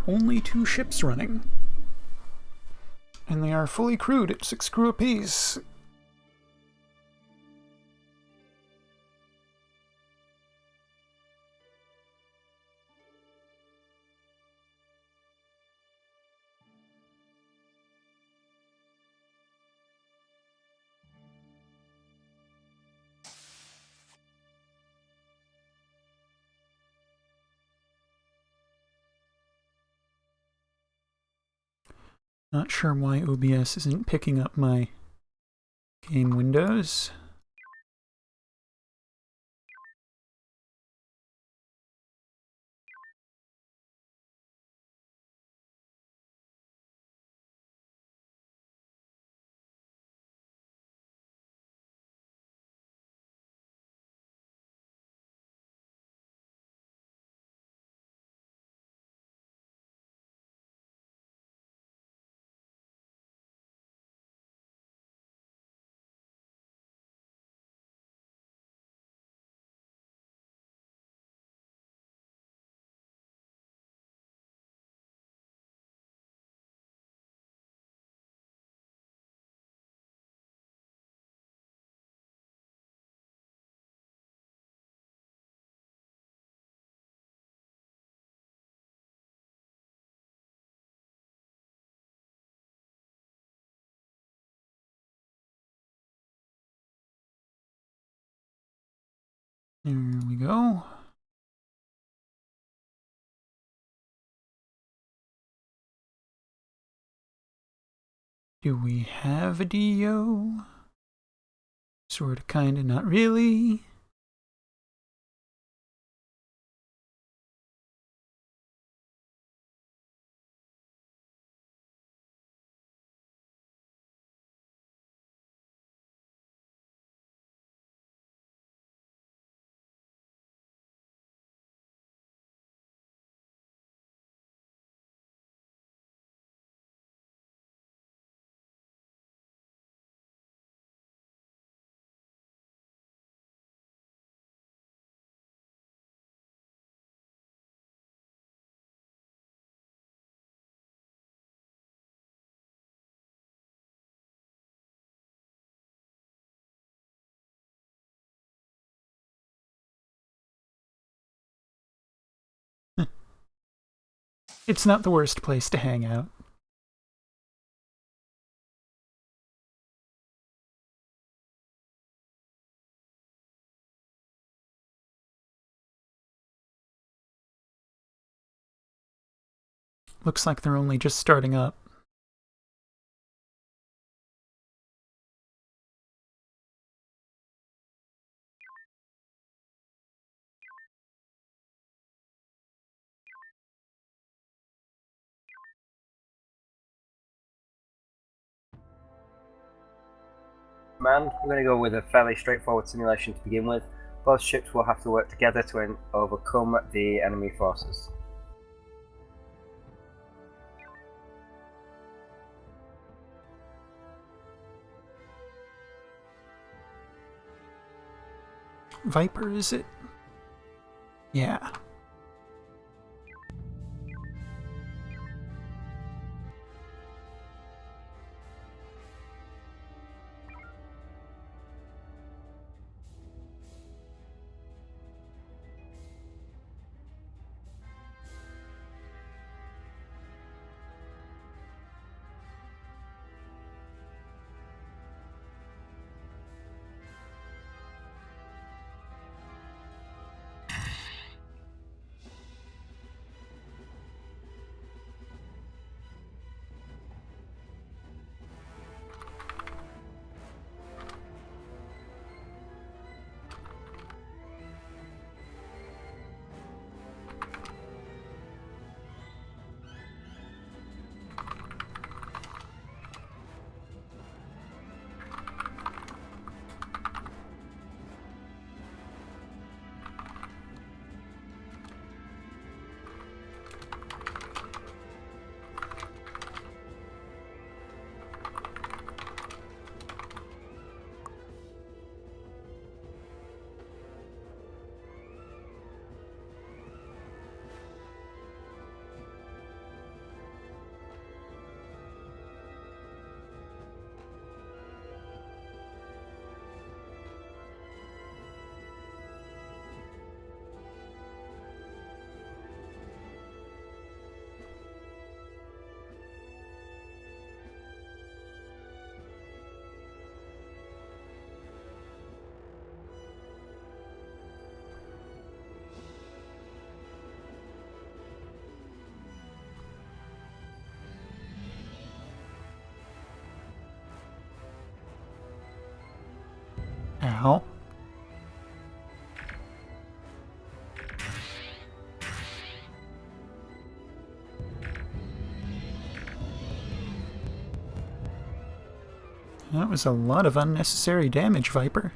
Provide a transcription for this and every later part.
Only 2 ships running. And they are fully crewed at 6 crew apiece. Not sure why OBS isn't picking up my game windows. There we go. Do we have a DO? Sorta, kinda, not really. It's not the worst place to hang out. Looks like they're only just starting up. Command, we're going to go with a fairly straightforward simulation to begin with. Both ships will have to work together to overcome the enemy forces. Viper, is it? Yeah. Ow. That was a lot of unnecessary damage, Viper.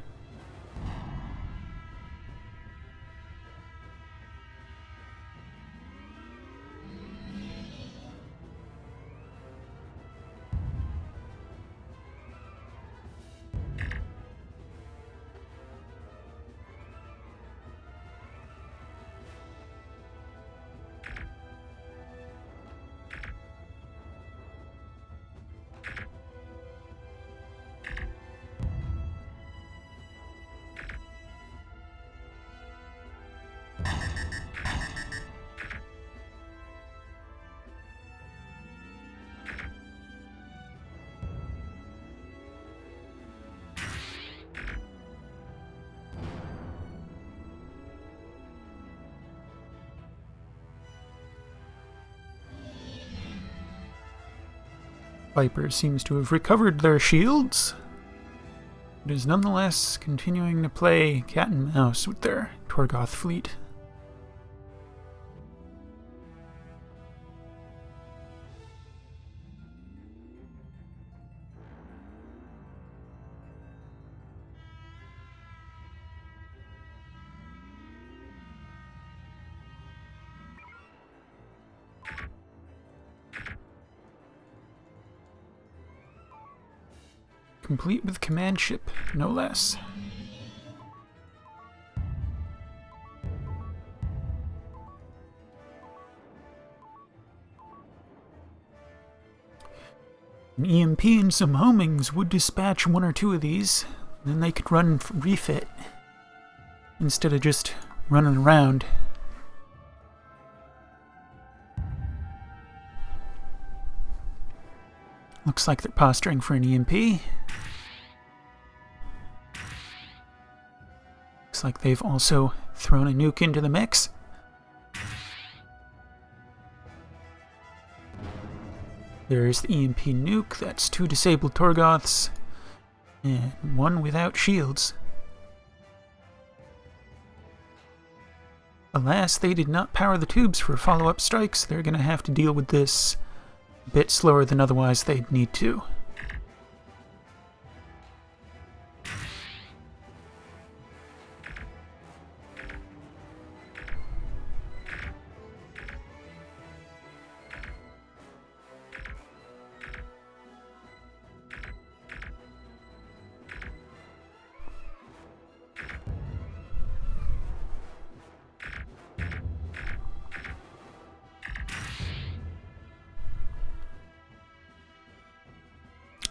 Viper seems to have recovered their shields, but is nonetheless continuing to play cat and mouse with their Torgoth fleet. Complete with command ship, no less. An EMP and some homings would dispatch one or two of these, then they could run refit instead of just running around. Looks like they're posturing for an EMP. Looks like they've also thrown a nuke into the mix. There's the EMP nuke. That's 2 disabled Torgoths and 1 without shields. Alas, they did not power the tubes for follow-up strikes. They're going to have to deal with this a bit slower than otherwise they'd need to.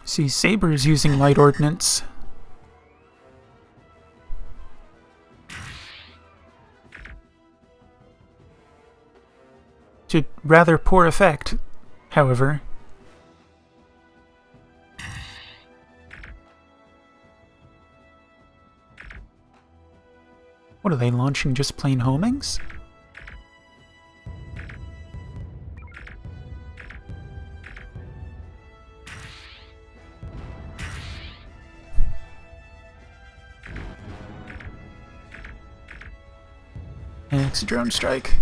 See, Saber's using light ordnance. To rather poor effect, however. What are they launching? Just plain homings? Next drone strike.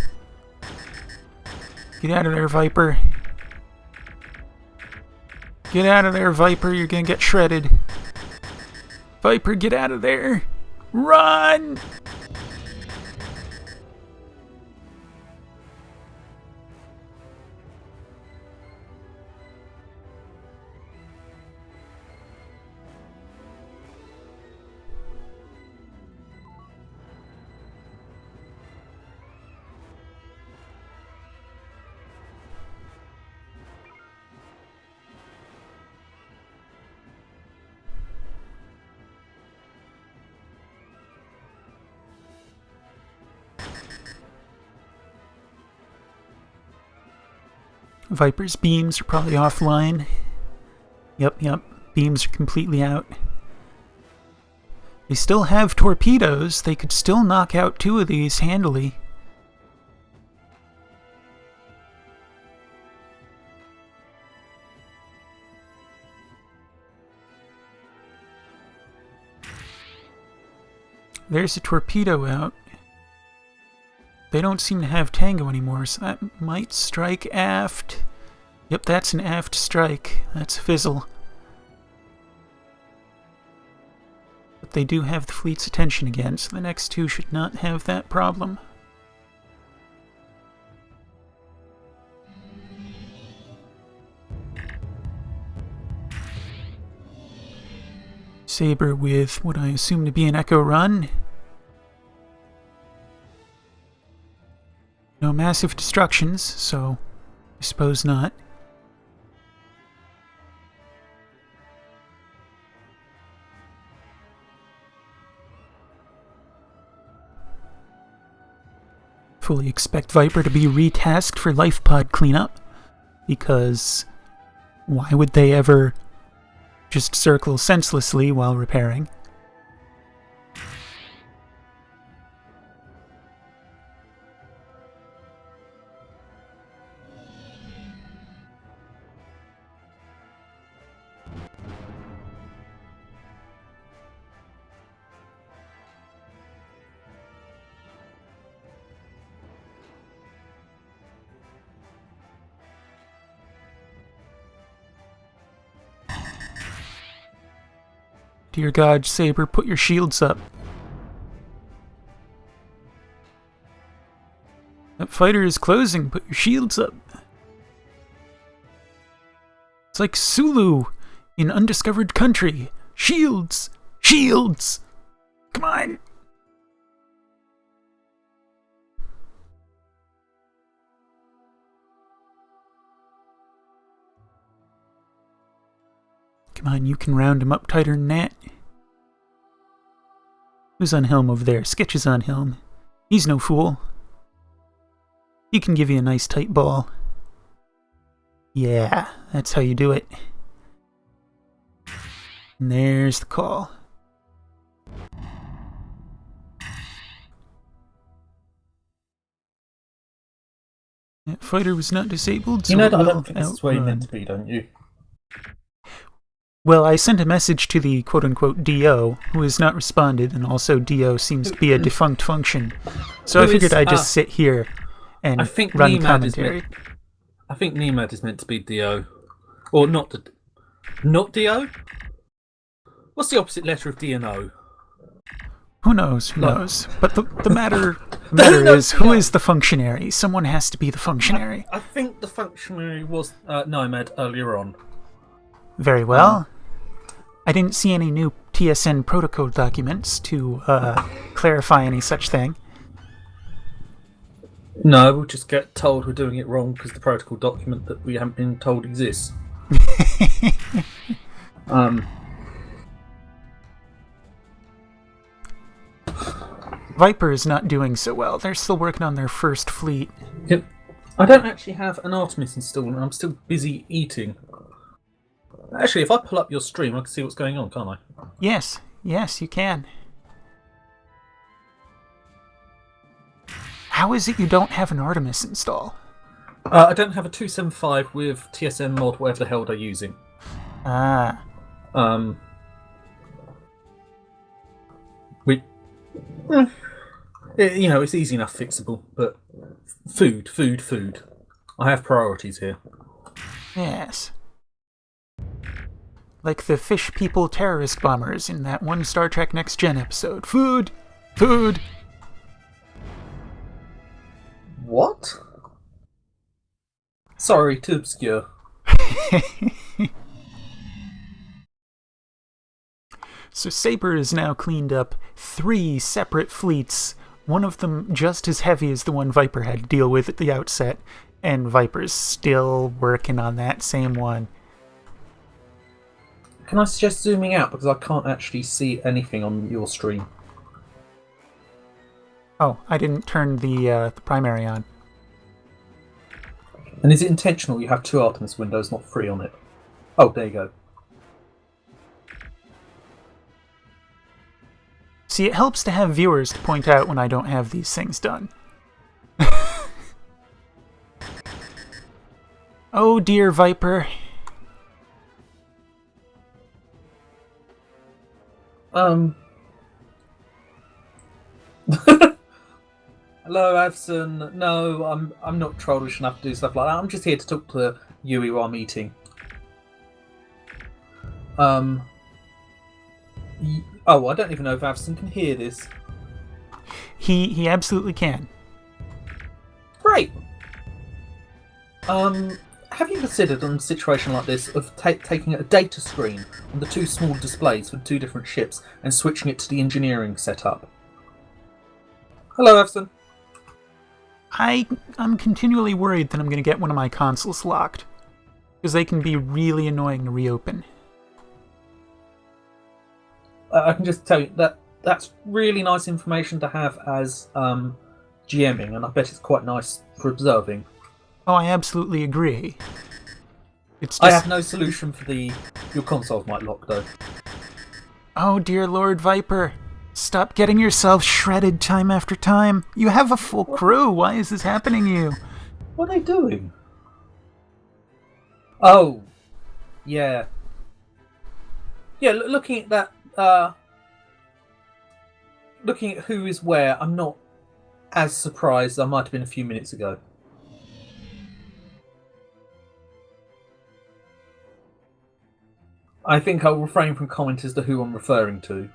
Get out of there, Viper. Get out of there, Viper. You're gonna get shredded. Viper, get out of there. Run! Viper's beams are probably offline. Yep. Beams are completely out. They still have torpedoes. They could still knock out 2 of these handily. there's a torpedo out. They don't seem to have Tango anymore, so that might strike aft. Yep, that's an aft strike. That's a fizzle. But they do have the fleet's attention again, so the next two should not have that problem. Saber with what I assume to be an Echo run. No massive destructions, so I suppose not. Fully expect Viper to be retasked for life pod cleanup, because why would they ever just circle senselessly while repairing? Dear God, Saber, put your shields up. That fighter is closing, put your shields up. It's like Sulu in Undiscovered Country. Shields! Shields! Come on! Come on, you can round him up tighter than that. Who's on helm over there? Sketch is on helm. He's no fool. He can give you a nice tight ball. Yeah, that's how you do it. And there's the call. That fighter was not disabled, so you know it that I will don't think this is where you're meant to be, don't you? Well, I sent a message to the quote-unquote DO, who has not responded, and also DO seems to be a defunct function. So I figured I'd just sit here and run commentary. I think Nemad is meant to be DO. Or not DO? What's the opposite letter of D and O? Who knows? Who knows? But the matter is, who is the functionary? Someone has to be the functionary. I think the functionary was Nemad earlier on. Very well. I didn't see any new TSN protocol documents to clarify any such thing. No, we'll just get told we're doing it wrong because the protocol document that we haven't been told exists. Viper is not doing so well. They're still working on their first fleet. Yep. I don't actually have an Artemis installed, and I'm still busy eating. Actually, if I pull up your stream, I can see what's going on, can't I? Yes, yes, you can. How is it you don't have an Artemis install? I don't have a 275 with TSN mod, whatever the hell they're using. Ah. It's easy enough fixable, but food. I have priorities here. Yes. Like the fish people terrorist bombers in that one Star Trek Next Gen episode. Food! Food! What? Sorry, too obscure. So Saber has now cleaned up 3 separate fleets, one of them just as heavy as the one Viper had to deal with at the outset, and Viper's still working on that same one. Can I suggest zooming out, because I can't actually see anything on your stream? Oh, I didn't turn the primary on. And is it intentional you have 2 Artemis windows, not 3 on it? Oh, there you go. See, it helps to have viewers to point out when I don't have these things done. Oh dear, Viper. Hello, Avson. No, I'm not trollish enough to do stuff like that. I'm just here to talk to Yui while I'm eating. Oh, I don't even know if Avson can hear this. He absolutely can. Great. Have you considered on a situation like this of taking a data screen on the two small displays for two different ships and switching it to the engineering setup? Hello, Evson. I'm continually worried that I'm going to get one of my consoles locked, because they can be really annoying to reopen. I can just tell you that that's really nice information to have as GMing, and I bet it's quite nice for observing. Oh, I absolutely agree. It's just... I have no solution for your consoles might lock, though. Oh, dear Lord Viper. Stop getting yourself shredded time after time. You have a full crew. Why is this happening to you? What are they doing? Oh, yeah. Yeah, looking at that, looking at who is where, I'm not as surprised as I might have been a few minutes ago. I think I'll refrain from comment as to who I'm referring to.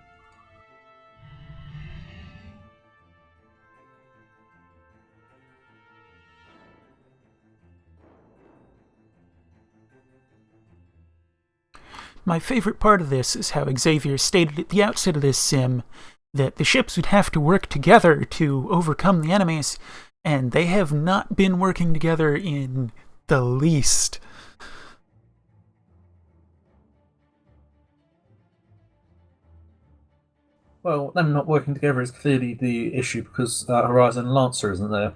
My favorite part of this is how Xavier stated at the outset of this sim that the ships would have to work together to overcome the enemies, and they have not been working together in the least. Well, them not working together is clearly the issue because Horizon Lancer isn't there.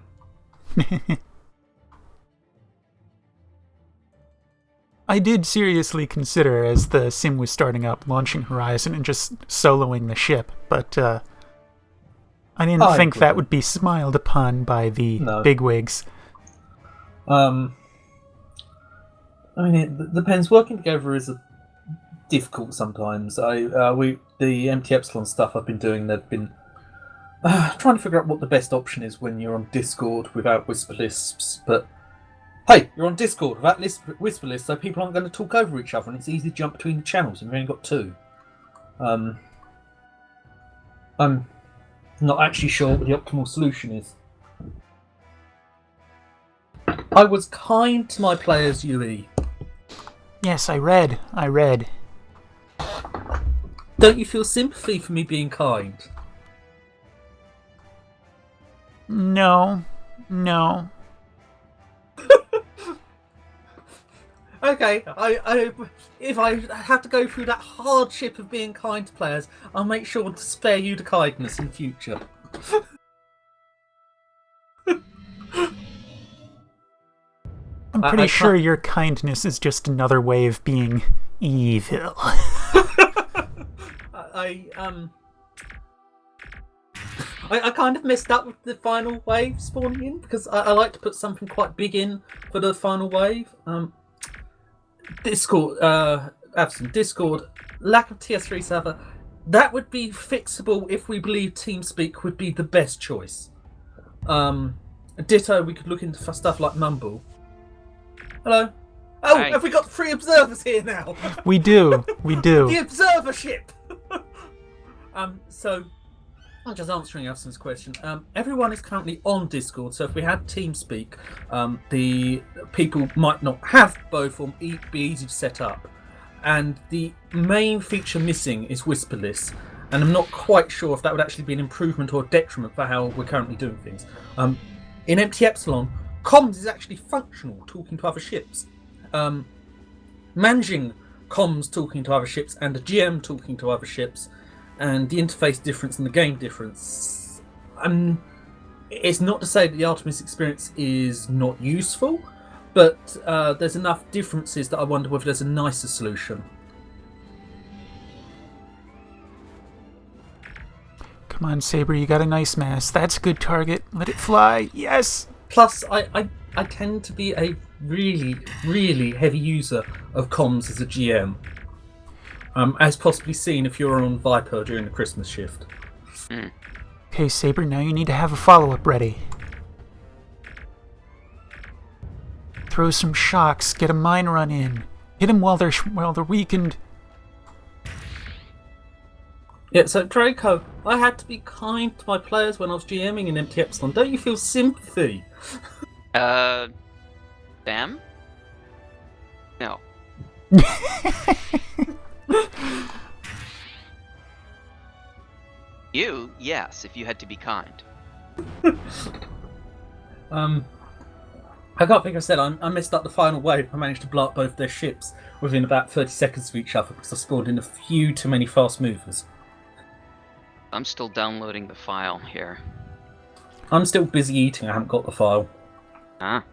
I did seriously consider, as the sim was starting up, launching Horizon and just soloing the ship, but I didn't think that would be smiled upon by the bigwigs. I mean, it depends. Working together is difficult sometimes. The MT Epsilon stuff I've been doing, they've been trying to figure out what the best option is when you're on Discord without whisper lists, but hey, you're on Discord without whisper lists, so people aren't going to talk over each other, and it's easy to jump between the channels, and we've only got two. I'm not actually sure what the optimal solution is. I was kind to my players, UE. Yes, I read. Don't you feel sympathy for me being kind? No. Okay, if I have to go through that hardship of being kind to players, I'll make sure to spare you the kindness in future. I'm pretty sure your kindness is just another way of being evil. I kind of messed up with the final wave spawning in because I like to put something quite big in for the final wave. Discord, lack of TS3 server. That would be fixable if we believe TeamSpeak would be the best choice. Ditto, we could look into stuff like Mumble. Hello. Oh, Hi. Have we got 3 observers here now? We do. The observer ship. So, I'm just answering Avson's question. Everyone is currently on Discord, so if we had TeamSpeak, the people might not have both or be easy to set up. And the main feature missing is whisperless, and I'm not quite sure if that would actually be an improvement or a detriment for how we're currently doing things. In Empty Epsilon, comms is actually functional, talking to other ships. Managing comms talking to other ships and a GM talking to other ships, and the interface difference and the game difference. It's not to say that the Artemis experience is not useful, but there's enough differences that I wonder whether there's a nicer solution. Come on, Saber, you got a nice mass. That's a good target. Let it fly. Yes! Plus, I tend to be a really, really heavy user of comms as a GM. As possibly seen if you're on Viper during the Christmas shift. Okay, Saber, now you need to have a follow-up ready. Throw some shocks, get a mine run in. Hit them while they're weakened. Yeah, so Draco, I had to be kind to my players when I was GMing in Empty Epsilon. Don't you feel sympathy? Them? No. You, yes, if you had to be kind. I can't think I said I messed up the final wave. I managed to blow up both their ships within about 30 seconds of each other because I spawned in a few too many fast movers. I'm still downloading the file here. I'm still busy eating, I haven't got the file. Ah.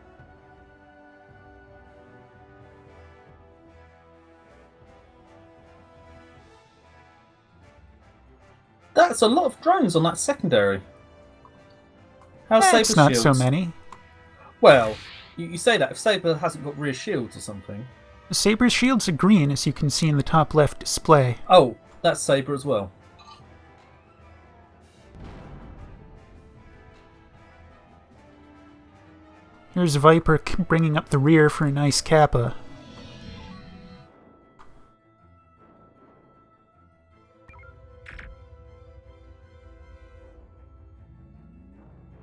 That's a lot of drones on that secondary. How's It's Saber's not shields? so many. Well, you say that if Saber hasn't got rear shields or something. Saber's shields are green, as you can see in the top left display. Oh, that's Saber as well. Here's Viper bringing up the rear for a nice Kappa.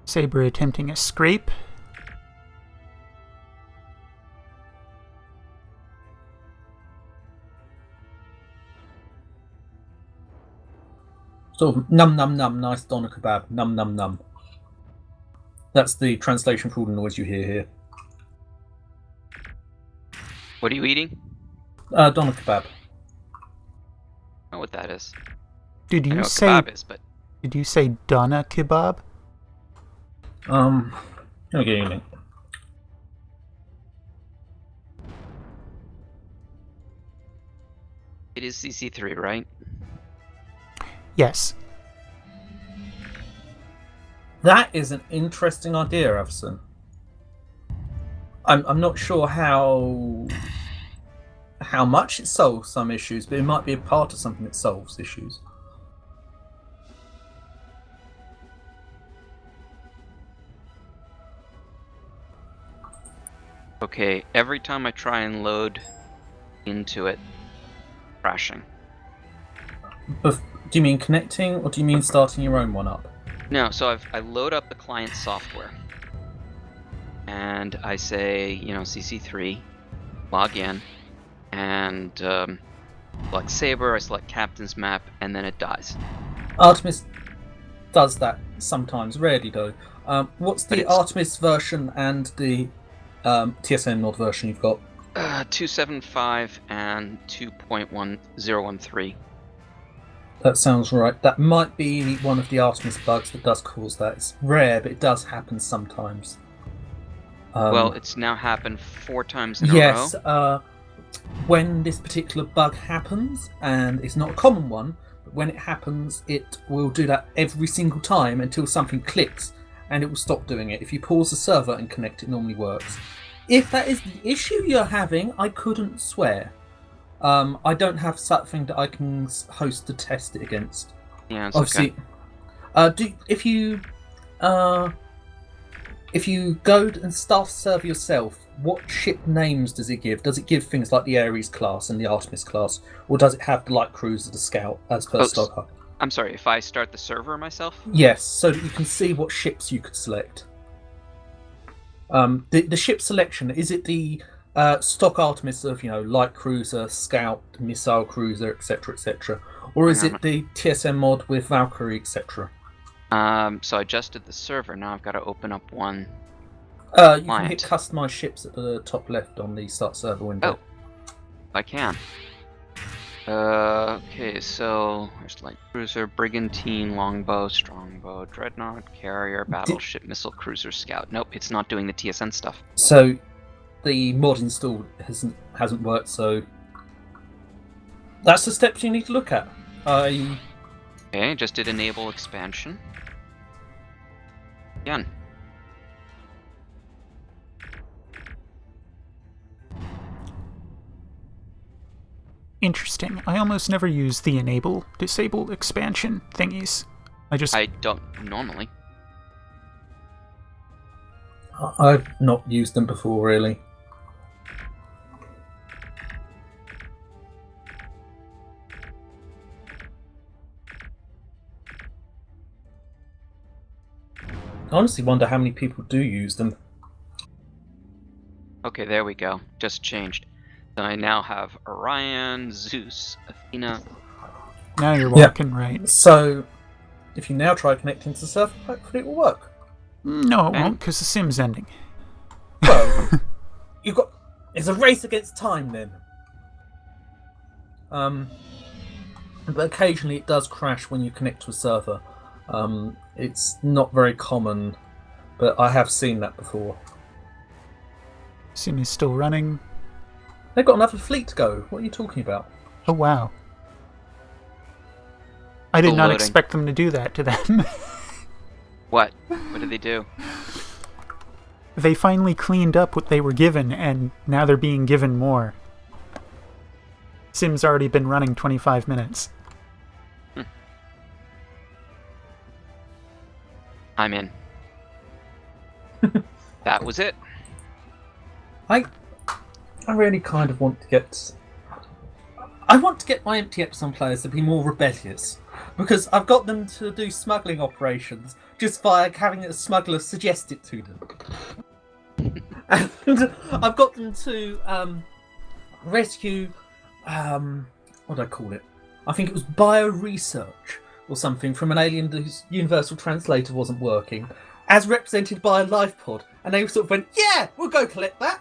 Saber attempting a scrape. Sort of num num num, nice doner kebab, num num num. That's the translation for all the noise you hear here. What are you eating? Doner kebab. I don't know what that is. Did I know you what say? kebab is, but Did you say Donna kebab? Okay. it is CC3, right? Yes. That is an interesting idea, Everson. I'm not sure how much it solves some issues, but it might be a part of something that solves issues. Okay, every time I try and load into it, crashing. Do you mean connecting, or do you mean starting your own one up? No, so I load up the client software, and I say, CC3, log in, and select Saber, I select Captain's Map, and then it dies. Artemis does that sometimes, rarely though. What's the Artemis version and the TSN mod version you've got? 2.75 and 2.1013. That sounds right. That might be one of the Artemis bugs that does cause that. It's rare, but it does happen sometimes. Well, it's now happened 4 times in a row. Yes, when this particular bug happens, and it's not a common one, but when it happens, it will do that every single time until something clicks, and it will stop doing it. If you pause the server and connect, it normally works. If that is the issue you're having, I couldn't swear. I don't have something that I can host to test it against. Yeah, it's Obviously, okay. If you go and start a server yourself, what ship names does it give? Does it give things like the Ares class and the Artemis class, or does it have the light cruiser, the Scout, as per stock? I'm sorry, if I start the server myself? Yes, so that you can see what ships you could select. The ship selection, is it the stock Artemis of light cruiser, Scout, missile cruiser, etc., or is it the TSN mod with Valkyrie, etc.? So I adjusted the server. Now I've got to open up one. You can hit customize ships at the top left on the start server window. Oh, I can. Okay, so there's light cruiser, brigantine, longbow, strongbow, dreadnought, carrier, battleship, missile cruiser, scout. Nope, it's not doing the TSN stuff. So the mod installed hasn't worked. So that's the steps you need to look at. Okay, just did enable expansion. Again. Interesting. I almost never use the enable, disable expansion thingies. I don't normally. I've not used them before, really. I honestly wonder how many people do use them. Okay, there we go. Just changed. So I now have Orion, Zeus, Athena. Now you're walking right. So, if you now try connecting to the server, hopefully it will work. No, it won't, because the sim's ending. Well, it's a race against time then. But occasionally it does crash when you connect to a server. It's not very common, but I have seen that before. Sim is still running. They've got another fleet to go. What are you talking about? Oh, wow. I did Still not loading. expect them to do that to them. What? What did they do? They finally cleaned up what they were given, and now they're being given more. Sim's already been running 25 minutes. I'm in. That was it. I really kind of want to get... I want to get my empty Epsilon players to be more rebellious, because I've got them to do smuggling operations just via having a smuggler suggest it to them. And I've got them to rescue, what do I call it? I think it was bio-research or something from an alien whose universal translator wasn't working, as represented by a life pod. And they sort of went, yeah, we'll go collect that.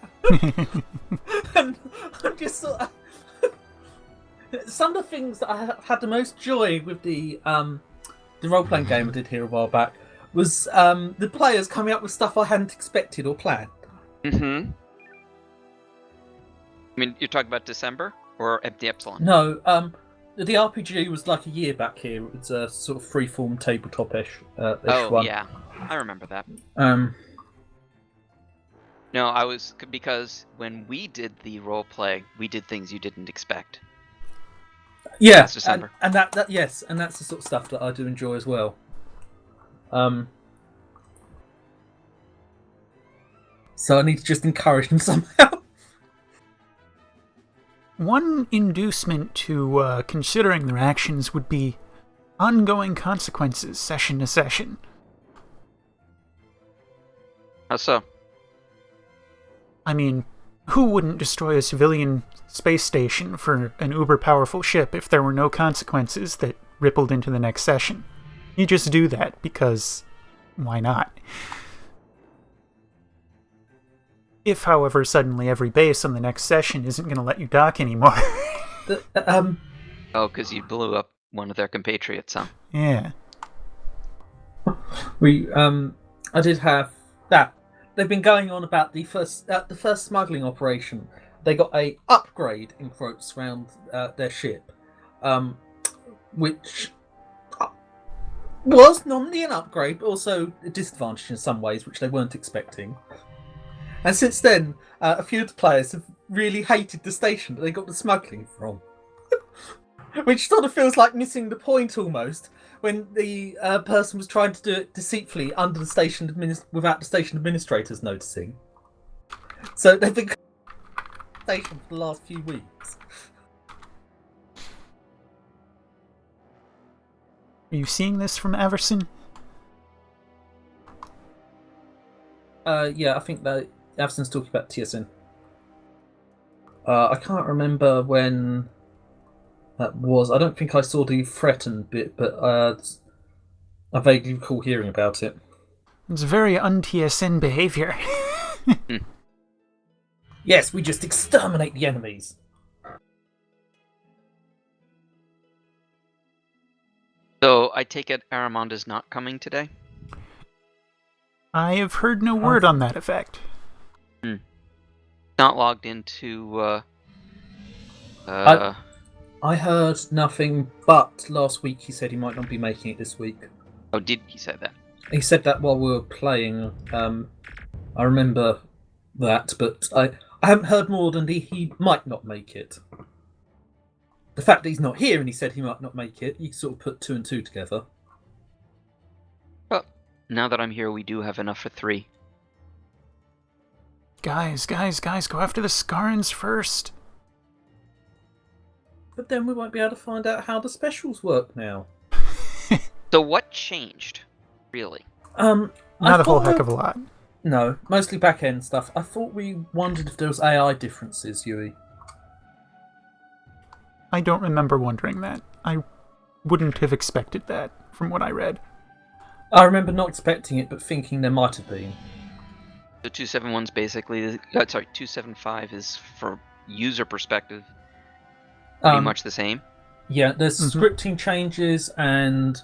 And I'm just sort of... Some of the things that I had the most joy with the role-playing game I did here a while back was the players coming up with stuff I hadn't expected or planned. Mm-hmm. I mean, you're talking about December or Empty Epsilon? No, the RPG was like a year back here. It was a sort of freeform tabletop-ish one. Yeah, I remember that. No, I was because when we did the role play, we did things you didn't expect. Yeah, That's December. and that yes, and that's the sort of stuff that I do enjoy as well. So I need to just encourage them somehow. One inducement to considering their actions would be ongoing consequences, session to session. How so? I mean, who wouldn't destroy a civilian space station for an uber-powerful ship if there were no consequences that rippled into the next session? You just do that because why not? If, however, suddenly every base on the next session isn't going to let you dock anymore. Oh, because you blew up one of their compatriots, huh? Yeah. I did have that. They've been going on about the first smuggling operation. They got a upgrade in quotes around their ship, which was not only an upgrade, but also a disadvantage in some ways, which they weren't expecting. And since then, a few of the players have really hated the station that they got the smuggling from. Which sort of feels like missing the point almost, when the person was trying to do it deceitfully under the station without the station administrators noticing. So they've been station for the last few weeks. Are you seeing this from Everson? Yeah, I think that Averson's talking about TSN. I can't remember when that was. I don't think I saw the threatened bit, but I vaguely recall hearing about it. It's very un-TSN behavior. Yes, we just exterminate the enemies. So I take it Aramonda's not coming today? I have heard no word on that effect. Not logged into... I heard nothing, but last week he said he might not be making it this week. Oh, did he say that? He said that while we were playing. I remember that, but I haven't heard more than he might not make it. The fact that he's not here and he said he might not make it, you sort of put two and two together. now that I'm here, we do have enough for 3. Guys, go after the Scarans first. But then we won't be able to find out how the specials work now. So what changed, really? Not a whole heck of a lot. No, mostly back-end stuff. I thought we wondered if there was AI differences, Yui. I don't remember wondering that. I wouldn't have expected that from what I read. I remember not expecting it, but thinking there might have been. The 271's basically... 275 is, for user perspective, pretty much the same. Yeah, there's scripting changes, and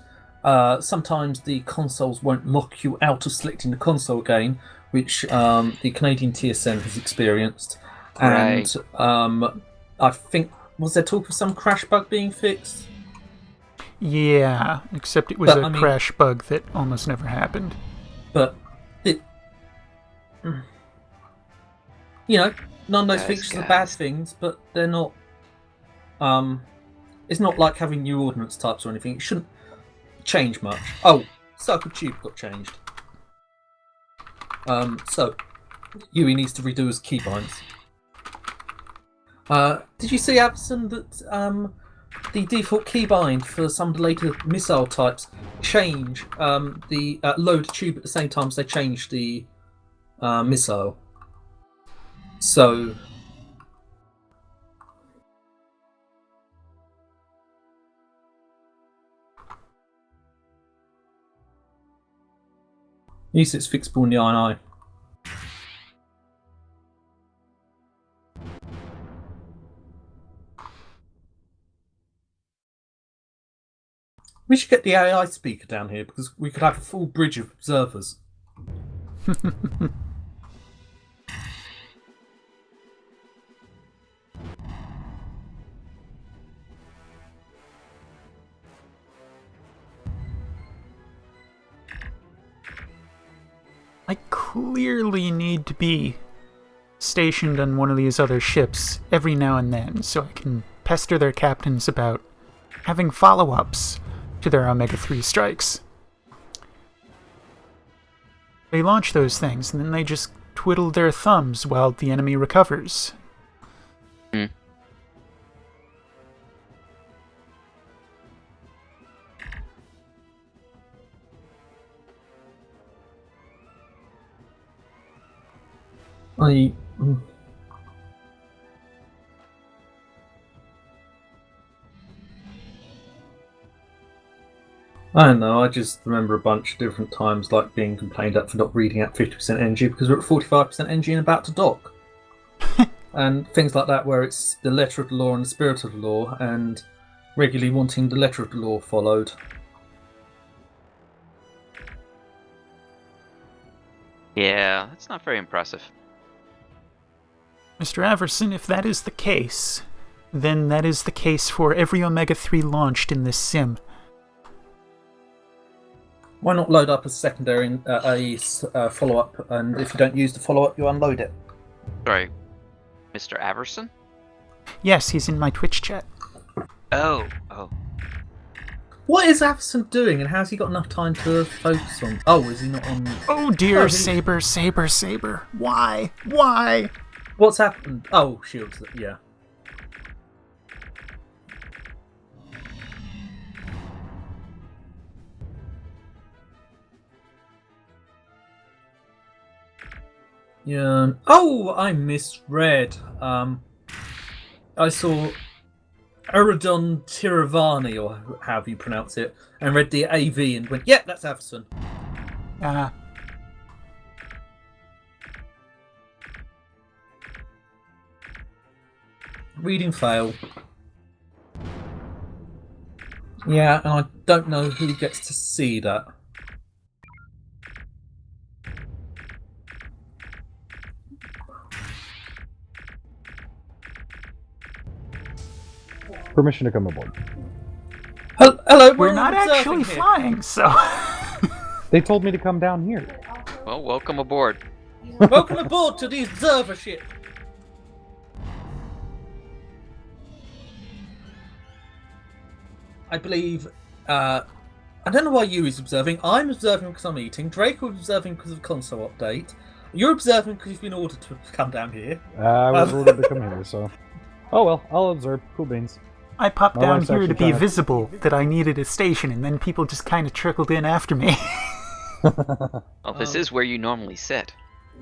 sometimes the consoles won't lock you out of selecting the console again, which the Canadian TSN has experienced. Right. And I think, was there talk of some crash bug being fixed? Yeah, except it was crash bug that almost never happened. But it... You know, none of those fixtures are bad things, but they're not... it's not like having new ordnance types or anything. It shouldn't change much. Oh, Circle Tube got changed. So, Yui needs to redo his keybinds. Did you see, Abson, that the default keybind for some of the later missile types change the load tube at the same time as they change the missile? So... At least it's fixable in the INI. We should get the AI speaker down here, because we could have a full bridge of observers. I clearly need to be stationed on one of these other ships every now and then so I can pester their captains about having follow-ups to their Omega-3 strikes. They launch those things and then they just twiddle their thumbs while the enemy recovers. I don't know, I just remember a bunch of different times like being complained at for not reading out 50% energy because we're at 45% energy and about to dock. And things like that where it's the letter of the law and the spirit of the law, and regularly wanting the letter of the law followed. Yeah, that's not very impressive. Mr. Averson, if that is the case, then that is the case for every Omega-3 launched in this sim. Why not load up a secondary follow-up, and if you don't use the follow-up, you unload it? Sorry, Mr. Averson? Yes, he's in my Twitch chat. Oh. What is Averson doing, and how's he got enough time to focus on? Oh, is he not on... Oh dear, Saber. Why? What's happened? Oh, shields, yeah. Yeah. Oh, I misread. I saw Eridon Tiravani, or however you pronounce it, and read the AV and went, "Yep, that's Averson." Reading fail. Yeah, and I don't know who gets to see that. Permission to come aboard. Hello, we're not actually here. flying, so... They told me to come down here. Well, welcome aboard. Welcome aboard to the observer ship. I believe I don't know why Yui's observing. I'm observing because I'm eating. Draco is observing because of the console update. You're observing because you've been ordered to come down here. I was ordered to come here, so. Oh well, I'll observe. Cool beans. I popped My down wife's here to actually be trying to- visible that I needed a station, and then people just kind of trickled in after me. Well, this is where you normally sit.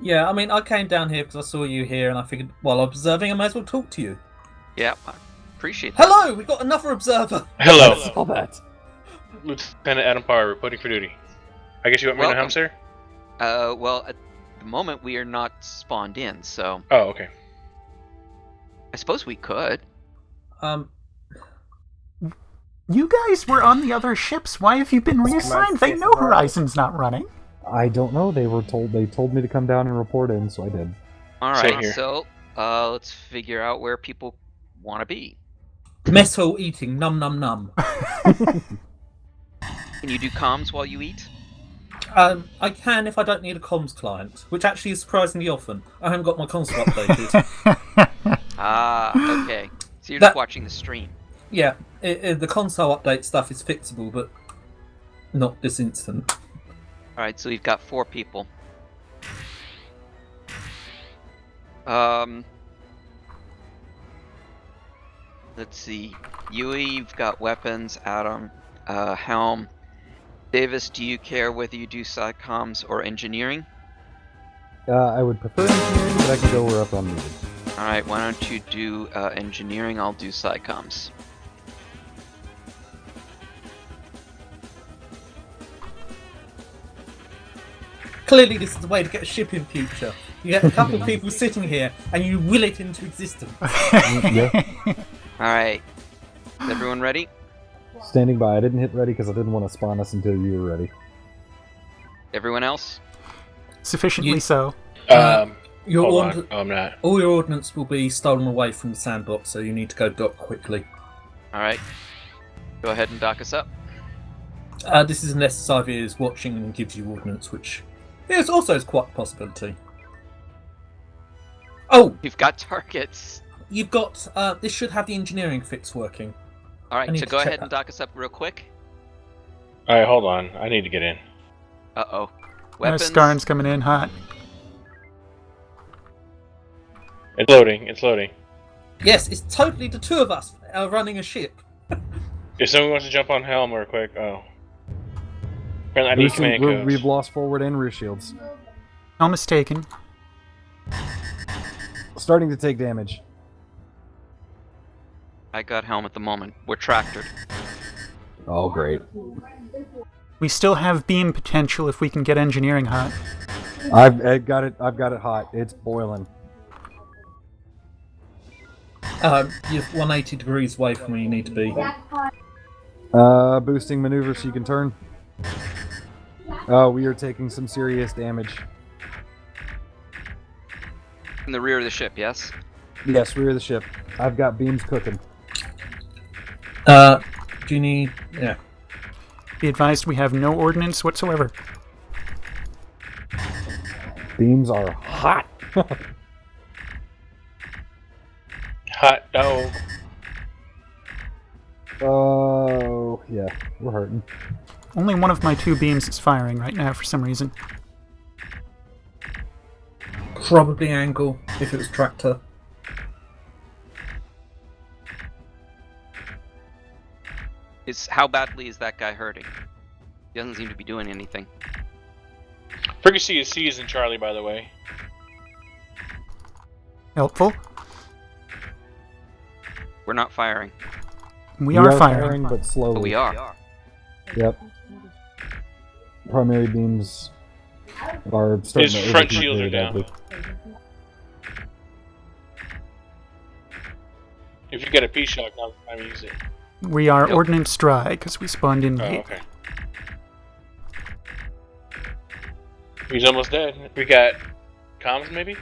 Yeah, I mean, I came down here because I saw you here, and I figured while observing, I might as well talk to you. Yeah, I appreciate that. Hello, we've got another observer. Hello, All that. Lieutenant Adam Parr reporting for duty. I guess you want me to Welcome. helm, sir? Well, at the moment we are not spawned in, so Oh, okay. I suppose we could. You guys were on the other ships. Why have you been reassigned? They know Horizon's not running. I don't know. They told me to come down and report in, so I did. All Same right, here. so let's figure out where people want to be. Mess hall eating, num num num. Can you do comms while you eat? I can if I don't need a comms client, which actually is surprisingly often. I haven't got my console updated. Ah, okay. So you're That- just watching the stream. Yeah, the console update stuff is fixable, but not this instant. All right, so we've got 4 people. Let's see. Yui, you've got weapons. Adam, helm. Davis, do you care whether you do SciComms or engineering? I would prefer engineering, but I can go wherever I'm needed. All right, why don't you do engineering? I'll do SciComms. Clearly, this is the way to get a ship in future. You get a couple of people sitting here, and you will it into existence. Yeah. All right, is everyone ready? Standing by. I didn't hit ready because I didn't want to spawn us until you were ready. Everyone else? Sufficiently You- so. Your Hold ord- on. Oh, I'm not. all your ordnance will be stolen away from the sandbox, so you need to go dock quickly. All right, go ahead and dock us up. This is unless Sivir is watching and gives you ordnance, which is also quite a possibility. Oh, You've got targets. you've got. This should have the engineering fix working. All I right, need so to go check ahead and that. dock us up real quick. All right, hold on. I need to get in. Uh-oh. Weapons. Starn's coming in hot. It's loading. It's loading. Yes, it's totally the two of us running a ship. If someone wants to jump on helm real quick, oh. Apparently I need command codes. We've lost forward and rear shields. Helm is taken. Starting to take damage. I got helm at the moment. We're tractored. Oh, great. We still have beam potential if we can get engineering hot. I've got it hot. It's boiling. You're 180 degrees away from where you need to be. Boosting maneuver so you can turn. Oh, we are taking some serious damage. In the rear of the ship, yes? Yes, rear of the ship. I've got beams cooking. Do you need? Yeah. Be advised we have no ordnance whatsoever. Beams are hot. Hot dog. Oh, yeah. We're hurting. Only one of my 2 beams is firing right now for some reason. Probably angle if it was tractor. How badly is that guy hurting? He doesn't seem to be doing anything. Frequency is C is in Charlie, by the way. Helpful. We're not firing. We are firing. but slowly. But we are. Yep. Primary beams are starting His to front overheat shields very are down. badly. If you get a P-shock, now I'm use it. We are Nope. ordnance dry because we spawned in Oh, late. okay. He's almost dead. We got comms, maybe?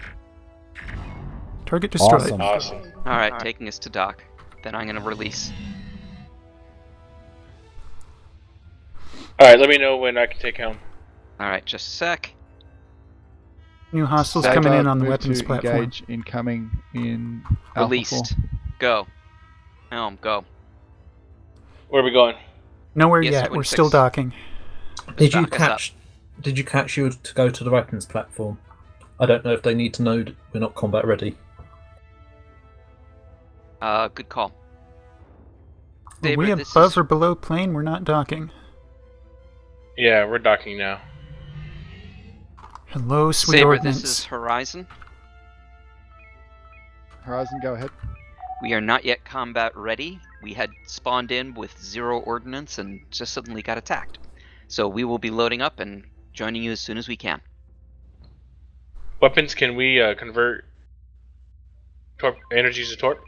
Target destroyed. Awesome. Awesome. All right, taking us to dock. Then I'm going to release. Alright, let me know when I can take helm. All right, just a sec. New hostiles Sag coming in dog, on the move weapons to platform. engage incoming in Alpha Released. Go. Helm, go. Where are we going? Nowhere Yes, yet. We're 26. still docking. Did you Back us up. catch you to go to the weapons platform? I don't know if they need to know that we're not combat ready. Good call. Are Saber, we this above is or below plane? We're not docking. Yeah, we're docking now. Hello, sweet Saber, ordnance. this is Horizon. Horizon, go ahead. We are not yet combat ready. We had spawned in with 0 ordnance and just suddenly got attacked. So we will be loading up and joining you as soon as we can. Weapons, can we convert energies to torp?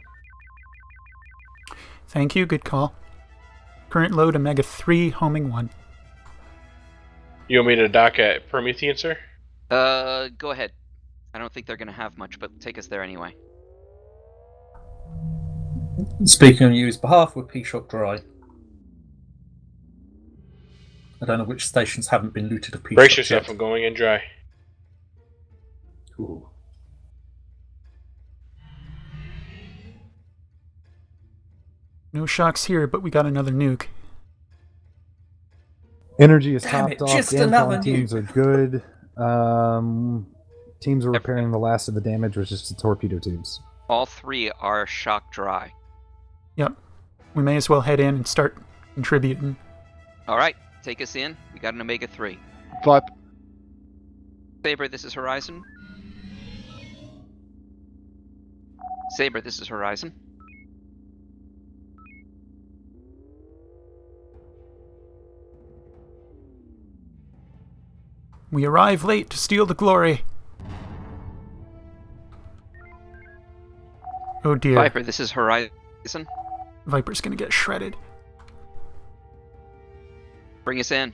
Thank you, good call. Current load Omega 3, homing 1. You want me to dock at Promethean, sir? Go ahead. I don't think they're going to have much, but take us there anyway. Speaking on you's behalf, we're P-Shock dry. I don't know which stations haven't been looted of P-Shock Brace yourself, yet. I'm going in dry. Ooh. No shocks here, but we got another nuke. Energy is Damn topped it, off. just The another Ancon teams are good. Teams are repairing the last of the damage, which is the torpedo tubes. All 3 are shock dry. Yep. We may as well head in and start contributing. All right, take us in. We got an Omega 3. Viper. Saber, this is Horizon. Saber, this is Horizon. We arrive late to steal the glory. Oh dear. Viper, this is Horizon. Viper's gonna get shredded. Bring us in.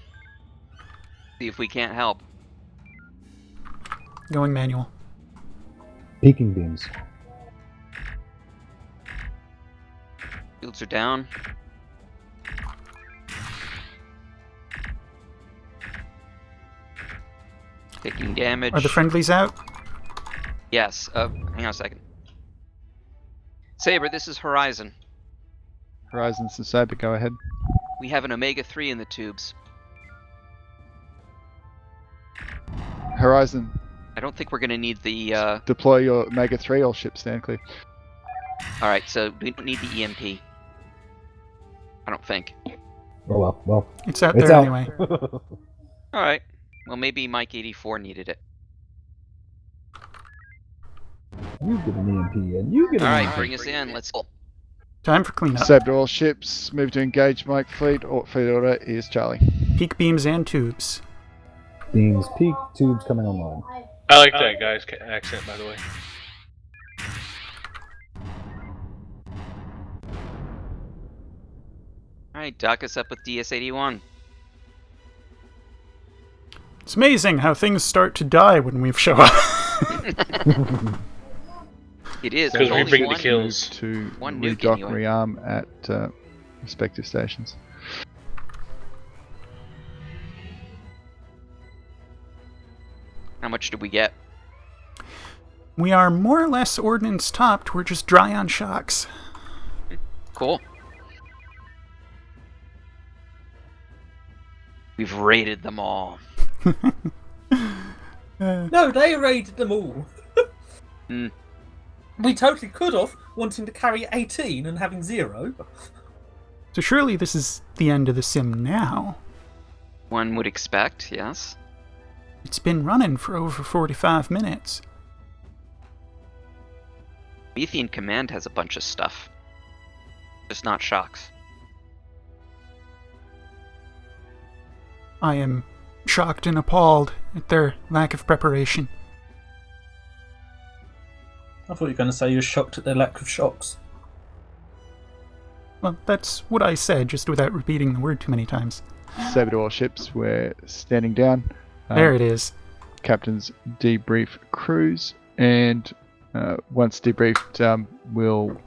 See if we can't help. Going manual. Peaking beams. Shields are down. Taking damage. Are the friendlies out? Yes. Hang on a second. Saber, this is Horizon. Horizon's and Saber, go ahead. We have an Omega 3 in the tubes. Horizon, I don't think we're going to need the... deploy your Omega 3, all ships stand clear. Alright, so we don't need the EMP. I don't think. Oh well. It's out It's there out. anyway. Alright. Well, maybe Mike 84 needed it. You get an EMP and you get an Alright, EMP. bring us in. Let's go. Time for cleanup. Saber, all ships, move to engage Mike fleet. Fleet order is Charlie. Peak beams and tubes. Beams, peak, tubes coming online. I like that guy's accent, by the way. Alright, dock us up with DS-81. It's amazing how things start to die when we show up. It is. Because we only bring the one- kills. To One nuke redock, anyway. rearm at respective stations. How much did we get? We are more or less ordnance topped. We're just dry on shocks. Cool. We've raided them all. No, they raided them all. Hmm. We totally could have, wanting to carry 18 and having 0. So surely this is the end of the sim now. One would expect, yes. It's been running for over 45 minutes. Promethean Command has a bunch of stuff. Just not shocks. I am shocked and appalled at their lack of preparation. I thought you were going to say you were shocked at their lack of shocks. Well, that's what I said, just without repeating the word too many times. Saber to all ships, we're standing down. There it is. Captains debrief crews, and once debriefed, we'll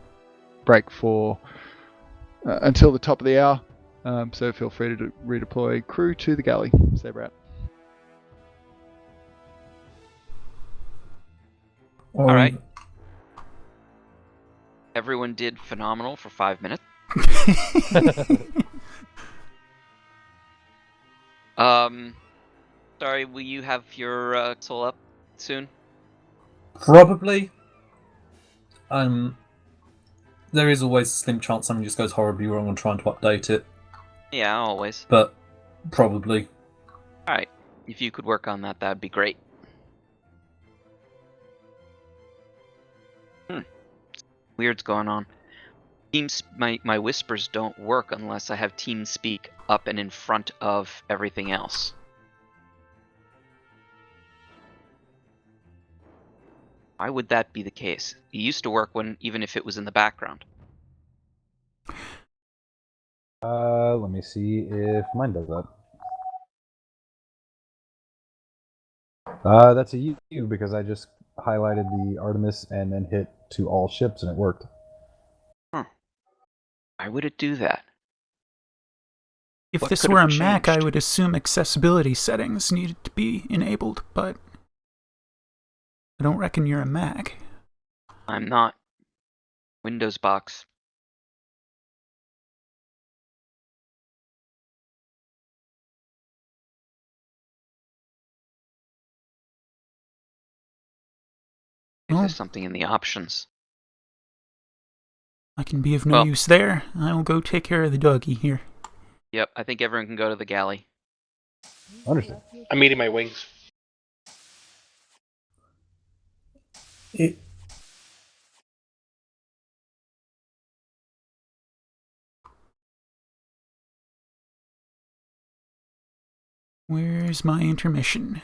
break for until the top of the hour. So feel free to redeploy crew to the galley. Saber out. Alright. Everyone did phenomenal for 5 minutes. Sorry, will you have your soul up soon? Probably. There is always a slim chance something just goes horribly wrong on trying to update it, Yeah, always. but probably. Alright. If you could work on that, that'd be great. Weird's going on. My whispers don't work unless I have TeamSpeak up and in front of everything else. Why would that be the case? It used to work even if it was in the background. Let me see if mine does that. That's a U because I just highlighted the Artemis and then hit to all ships and it worked. Huh. Why would it do that? If What this could were a have Mac, I changed? would assume accessibility settings needed to be enabled, but I don't reckon you're a Mac. I'm not. Windows box. If Well, there's something in the options. I can be of no Well- use there. I will go take care of the doggy here. Yep, I think everyone can go to the galley. Understood. I'm eating my wings. It, Where's my intermission?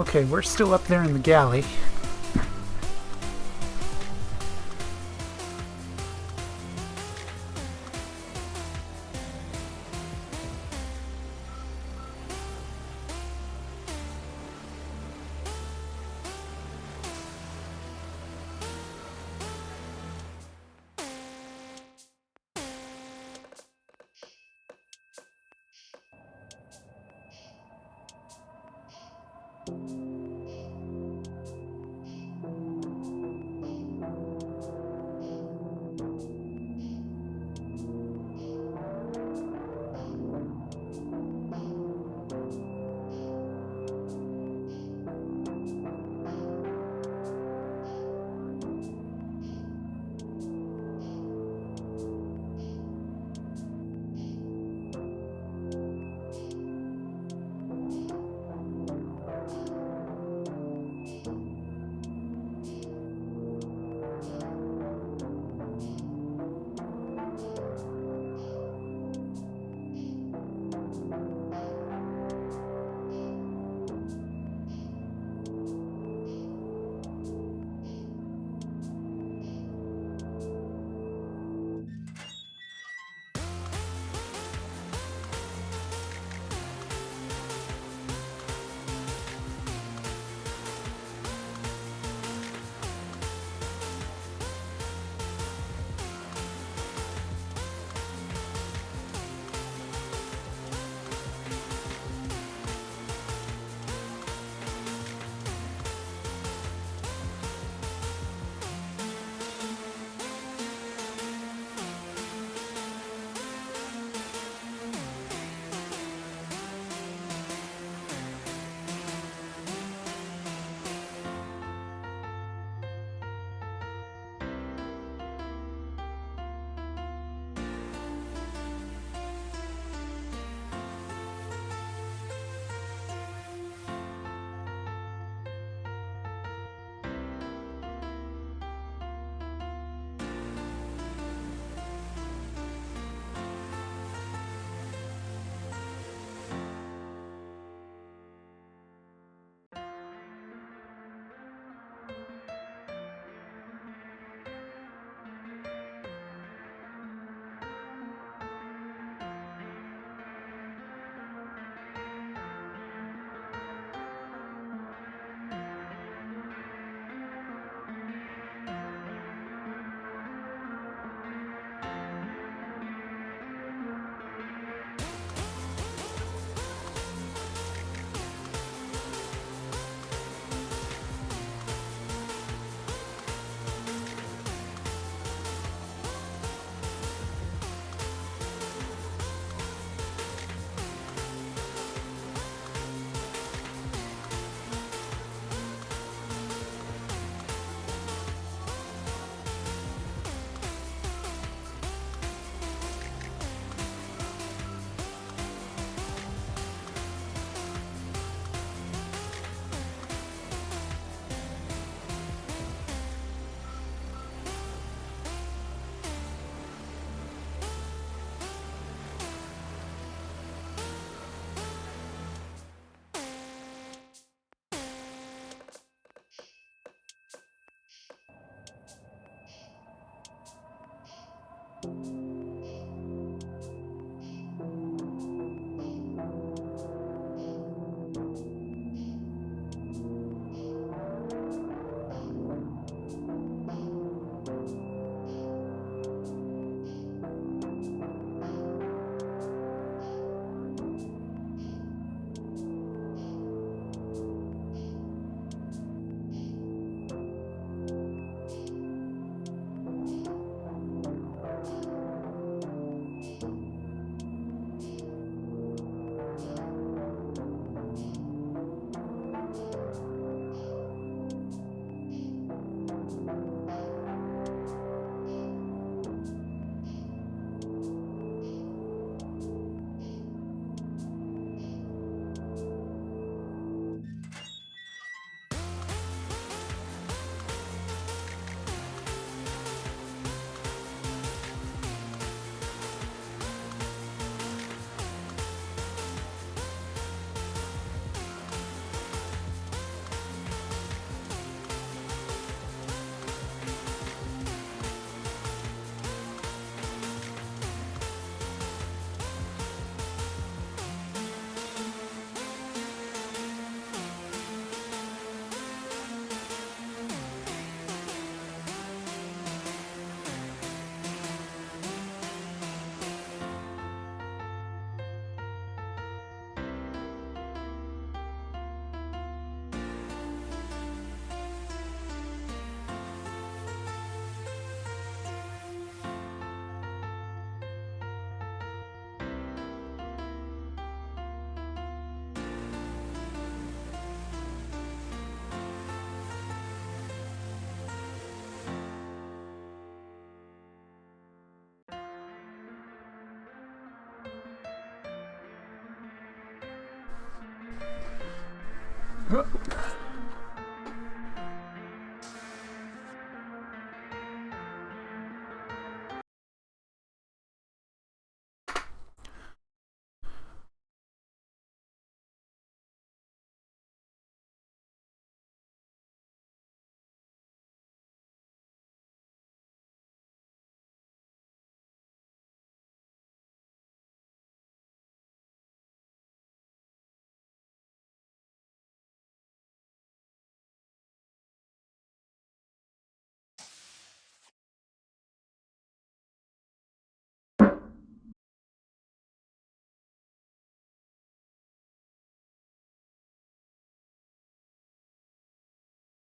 Okay, we're still up there in the galley.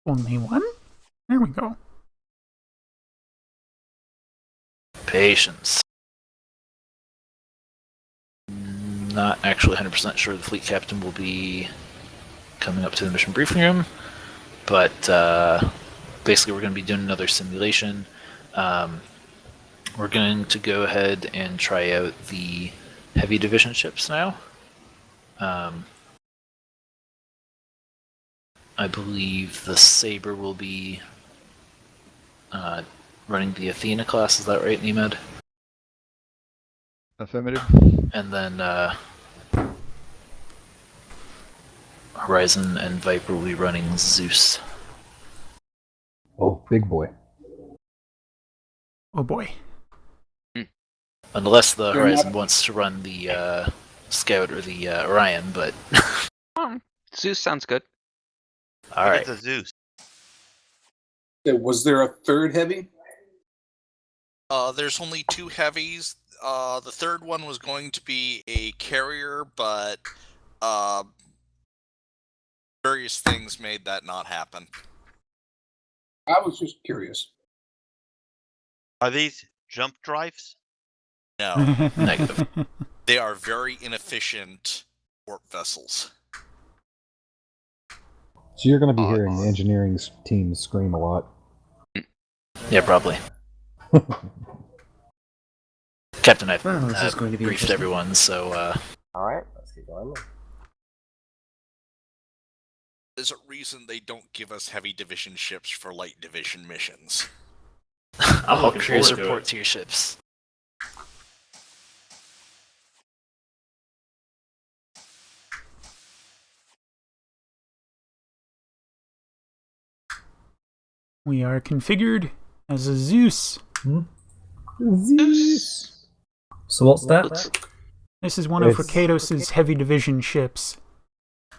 Only one? There we go. Patience. Not actually 100% sure the fleet captain will be coming up to the mission briefing room, but basically we're going to be doing another simulation. We're going to go ahead and try out the heavy division ships now. I believe the Saber will be running the Athena class, is that right, Nemed? Affirmative. And then Horizon and Viper will be running Zeus. Oh, big boy. Oh boy. Unless the Horizon wants to run the Scout or the Orion, but... Zeus sounds good. Alright. The Zeus. Was there a third heavy? There's only 2 heavies. The third one was going to be a carrier, but various things made that not happen. I was just curious. Are these jump drives? No. Negative. They are very inefficient warp vessels. So you're going to be hearing the engineering team scream a lot. Yeah, probably. Captain, I've this is going to be briefed everyone, so... Alright, let's keep going then. There's a reason they don't give us heavy division ships for light division missions. I'll cruise report to your ships. We are configured as a Zeus. Zeus. So what's that? This is one of It's- Rakados' heavy division ships.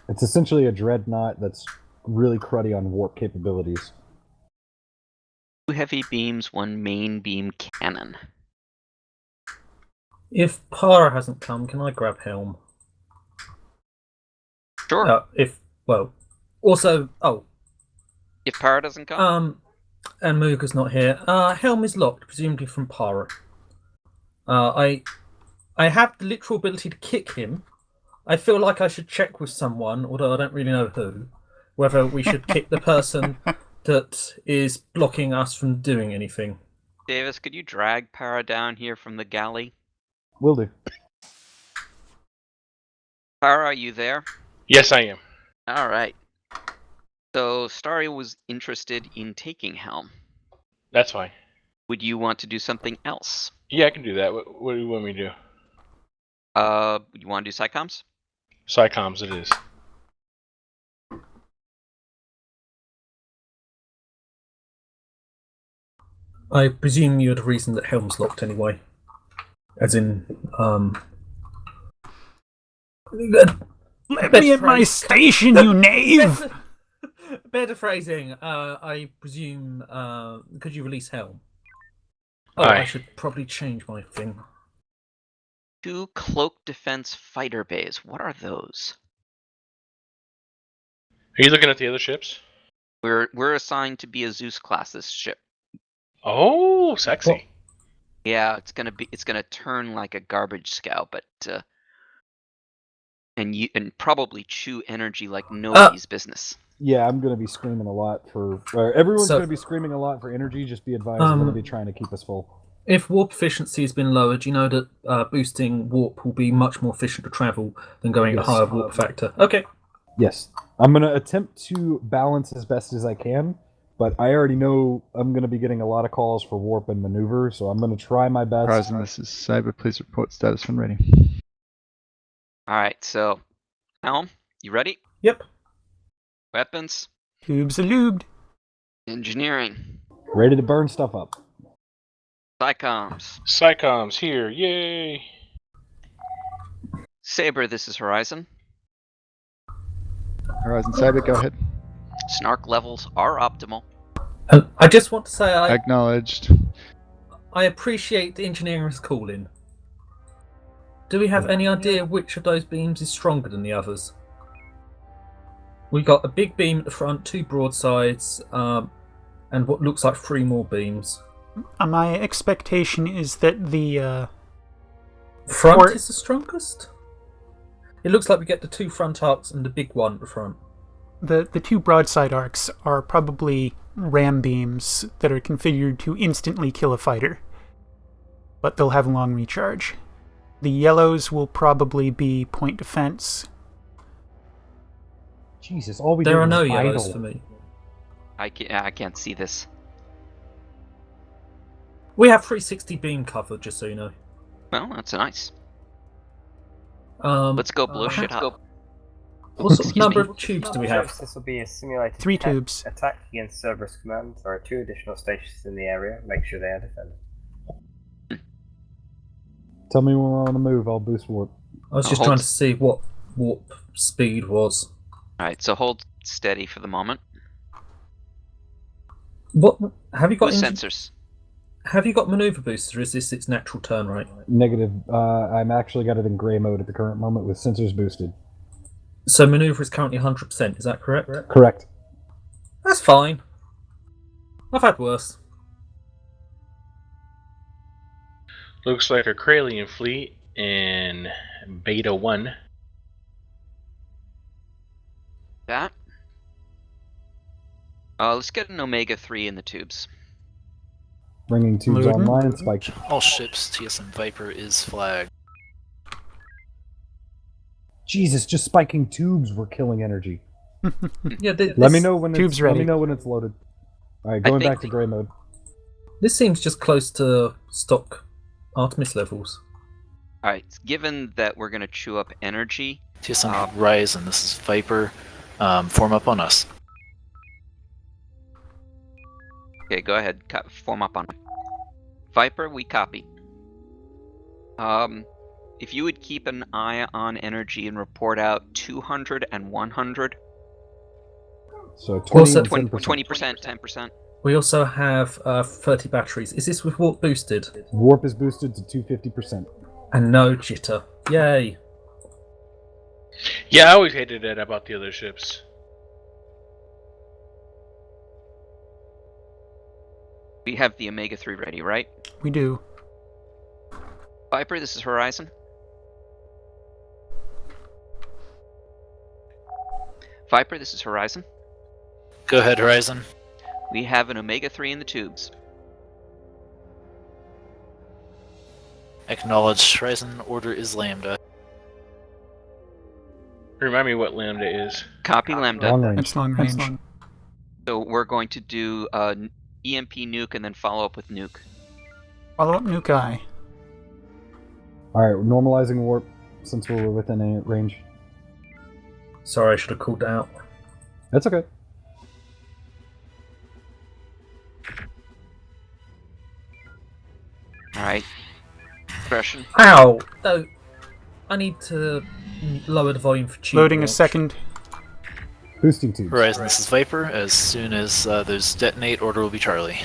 It's essentially a dreadnought that's really cruddy on warp capabilities. 2 heavy beams, 1 main beam cannon. If Para hasn't come, can I grab Helm? Sure. Also, If Para doesn't come, and Muga's not here. Helm is locked, presumably from Para. I have the literal ability to kick him. I feel like I should check with someone, although I don't really know who, whether we should kick the person that is blocking us from doing anything. Davis, could you drag Para down here from the galley? Will do. Para, are you there? Yes, I am. All right. So Starry was interested in taking Helm. That's fine. Would you want to do something else? Yeah, I can do that. What do you want me to do? You want to do Psycoms? Psycoms it is. I presume you had a reason that Helm's locked anyway. As in, Let me at my station, you knave! Better phrasing, I presume, could you release Helm? Oh, Aye. I should probably change my thing. 2 cloak defense fighter bays. What are those? Are you looking at the other ships? We're assigned to be a Zeus class ship. Oh, sexy. Yeah, it's gonna turn like a garbage scow, but and probably chew energy like nobody's business. Yeah, I'm going to be screaming a lot for... everyone's So- going to be screaming a lot for energy. Just be advised, I'm going to be trying to keep us full. If warp efficiency has been lowered, you know that boosting warp will be much more efficient to travel than going at a Yes. higher warp factor. Okay. Yes. I'm going to attempt to balance as best as I can, but I already know I'm going to be getting a lot of calls for warp and maneuver, so I'm going to try my best. Horizon, this is Saber. Please report status when ready. Alright, so Helm, you ready? Yep. Weapons, Tubes are lubed. engineering, Ready to burn stuff up. psychoms. Psychoms here, yay! Saber, this is Horizon. Horizon Saber, go ahead. Snark levels are optimal. I just want to say Acknowledged. I appreciate the engineer's call-in. Do we have any idea which of those beams is stronger than the others? We got a big beam at the front, 2 broadsides, and what looks like 3 more beams. My expectation is that the Front is the strongest? It looks like we get the 2 front arcs and the big one at the front. the 2 broadside arcs are probably ram beams that are configured to instantly kill a fighter, but they'll have long recharge. The yellows will probably be point defense. Jesus, all we There did are no was yellows idle. for me. I can't see this. We have 360 beam cover, just so you know. Well, that's nice. Um, Let's go blow shit up. What sort of Excuse number me. of tubes do we have? This will be a simulated 3 tubes. attack against Cerberus Command. There are 2 additional stations in the area. Make sure they are defended. Tell me when we're on the move, I'll boost warp. I was just hold- trying to see what warp speed was. Alright, so hold steady for the moment. What have you got? Boost sensors. Have you got maneuver booster? Or is this its natural turn rate? Negative. I'm actually got it in grey mode at the current moment with sensors boosted. So maneuver is currently 100%. Is that correct? Correct. That's fine. I've had worse. Looks like a Kralian fleet in Beta 1. That. Let's get an Omega 3 in the tubes. Bringing tubes Loading. online and spike. All ships, TSN Viper is flagged. Jesus, just spiking tubes were killing energy. Yeah. Let me know when Tubes it's ready. Let me know when it's loaded. All right, going think- back to grey mode. This seems just close to stock Artemis levels. Alright, given that we're gonna chew up energy, TSN Horizon, this is Viper. Form up on us. okay, go ahead, form up on Viper, we copy. If you would keep an eye on energy and report out 200 and 100, So 20 Also- and 10%. 20%, 10%. We also have 30 batteries. Is this with warp boosted? Warp is boosted to 250%. And no jitter. Yay. Yeah, I always hated that about the other ships. We have the Omega 3 ready, right? We do. Viper, this is Horizon. Viper, this is Horizon. Go ahead, Horizon. We have an Omega 3 in the tubes. Acknowledged. Horizon, order is Lambda. Remind me what Lambda is. Copy Lambda. Long range. That's long range. So we're going to do EMP nuke and then follow up with nuke. Follow up nuke eye. All right, normalizing warp since we're within a range. Sorry, I should have called out. That's okay. Alright. Suppression. Ow! No. I need to lower the volume for tube Loading a launch. second. Boosting tubes. Horizon, this is Viper. As soon as those detonate, order will be Charlie.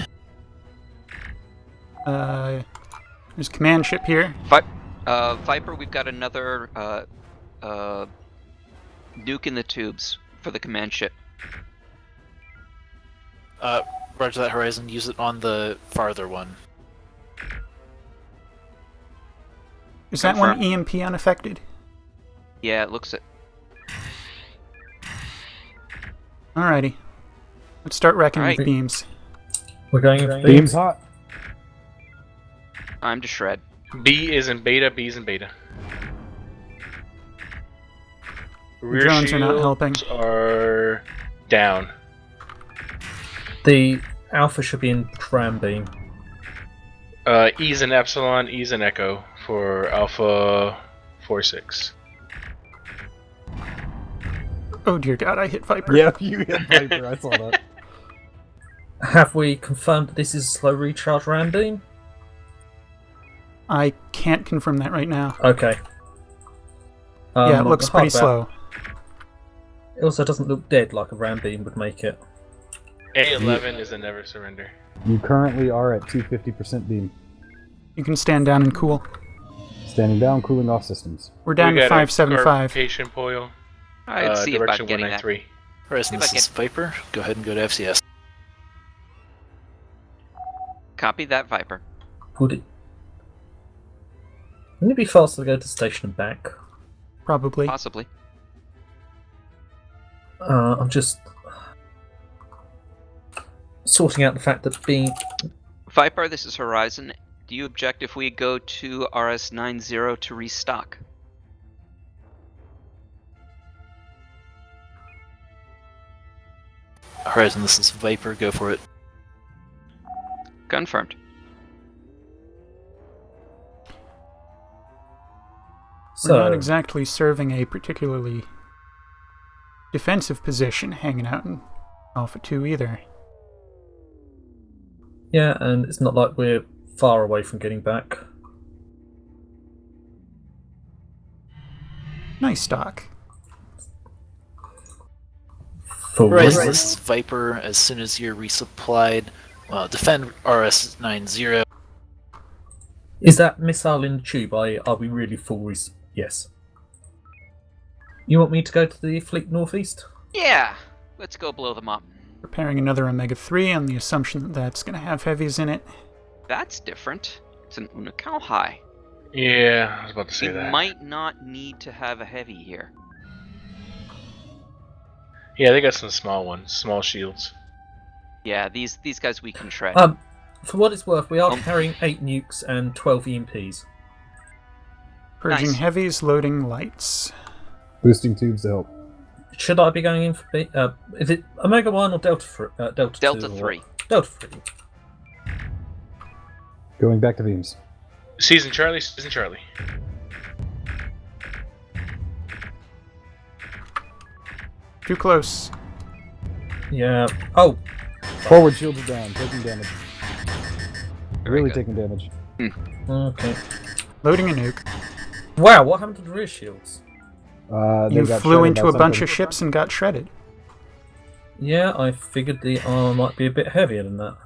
There's command ship here. Viper, we've got another nuke in the tubes for the command ship. Roger that, Horizon. Use it on the farther one. Is that one Confirm. EMP unaffected? Yeah, it looks it. Alrighty. Let's start wrecking Alright. with beams. We're going in Beams hot. I'm to shred. B is in Beta, B is in Beta. Rear drones are not helping. shields are down. The Alpha should be in tram beam. E's and Epsilon, E's and Echo for Alpha 4-6. Oh dear God, I hit Viper. Yeah, you hit Viper. I saw that. Have we confirmed that this is slow recharge ram beam? I can't confirm that right now. Okay. Yeah, it looks pretty hardware- slow. It also doesn't look dead like a ram beam would make it. A11 is a never surrender. You currently are at 250% beam. You can stand down and cool. Standing down, cooling off systems. We're down We to got a 575. clarification, Poyle. I'd see about Direction getting that. 193. Horizon, If I this is Viper. Go ahead and go to FCS. Copy that, Viper. Would it? Wouldn't it be faster to go to station and back? Probably. Possibly. I'm just sorting out the fact that being Viper, this is Horizon. Do you object if we go to RS90 to restock? Horizon, this is Viper. Go for it. Confirmed. We're not so. exactly serving a particularly defensive position hanging out in Alpha 2 either. Yeah, and it's not like we're far away from getting back. Nice stock. Forward. Horizon, this is Viper. As soon as you're resupplied, defend RS90. Is that missile in the tube? Are we really full? Yes. You want me to go to the fleet northeast? Yeah, let's go blow them up. Preparing another Omega-3 on the assumption that that's going to have heavies in it. That's different. It's an Unikau high. Yeah, I was about to say We that. might not need to have a heavy here. Yeah, they got some small ones, small shields. Yeah, these guys we can shred. For what it's worth, we are carrying 8 nukes and 12 EMPs. Purging Nice. heavies, loading lights. Boosting tubes to help. Should I be going in for is it Omega 1 or Delta 2? Delta or- 3. Delta 3. Going back to beams. Season Charlie, Season Charlie. Too close. Yeah. Oh, Forward shields are down, taking damage. Very Really good. taking damage. okay. Loading a nuke. Wow, what happened to the rear shields? They You got flew shredded into by a bunch something. of ships and got shredded. Yeah, I figured the armor might be a bit heavier than that.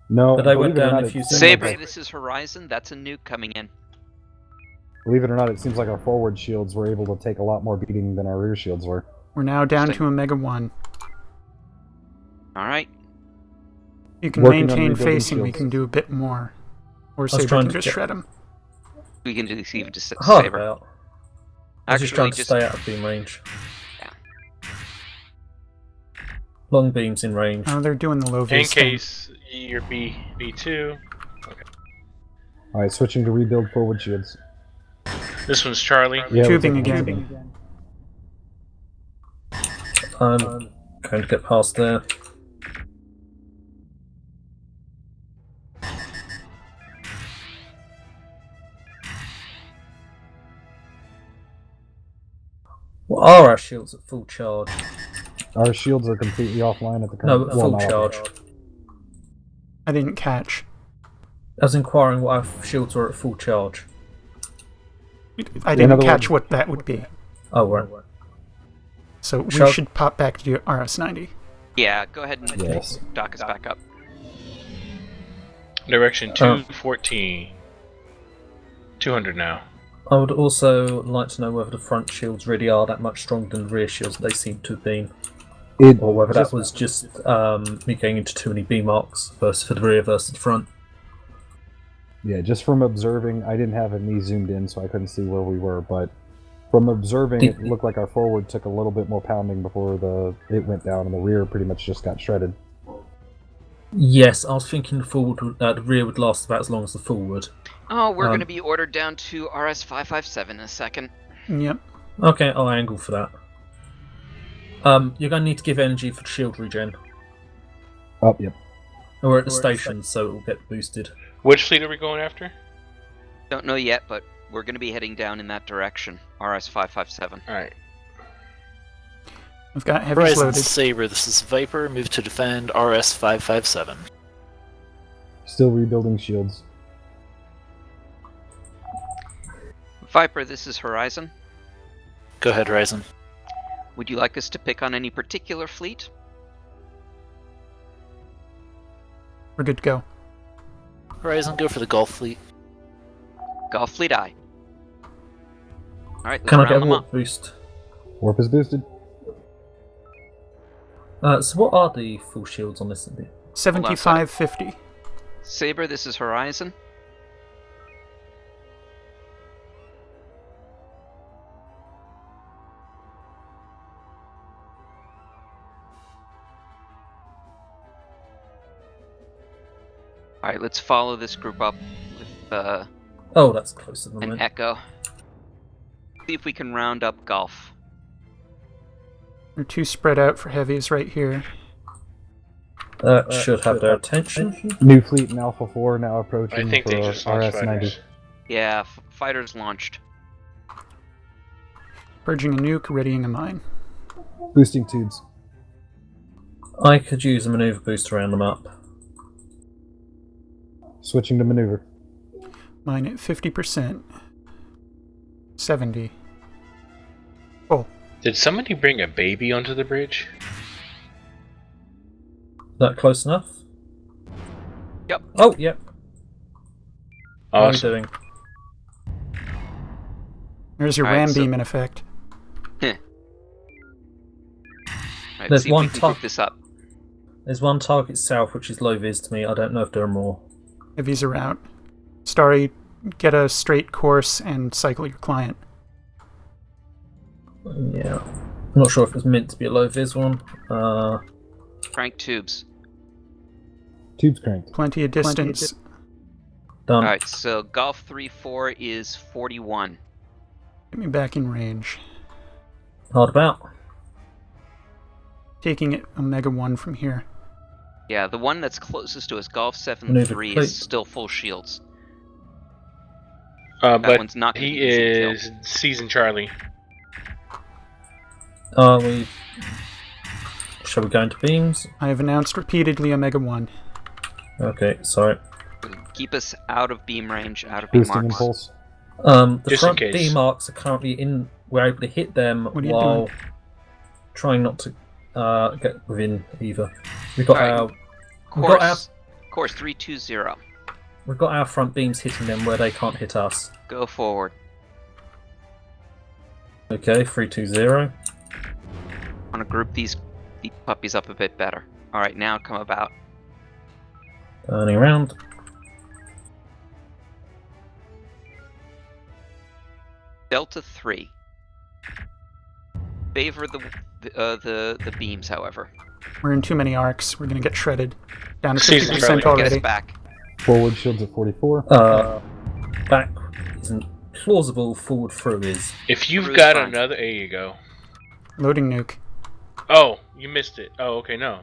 No, But they believe went it or down not, a it few seems Sabre, like- this is Horizon. That's a nuke coming in. Believe it or not, it seems like our forward shields were able to take a lot more beating than our rear shields were. We're now down Interesting. to Omega-1. Alright. You can Working on maintain rebuilding facing, we shields. can do a bit more. Or was Sabre trying can to just get- shred them. We can deceive to Hard Sabre. about. I was just trying to stay out of beam range. Yeah. Long beams in range. Oh, they're doing the low In vis thing. case you're B2. Alright, switching to rebuild forward shields. This one's Charlie. Yeah, we're Tubing taking again. tubing. I'm going to get past there. Well, are our shields at full charge? Our shields are completely offline at the No, current at full not charge. offline. I didn't catch. I was inquiring why our shields were at full charge. I In didn't other catch words- what that would be. Oh, right. So we Shall- should pop back to RS-90. Yeah, go ahead and Yes. dock us back up. Direction 214. 200 now. I would also like to know whether the front shields really are that much stronger than the rear shields they seem to have been, It, or whether that was just me going into too many beam arcs versus for the rear versus the front. Yeah, just from observing, I didn't have me zoomed in, so I couldn't see where we were. But from observing, it looked like our forward took a little bit more pounding before it went down, and the rear pretty much just got shredded. Yes, I was thinking the rear would last about as long as the forward. Oh, we're going to be ordered down to RS557 in a second. Yep. Okay, I'll angle for that. You're going to need to give energy for shield regen. Oh, yep. We're at the station, so it will get boosted. Which fleet are we going after? Don't know yet, but we're going to be heading down in that direction. RS-557. Alright. We've got heavies Horizon loaded. Saber, this is Viper. Move to defend RS-557. Still rebuilding shields. Viper, this is Horizon. Go ahead, Horizon. Would you like us to pick on any particular fleet? We're good to go. Horizon, go for the Gulf Fleet. Golf Fleet Eye. Alright, let's Can I round get a them warp up. boost? Warp is boosted. So what are the full shields on this? 7550. Saber, this is Horizon. Alright, let's follow this group up with Oh, that's closer than an mine. echo. See if we can round up Golf. They're too spread out for heavies right here. That should have their attention. New fleet in Alpha 4 now approaching I think for they just launched RS-90. fighters. Yeah, fighters launched. Purging a nuke, readying a mine. Boosting tubes. I could use a maneuver boost to round them up. Switching to maneuver. Mine at 50%. 70. Oh, Did somebody bring a baby onto the bridge? That close enough? Yep. Oh, yep. How are we Awesome. doing? there's your Alright, ram so- beam in effect. Right, There's see if one we can top. group this up. There's one target south, which is low vis to me. I don't know if there are more. Heavies are out. Starry, get a straight course and cycle your client. Yeah. I'm not sure if it's meant to be a low vis one. Crank tubes. Tubes cranked. Plenty of distance. Done. Alright, so Golf 3-4 is 41. Get me back in range. Hard about. Taking it Omega 1 from here. Yeah, the one that's closest to us, Golf Maneuver 7-3, complete. is still full shields. But one's not gonna he be easy to kill. is Season Charlie. Shall we go into beams? I have announced repeatedly Omega 1. Okay, sorry. Keep us out of beam range, out of beam Boosting marks. impulse. The Just in front case. D marks are currently in. We're able to hit them What are you while doing? trying not to get within either. We've got Alright. our we've got our Course 320. we've got our front beams hitting them where they can't hit us. Go forward. Okay, 320. Want to group these puppies up a bit better. Alright, now come about. Turning around. Delta 3. Favor the beams, however. We're in too many arcs. We're gonna get shredded. Down to Season 50% Charlie. Get us already. back. Forward shields at 44. Back isn't plausible. Forward through is. If you've Cruise got fine. another, there you go. Loading nuke. Oh, you missed it. Oh, okay, no.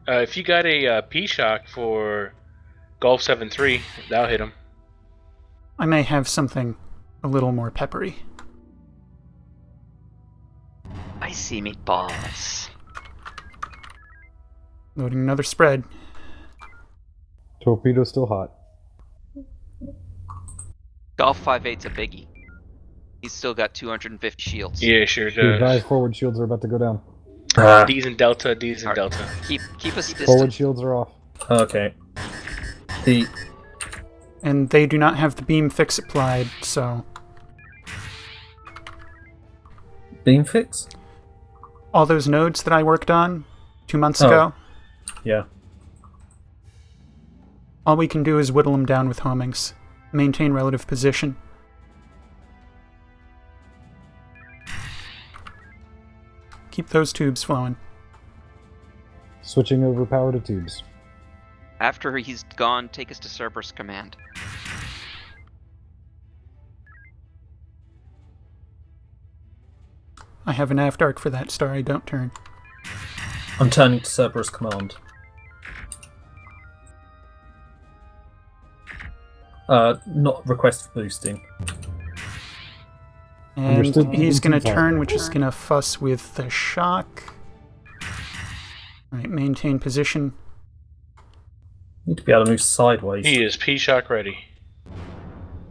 If you got a P-Shock for Golf 7-3, that'll hit him. I may have something a little more peppery. I see meatballs. Loading another spread. Torpedo still hot. Golf 5-8's a biggie. He's still got 250 shields. Yeah, sure Be advised, does. forward shields are about to go down. D's and Delta, D's and Alright. Delta. Keep us Forward distant. shields are off. Okay. The And they do not have the beam fix applied, so beam fix? all those nodes that I worked on 2 months Oh. ago, Yeah. all we can do is whittle them down with homings. Maintain relative position. Keep those tubes flowing. Switching over power to tubes. After he's gone, take us to Cerberus Command. I have an aft arc for that, Starry. Don't turn. I'm turning to Cerberus command. Not request for boosting. And Understood. he's going to Team turn, which is going to fuss with the shock. Alright, maintain position. Need to be able to move sideways. He is P-Shock ready.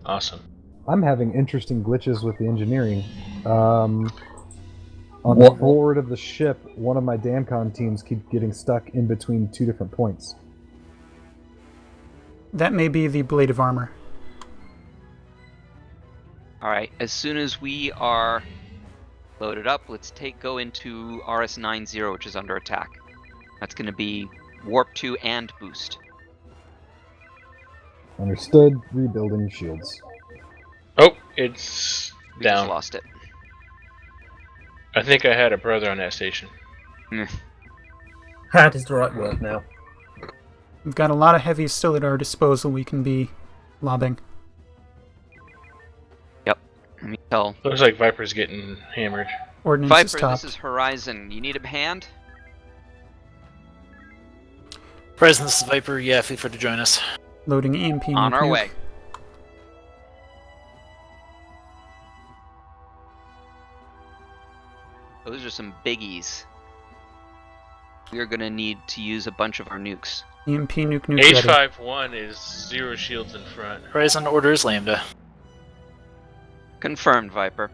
Awesome. I'm having interesting glitches with the engineering. On What? the forward of the ship, one of my DAMCON teams keep getting stuck in between two different points. That may be the blade of armor. Alright, as soon as we are loaded up, let's go into RS-90, which is under attack. That's going to be Warp 2 and Boost. Understood. Rebuilding shields. Oh, it's We just down. lost it. I think I had a brother on that station. Had is the right word now. We've got a lot of heavies still at our disposal we can be lobbing. Yep. Let me tell. Looks like Viper's getting hammered. Ordnance is Viper, topped. this is Horizon. You need a hand? Horizon, this is Viper. Yeah, feel free to join us. Loading EMP On our nuke. way. Those are some biggies. We are going to need to use a bunch of our nukes. EMP nuke ready. H51 is 0 shields in front. Horizon orders Lambda. Confirmed, Viper.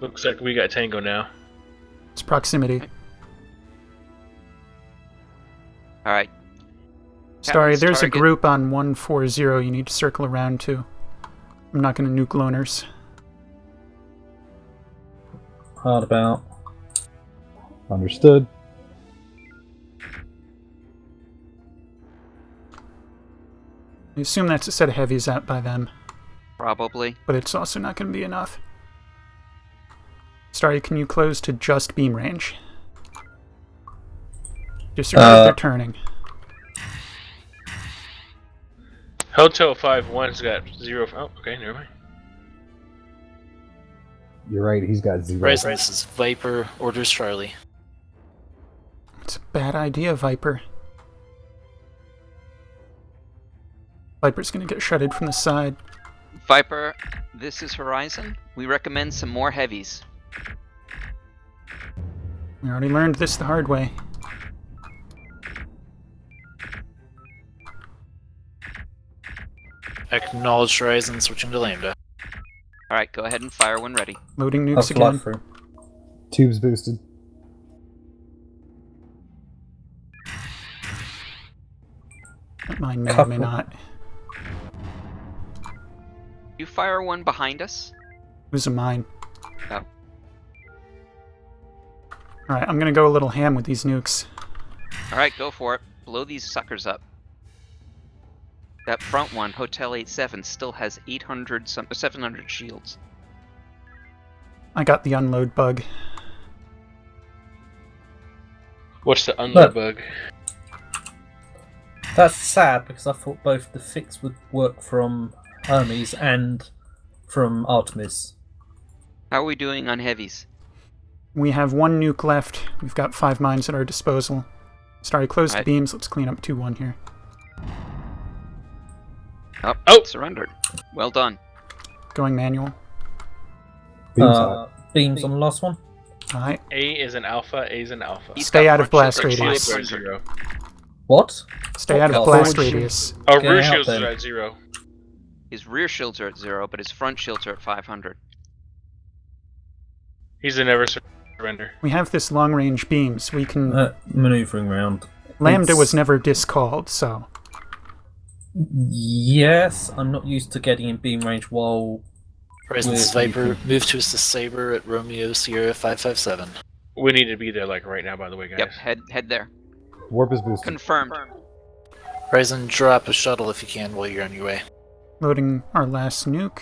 Looks like we got Tango now. It's proximity. Alright. Sorry, Captain's there's a target. group on 140 you need to circle around to. I'm not going to nuke loners. Hard about. Understood. I assume that's a set of heavies out by them, Probably. but it's also not going to be enough. Starry, can you close to just beam range? Disregard they're turning. Hotel 51's got 0. Oh, okay, never mind. You're right, he's got 0. Horizon, this is Viper. Orders Charlie. It's a bad idea, Viper. Viper's going to get shredded from the side. Viper, this is Horizon. We recommend some more heavies. We already learned this the hard way. Acknowledged Horizon, switching to Lambda. Alright, go ahead and fire when ready. Loading I'll nukes fly again. through. Tubes boosted. Mine may or may Couple. not. You fire one behind us? Who's a mine? Oh. Alright, I'm going to go a little ham with these nukes. Alright, go for it. Blow these suckers up. That front one, Hotel 87, still has 700 shields. I got the unload bug. What's the unload bug? That's sad because I thought both the fix would work from Hermes and from Artemis. How are we doing on heavies? We have one nuke left. We've got 5 mines at our disposal. Starry, close the Alright. beams. Let's clean up 2-1 here. Oh, surrendered. Well done. Going manual. Beams hot. Beams on the last one. Alright. A is an alpha, A is an alpha. He's Stay got out of front blast shields at radius. Shields are 500. 0. What? Stay out of Oh, blast forward radius. Oh, Get rear out shields then. are at 0. His rear shields are at 0, but his front shields are at 500. He's a never surrender. We have this long-range beams. We can... Maneuvering round. Lambda it's- was never discalled, so... Yes, I'm not used to getting in beam range while. Horizon, this is Where- Viper. Move to assist Saber at Romeo Sierra 557. We need to be there like right now, by the way, guys. Yep, head there. Warp is boosted. Confirmed. Horizon, drop a shuttle if you can while you're on your way. Loading our last nuke.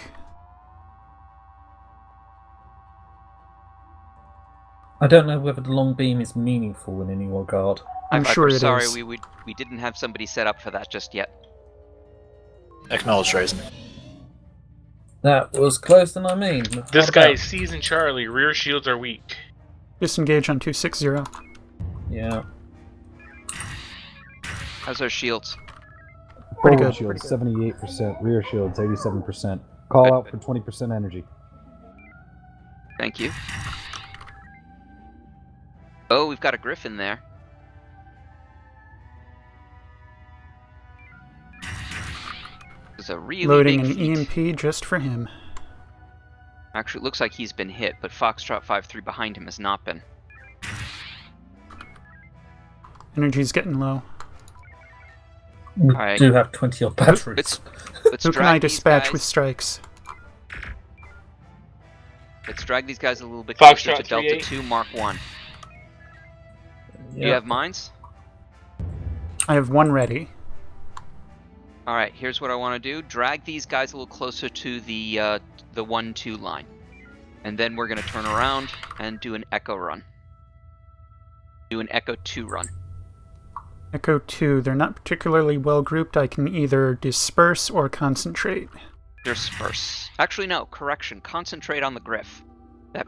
I don't know whether the long beam is meaningful in any regard. I'm Viper, sure it sorry, is. we didn't have somebody set up for that just yet. Acknowledged Horizon. That was close than I mean. This How guy about- is seasoned Charlie. Rear shields are weak. Disengage on 260. Yeah. How's our shields? Pretty Forward good. shields 78%, rear shields 87%. Call out for 20% energy. Thank you. Oh, we've got a griffin there. It's a really Loading big an feat. EMP just for him. Actually, it looks like he's been hit, but Foxtrot 5-3 behind him has not been. Energy's getting low. We Alright. do have 20 odd batteries. Let's Who can drag I these dispatch guys. with strikes? Let's drag these guys a little bit closer Foxtrot to Delta 3-8. 2 Mark 1. Do you Yeah. have mines? I have one ready. Alright, here's what I want to do. Drag these guys a little closer to the 1-2 line. And then we're going to turn around and do an Echo run. Do an Echo 2 run. Echo 2, they're not particularly well grouped. I can either disperse or concentrate. Disperse. Actually, no, correction. Concentrate on the Griff. That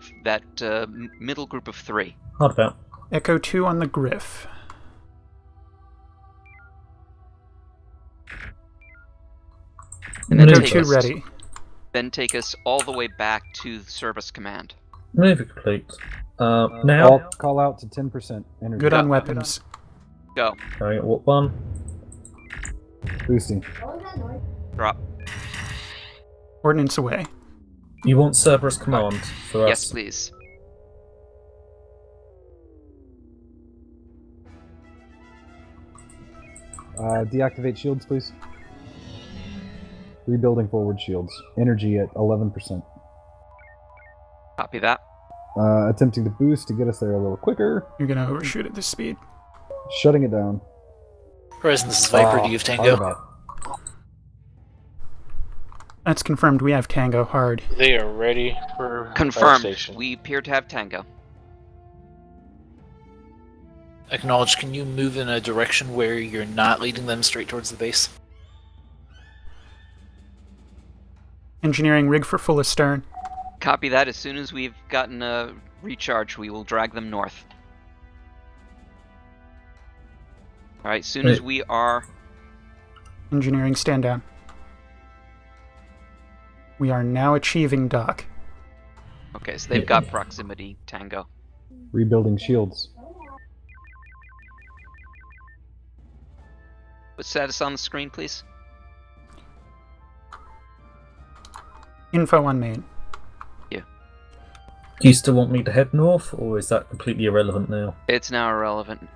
middle group of 3. Hard about. Echo 2 on the Griff. And then Echo Move take 2 us, ready. Then take us all the way back to the Service Command. Move it complete. Now, Call out to 10% energy. Good on Go. weapons. Go. carrying at what one? Boosting. Drop. Ordnance away. You want Cerberus command for Yes, us? please. Deactivate shields, please. Rebuilding forward shields. Energy at 11%. Copy that. Attempting to boost to get us there a little quicker. You're gonna overshoot at this speed. Shutting it down. Horizon, this is Viper. Do you have Hard Tango? about. That's confirmed. We have Tango hard. They are ready for fire Confirmed. station. We appear to have Tango. Acknowledge. Can you move in a direction where you're not leading them straight towards the base? Engineering rig for full astern. Copy that. As soon as we've gotten a recharge, we will drag them north. Alright, as soon as we are... Engineering stand down. We are now achieving dock. Okay, so they've got proximity, Tango. Rebuilding shields. Put status on the screen, please. Info on main. Do you still want me to head north, or is that completely irrelevant now? It's now irrelevant.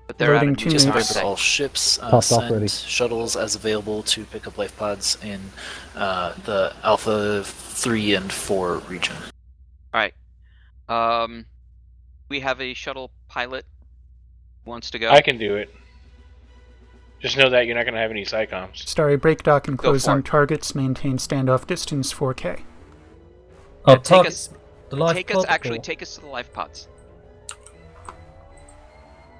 But they're Loading out of two Just nukes. remember all ships Popped off send ready. shuttles as available to pick up life pods in the Alpha 3 and 4 region. Alright. We have a shuttle pilot who wants to go. I can do it. Just know that you're not going to have any SciComs. Starry break dock and Go close for on it. targets. Maintain standoff distance 4K. Oh, take targets. us- The life Take us, pod, actually, or- take us to the life pods.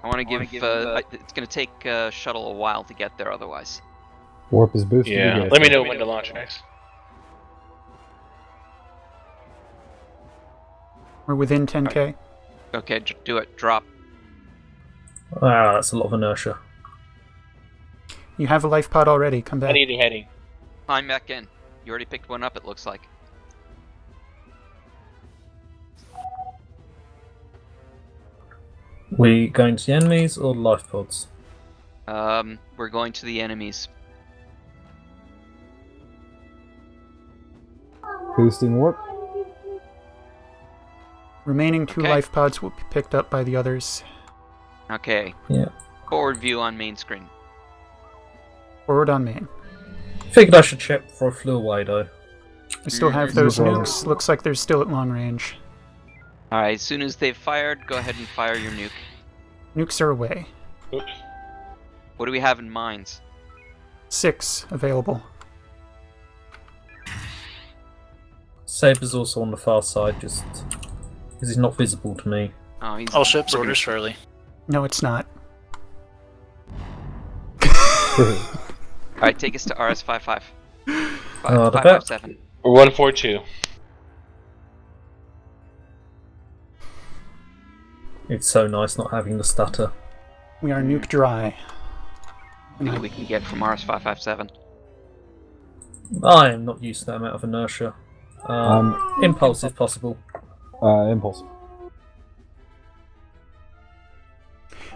I want to give. It's going to take shuttle a while to get there, otherwise. Warp is boosted. Yeah, You guys let me know. know when to launch next. We're within 10K. Okay, do it. Drop. Ah, that's a lot of inertia. You have a life pod already. Come I back. need a heading. Climb back in. You already picked one up, it looks like. We going to the enemies or the life pods? We're going to the enemies. Boosting warp. Remaining 2 Okay. life pods will be picked up by the others. Okay. Yeah. Forward view on main screen. Forward on main. Figured I should check before I flew away, though. We still have those No problem. nukes. Looks like they're still at long range. Alright, as soon as they've fired, go ahead and fire your nuke. Nukes are away. Oops. What do we have in mines? 6 available. Saber's also on the far side, just because he's not visible to me. Oh, he's All ships, looking- orders Charlie. No, it's not. Alright, take us to RS-55. the 557. 142. It's so nice not having the stutter. We are nuke dry. See what we can get from RS-557. I am not used to that amount of inertia. Impulse, if possible. Impulse.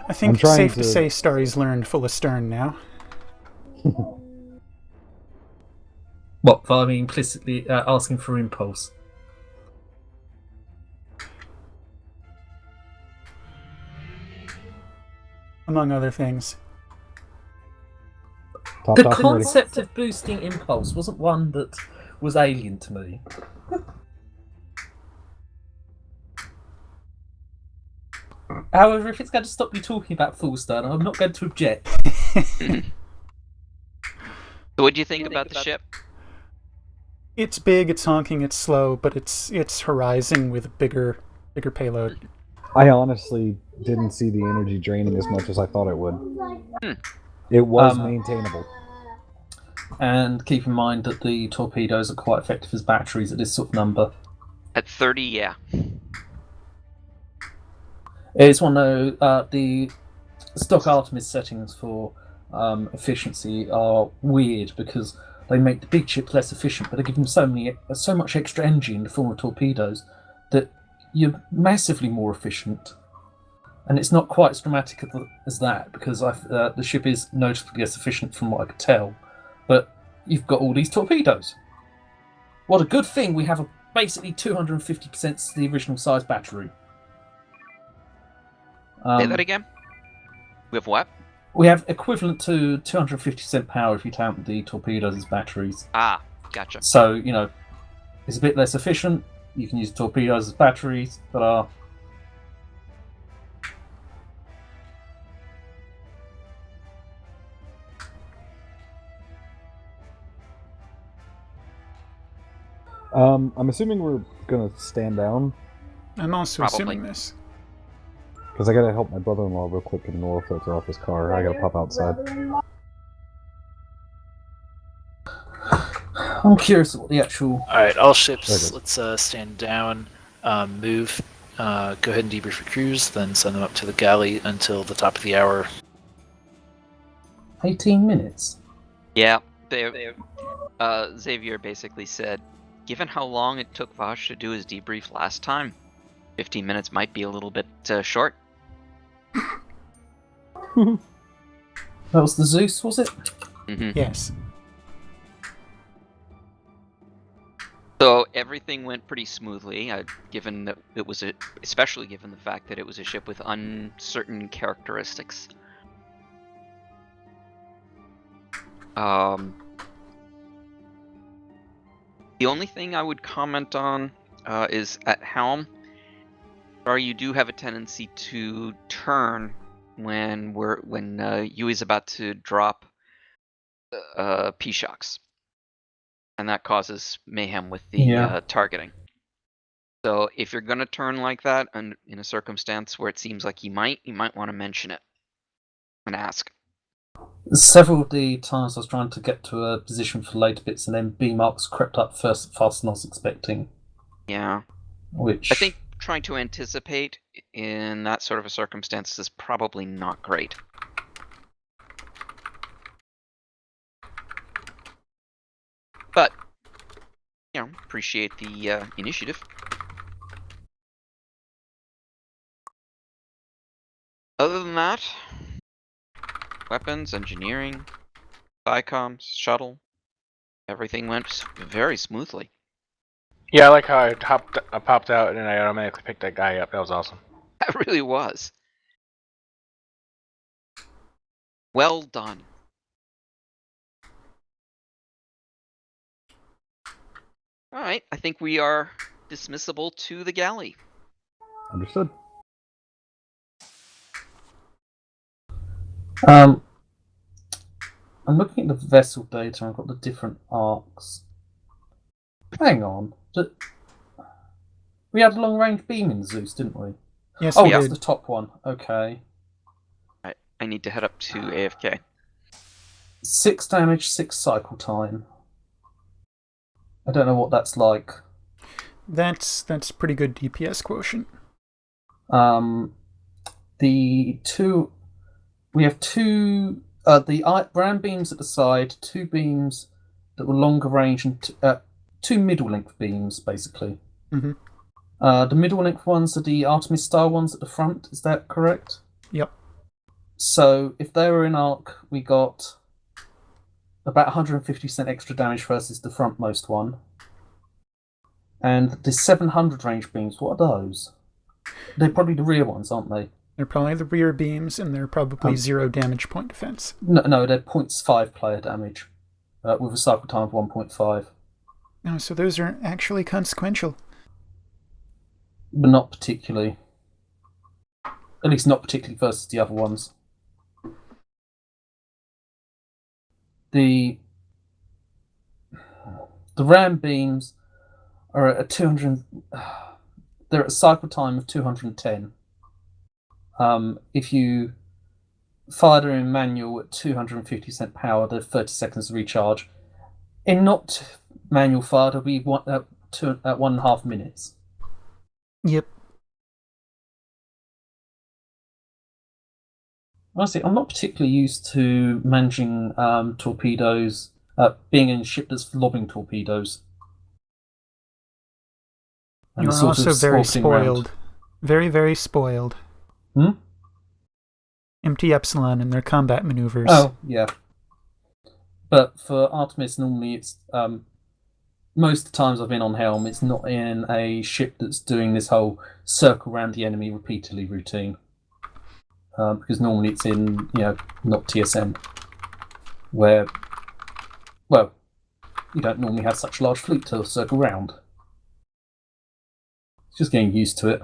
I think I'm it's trying safe to to- say Starry's learned full astern now. What, via me implicitly asking for impulse? Among other things. Top The and ready. concept of boosting impulse wasn't one that was alien to me. However, if it's going to stop you talking about full stern, I'm not going to object. So what do you think about the ship? It's big, it's honking, it's slow, but it's Horizon with a bigger payload. I honestly didn't see the energy draining as much as I thought it would. It was maintainable. And keep in mind that the torpedoes are quite effective as batteries at this sort of number. At 30, yeah. It's one of the stock Artemis settings for efficiency are weird because they make the big ship less efficient, but they give them so much extra energy in the form of torpedoes that you're massively more efficient. And it's not quite as dramatic as that because the ship is noticeably less efficient from what I could tell. But you've got all these torpedoes. What a good thing we have basically 250% the original size battery. Say that again? We have what? We have equivalent to 250% power if you count the torpedoes as batteries. Ah, gotcha. So, it's a bit less efficient. You can use torpedoes as batteries, but I'm assuming we're gonna stand down I'm also Probably. assuming this. because I gotta help my brother-in-law real quick get an oil filter off his car. I gotta pop outside. I'm curious what the actual... Alright, all ships, Okay. let's stand down, move, go ahead and debrief your crews, then send them up to the galley until the top of the hour. 18 minutes? Yeah, Xavier basically said, given how long it took Vosh to do his debrief last time, 15 minutes might be a little bit short. That was the Zeus, was it? Mm-hmm. Yes. So everything went pretty smoothly, given that it was especially given the fact that it was a ship with uncertain characteristics. The only thing I would comment on is at helm. Sorry, you do have a tendency to turn when Yui's about to drop P shocks, and that causes mayhem with the targeting. So if you're gonna turn like that, and in a circumstance where it seems like you might want to mention it and ask. Several of the times I was trying to get to a position for later bits, and then B marks crept up faster than I was expecting. Yeah. Which I think trying to anticipate in that sort of a circumstance is probably not great. But, appreciate the initiative. Other than that, weapons, engineering, SciComms, shuttle, everything went very smoothly. Yeah, I like how I popped out and then I automatically picked that guy up. That was awesome. That really was. Well done. Alright, I think we are dismissible to the galley. Understood. I'm looking at the vessel data and I've got the different arcs. Hang on. We had a long range beam in Zeus, didn't we? Yes, Oh, we that's did. the top one. Okay. I need to head up to AFK. 6 damage, 6 cycle time. I don't know what that's like. That's pretty good DPS quotient. We have two ram beams at the side, two beams that were longer range, and two middle length beams, basically. Mm-hmm. The middle length ones are the Artemis style ones at the front. Is that correct? Yep. So if they were in arc, we got about 150% extra damage versus the frontmost one. And the 700 range beams, what are those? They're probably the rear ones, aren't they? They're probably the rear beams, and they're probably 0 damage point defense. No, they're 0.5 player damage, with a cycle time of 1.5. Oh, so those are actually consequential. But not particularly. At least not particularly versus the other ones. The ram beams are at 200. They're at a cycle time of 210. If you fire them in manual at 250% power, they're 30 seconds to recharge. In not manual fire, they'll be at 1.5 minutes. Yep. Honestly, I'm not particularly used to managing torpedoes, being in a ship that's lobbing torpedoes. And You're also very spoiled. Very, very spoiled. Empty Epsilon and their combat maneuvers. Oh, yeah. But for Artemis, normally it's... most of the times I've been on Helm, it's not in a ship that's doing this whole circle around the enemy repeatedly routine. Because normally it's in, not TSN, where, well, you don't normally have such a large fleet to circle round. It's just getting used to it.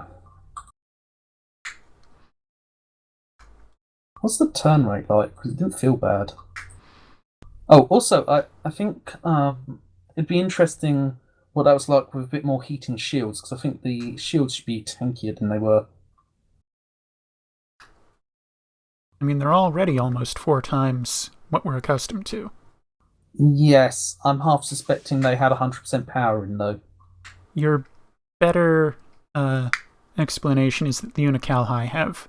What's the turn rate like? Because it didn't feel bad. Oh, also, I think it'd be interesting what that was like with a bit more heat and shields, because I think the shields should be tankier than they were. I mean, they're already almost 4 times what we're accustomed to. Yes, I'm half suspecting they had 100% power in, though. Your better explanation is that the Unicalhi have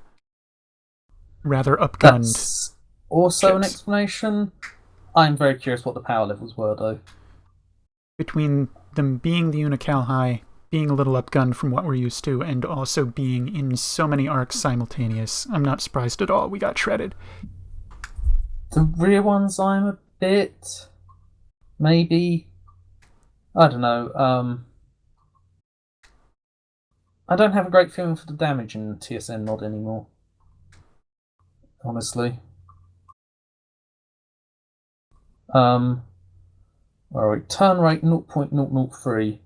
rather upgunned. That's also an explanation. I'm very curious what the power levels were, though. Between them being the Unicalhi, being a little upgunned from what we're used to, and also being in so many arcs simultaneous, I'm not surprised at all we got shredded. The rear ones, I'm a bit... maybe... I don't know. I don't have a great feeling for the damage in the TSN mod anymore. Honestly. Alright, turn rate 0.003.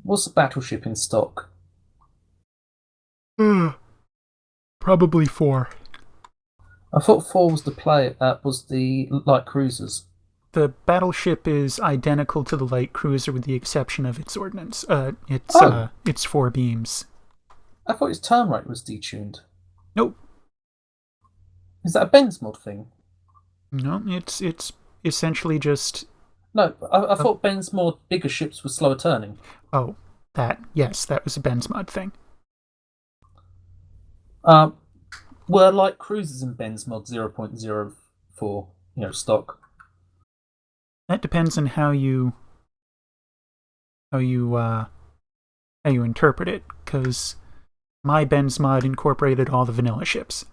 What's the battleship in stock? Probably 4. I thought 4 was the light cruisers. The battleship is identical to the light cruiser with the exception of its ordnance. It's 4 beams. I thought its turn rate was detuned. Nope. Is that a Ben's mod thing? No, it's essentially just... No, I thought Ben's mod bigger ships were slower turning. Oh, yes, that was a Ben's mod thing. Were light cruisers in Ben's mod 0.04, stock? That depends on how you interpret it, because my Ben's mod incorporated all the vanilla ships.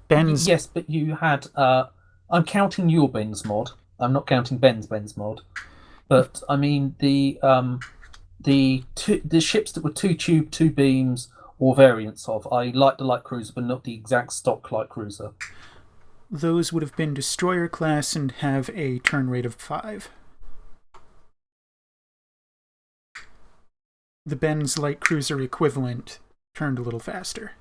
Ben's... Yes, but you had... I'm counting your Ben's mod. I'm not counting Ben's mod. But, I mean, the ships that were 2 tube, 2 beams, or variants of. I like the light cruiser, but not the exact stock light cruiser. Those would have been destroyer class and have a turn rate of 5. The Ben's light cruiser equivalent turned a little faster.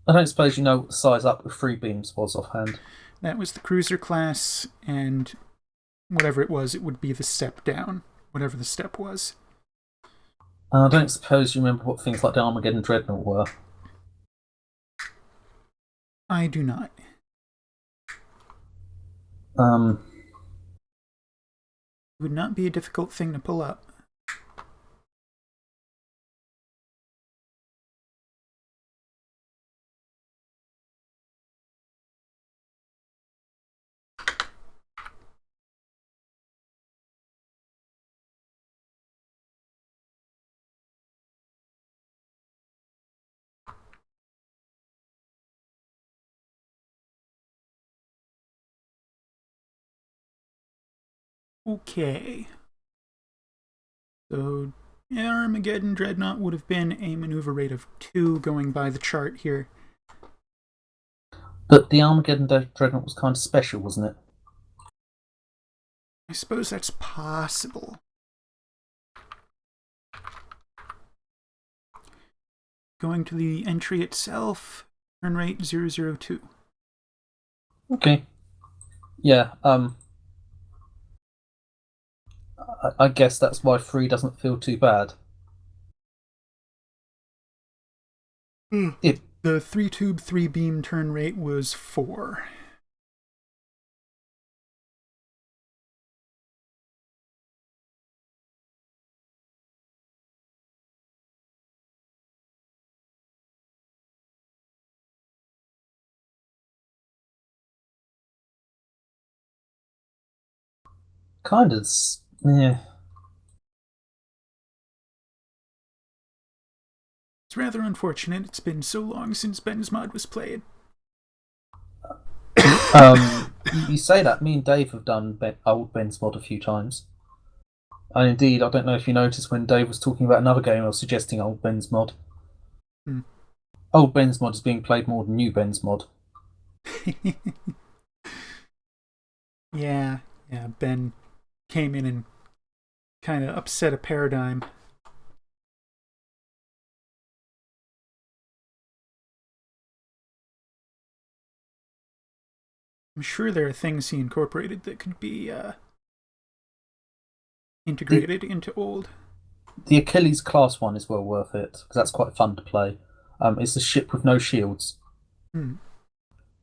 I don't suppose you know what the size up with 3 beams was offhand. That was the cruiser class, and whatever it was, it would be the step down, whatever the step was. I don't suppose you remember what things like the Armageddon Dreadnought were. I do not. It would not be a difficult thing to pull up. Okay. So, Armageddon Dreadnought would have been a maneuver rate of 2 going by the chart here. But the Armageddon Dreadnought was kind of special, wasn't it? I suppose that's possible. Going to the entry itself, turn rate 002. Okay. Yeah, I guess that's why 3 doesn't feel too bad. The 3-tube, 3-beam turn rate was 4. Kind of, yeah. It's rather unfortunate it's been so long since Ben's mod was played. You say that. Me and Dave have done old Ben's mod a few times. And indeed, I don't know if you noticed when Dave was talking about another game, I was suggesting old Ben's mod. Old Ben's mod is being played more than new Ben's mod. Yeah, Ben came in and kind of upset a paradigm. I'm sure there are things he incorporated that could be integrated into old. The Achilles class one is well worth it, because that's quite fun to play. It's a ship with no shields,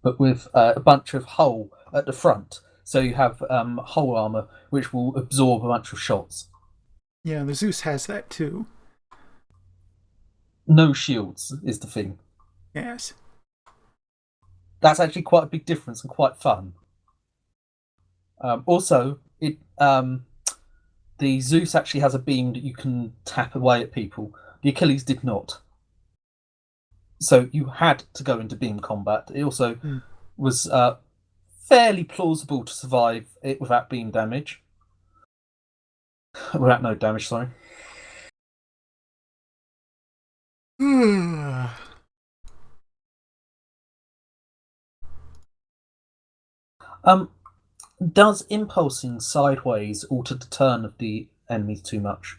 but with a bunch of hull at the front. So you have hull armor, which will absorb a bunch of shots. Yeah, the Zeus has that too. No shields is the thing. Yes. That's actually quite a big difference and quite fun. Also, the Zeus actually has a beam that you can tap away at people. The Achilles did not. So you had to go into beam combat. It also was fairly plausible to survive it without beam damage. Without no damage, sorry. Does impulsing sideways alter the turn of the enemies too much?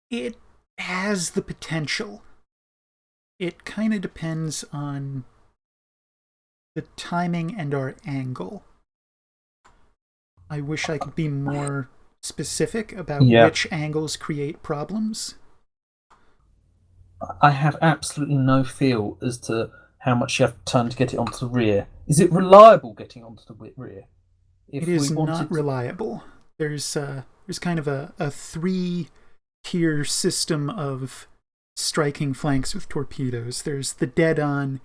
It has the potential. It kind of depends on the timing and our angle. I wish I could be more specific about which angles create problems. I have absolutely no feel as to how much you have to turn to get it onto the rear. Is it reliable getting onto the rear? It is not reliable. There's kind of a 3-tier system of striking flanks with torpedoes. There's the dead-on,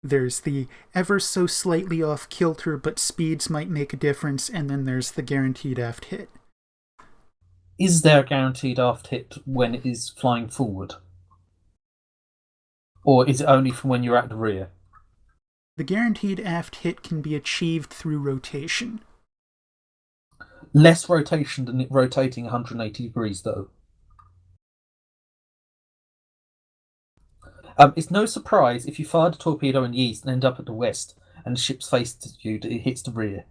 there's the ever so slightly off kilter but speeds might make a difference, and then there's the guaranteed aft hit. Is there a guaranteed aft hit when it is flying forward? Or is it only from when you're at the rear? The guaranteed aft hit can be achieved through rotation. Less rotation than it rotating 180 degrees, though. It's no surprise if you fired a torpedo in the east and end up at the west, and the ship's faced you, that it hits the rear.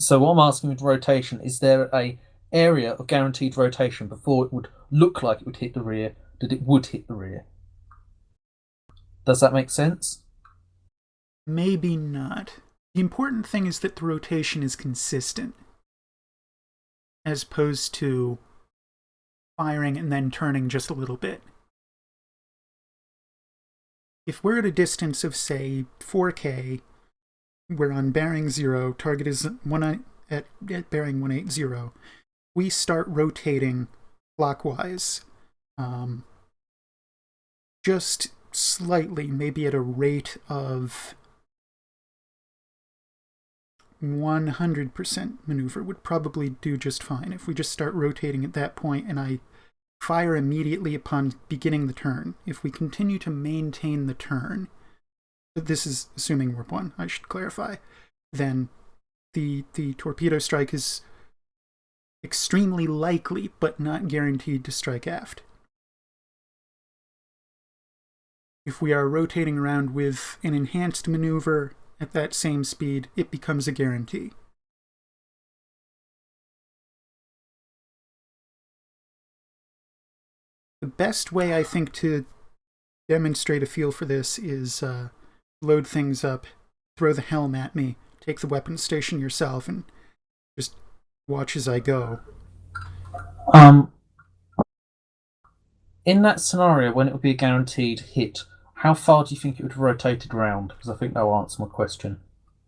So what I'm asking with rotation, is there a area of guaranteed rotation before it would look like it would hit the rear, that it would hit the rear? Does that make sense? Maybe not. The important thing is that the rotation is consistent, as opposed to firing and then turning just a little bit. if we're at a distance of, say, 4K, we're on bearing 0, target is at bearing 180, we start rotating clockwise, just slightly, maybe at a rate of 100% maneuver would probably do just fine. If we just start rotating at that point and I fire immediately upon beginning the turn, if we continue to maintain the turn, this is assuming warp 1, I should clarify, then the torpedo strike is extremely likely but not guaranteed to strike aft. If we are rotating around with an enhanced maneuver at that same speed, it becomes a guarantee. The best way, I think, to demonstrate a feel for this is load things up, throw the helm at me, take the weapons station yourself, and just watch as I go. In that scenario, when it would be a guaranteed hit, how far do you think it would have rotated round? Because I think that will answer my question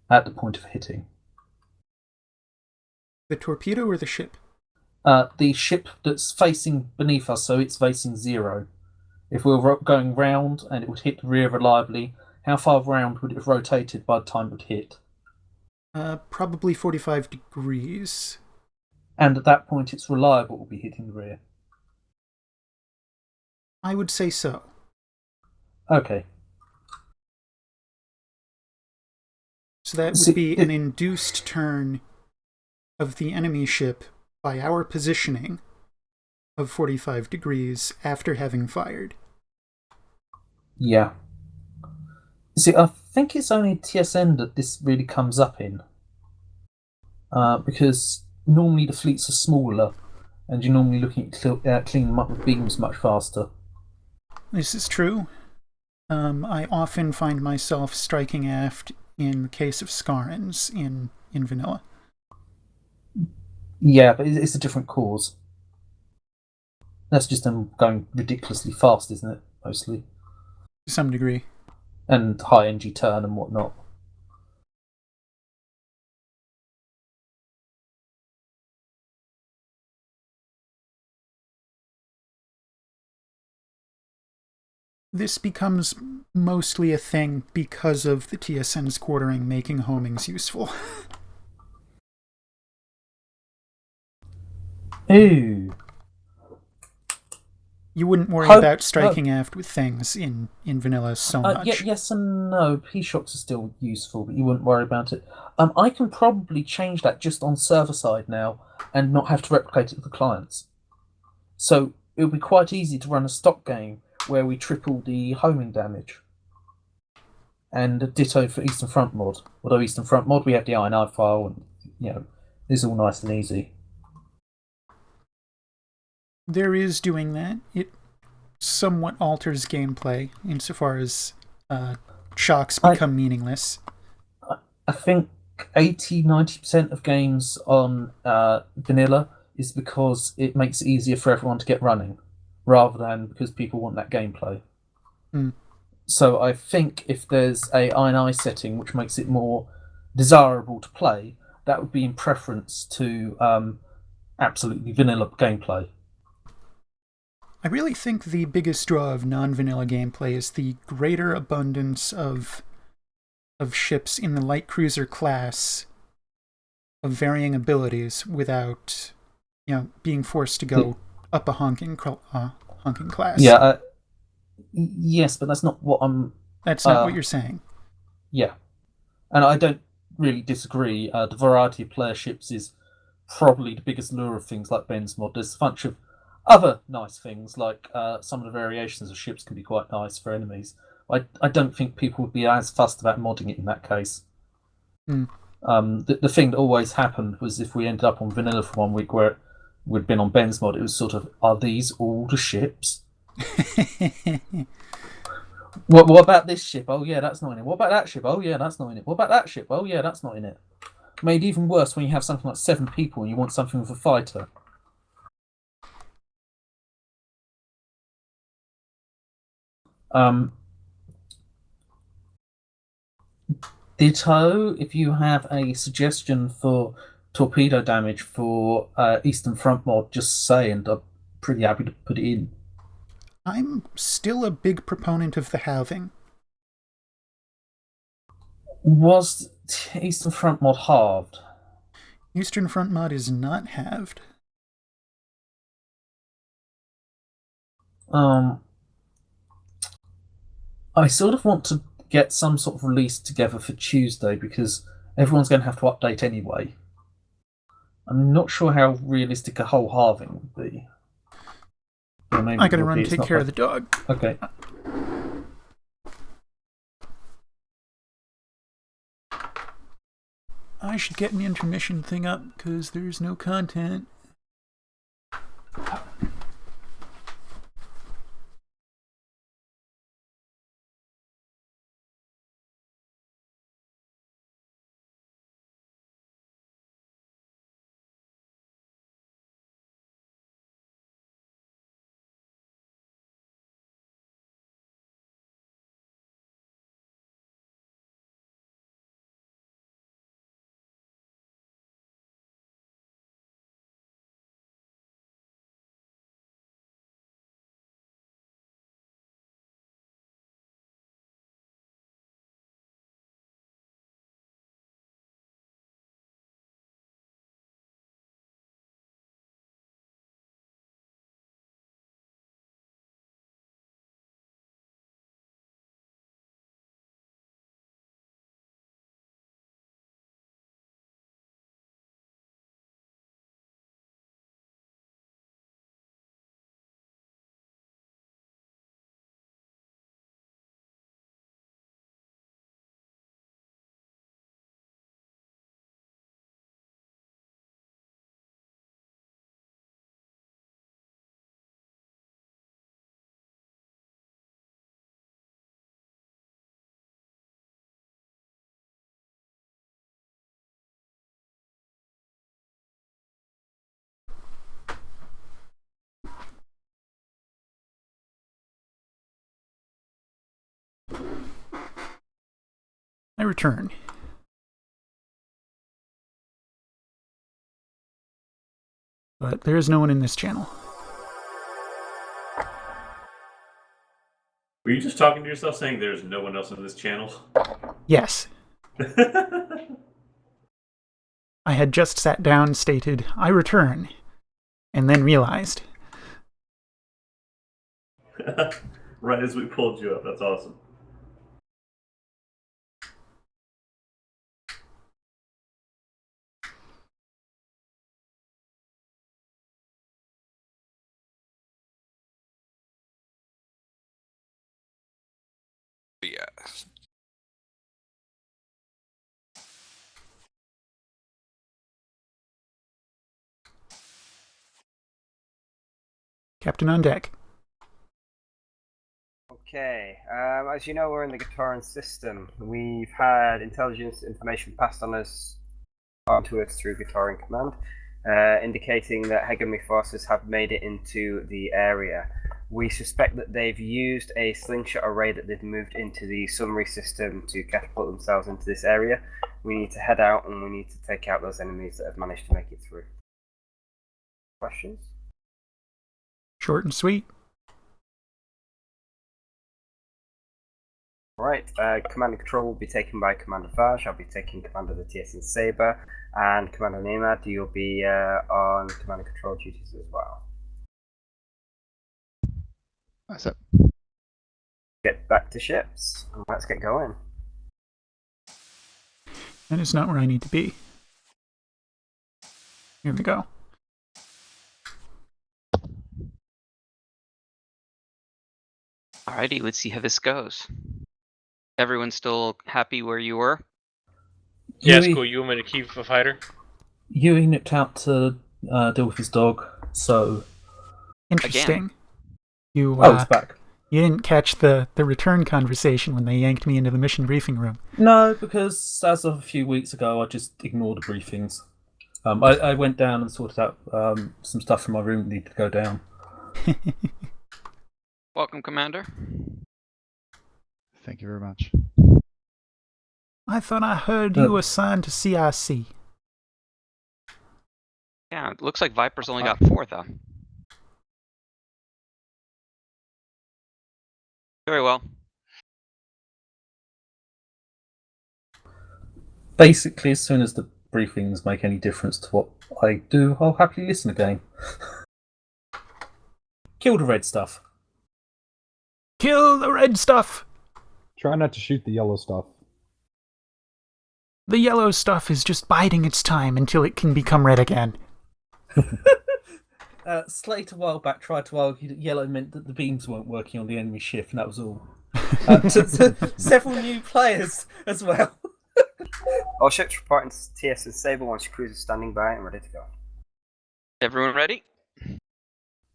at the point of hitting. The torpedo or the ship? The ship that's facing beneath us, so it's facing 0. If we were going round and it would hit the rear reliably, how far round would it have rotated by the time it would hit? Probably 45 degrees. And at that point, it's reliable it will be hitting the rear. I would say so. Okay. So that would be an induced turn of the enemy ship by our positioning of 45 degrees after having fired. Yeah. See, I think it's only TSN that this really comes up in. Because normally the fleets are smaller, and you're normally looking at cleaning them up with beams much faster. This is true. I often find myself striking aft in the case of Scarrans in vanilla. Yeah, but it's a different cause. That's just them going ridiculously fast, isn't it? Mostly. To some degree. And high NG turn and whatnot. This becomes mostly a thing because of the TSN's quartering making homings useful. Ooh. You wouldn't worry about striking aft with things in vanilla so much. Yes and no. P-shocks are still useful, but you wouldn't worry about it. I can probably change that just on server side now and not have to replicate it with the clients. So it would be quite easy to run a stock game where we triple the homing damage. And ditto for Eastern Front mod. Although Eastern Front mod, we have the INI file, and it's all nice and easy. There is doing that. It somewhat alters gameplay insofar as shocks become meaningless. I think 80-90% of games on vanilla is because it makes it easier for everyone to get running, rather than because people want that gameplay. So I think if there's a INI setting which makes it more desirable to play, that would be in preference to absolutely vanilla gameplay. I really think the biggest draw of non-vanilla gameplay is the greater abundance of ships in the light cruiser class of varying abilities without, being forced to go up a honking class. Yeah. Yes, but that's not what I'm. That's not what you're saying. Yeah, and I don't really disagree. The variety of player ships is probably the biggest lure of things like Ben's mod. There's a bunch of other nice things, like some of the variations of ships can be quite nice for enemies. I don't think people would be as fussed about modding it in that case. The thing that always happened was if we ended up on vanilla for 1 week where we'd been on Ben's mod, it was sort of, are these all the ships? What about this ship? Oh yeah, that's not in it. What about that ship? Oh yeah, that's not in it. What about that ship? Oh yeah, that's not in it. Made even worse when you have something like 7 people and you want something with a fighter. Ditto, if you have a suggestion for torpedo damage for Eastern Front mod, just say, and I'm pretty happy to put it in. I'm still a big proponent of the halving. Was Eastern Front mod halved? Eastern Front mod is not halved. I sort of want to get some sort of release together for Tuesday because everyone's going to have to update anyway. I'm not sure how realistic a whole halving would be. I gotta run take care of the dog. Okay. I should get an intermission thing up because there's no content. I return. But there is no one in this channel. Were you just talking to yourself saying there's no one else on this channel? Yes. I had just sat down, stated, I return, and then realized. Right as we pulled you up, that's awesome. Yeah. Captain on deck. Okay, as you know, we're in the Terran system. We've had intelligence information passed on to us through Gatoran Command, indicating that hegemony forces have made it into the area. We suspect that they've used a slingshot array that they've moved into the summary system to catapult themselves into this area. We need to head out and we need to take out those enemies that have managed to make it through. Questions? Short and sweet. Right, command and control will be taken by Commander Vaj. I'll be taking command of the TSN Saber, and Commander Nemad, you'll be on command and control duties as well. That's it. Get back to ships, and let's get going. That is not where I need to be. Here we go. Alrighty, let's see how this goes. Everyone still happy where you were? Yeah, it's cool. You want me to keep a fighter? Yui nipped out to deal with his dog, so... Interesting. You, it's back. You didn't catch the return conversation when they yanked me into the mission briefing room. No, because as of a few weeks ago, I just ignored the briefings. I went down and sorted out some stuff from my room that needed to go down. Welcome, Commander. Thank you very much. I thought I heard you assigned to CIC. Yeah, it looks like Viper's only got 4, though. Very well. Basically, as soon as the briefings make any difference to what I do, I'll happily listen again. Kill the red stuff. Kill the red stuff! Try not to shoot the yellow stuff. The yellow stuff is just biding its time until it can become red again. Slate a while back tried to argue that yellow meant that the beams weren't working on the enemy ship, and that was all. Several new players as well. All ships reporting to TSN Sabre once your cruiser is standing by and ready to go. Everyone ready?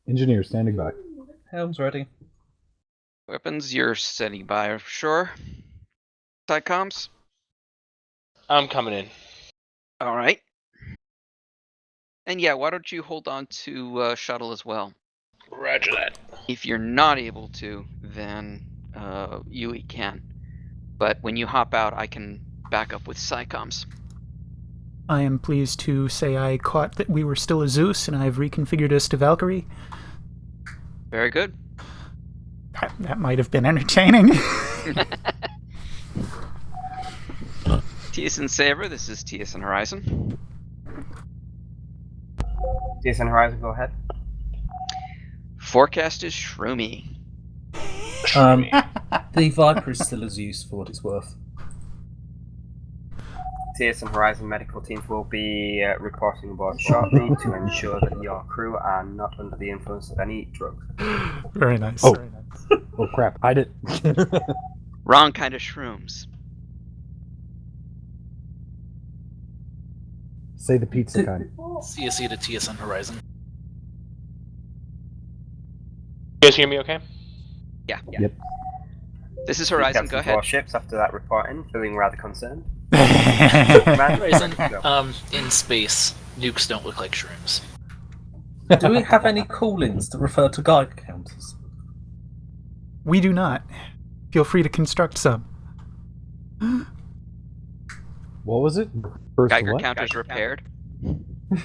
Engineer standing by. Helm's ready. Weapons, you're standing by, sure. Psychoms? I'm coming in. All right. And yeah, why don't you hold on to shuttle as well? Roger that. If you're not able to, then Yui can. But when you hop out, I can back up with Psychoms. I am pleased to say I caught that we were still a Zeus, and I've reconfigured us to Valkyrie. Very good. That might have been entertaining. TSN Sabre, this is TSN Horizon. TSN Horizon, go ahead. Forecast is shroomy. The Viper is still as used for what it's worth. TSN Horizon medical teams will be reporting aboard shortly to ensure that your crew are not under the influence of any drugs. Very nice. Oh. Very nice. Oh crap, hide it. Wrong kind of shrooms. Say the pizza kind. CSE to TSN Horizon. You guys hear me okay? Yeah. Yep. This is Horizon, go ahead. 4 ships after that reporting, feeling rather concerned. Horizon, in space, nukes don't look like shrooms. Do we have any call-ins that refer to Geiger counters? We do not. Feel free to construct some. What was it? First Geiger what? counters repaired.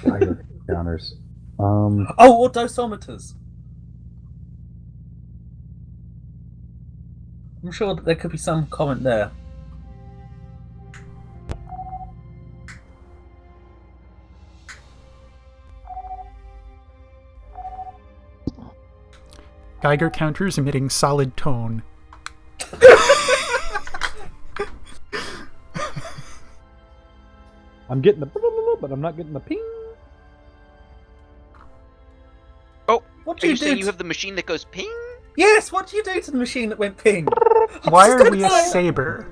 Geiger counters. Oh, or dosimeters. I'm sure that there could be some comment there. Geiger counters emitting solid tone. I'm getting the but I'm not getting the ping. Oh, What are do you you saying do? you have the machine that goes ping? Yes, what do you do to the machine that went ping? Why are we a saber?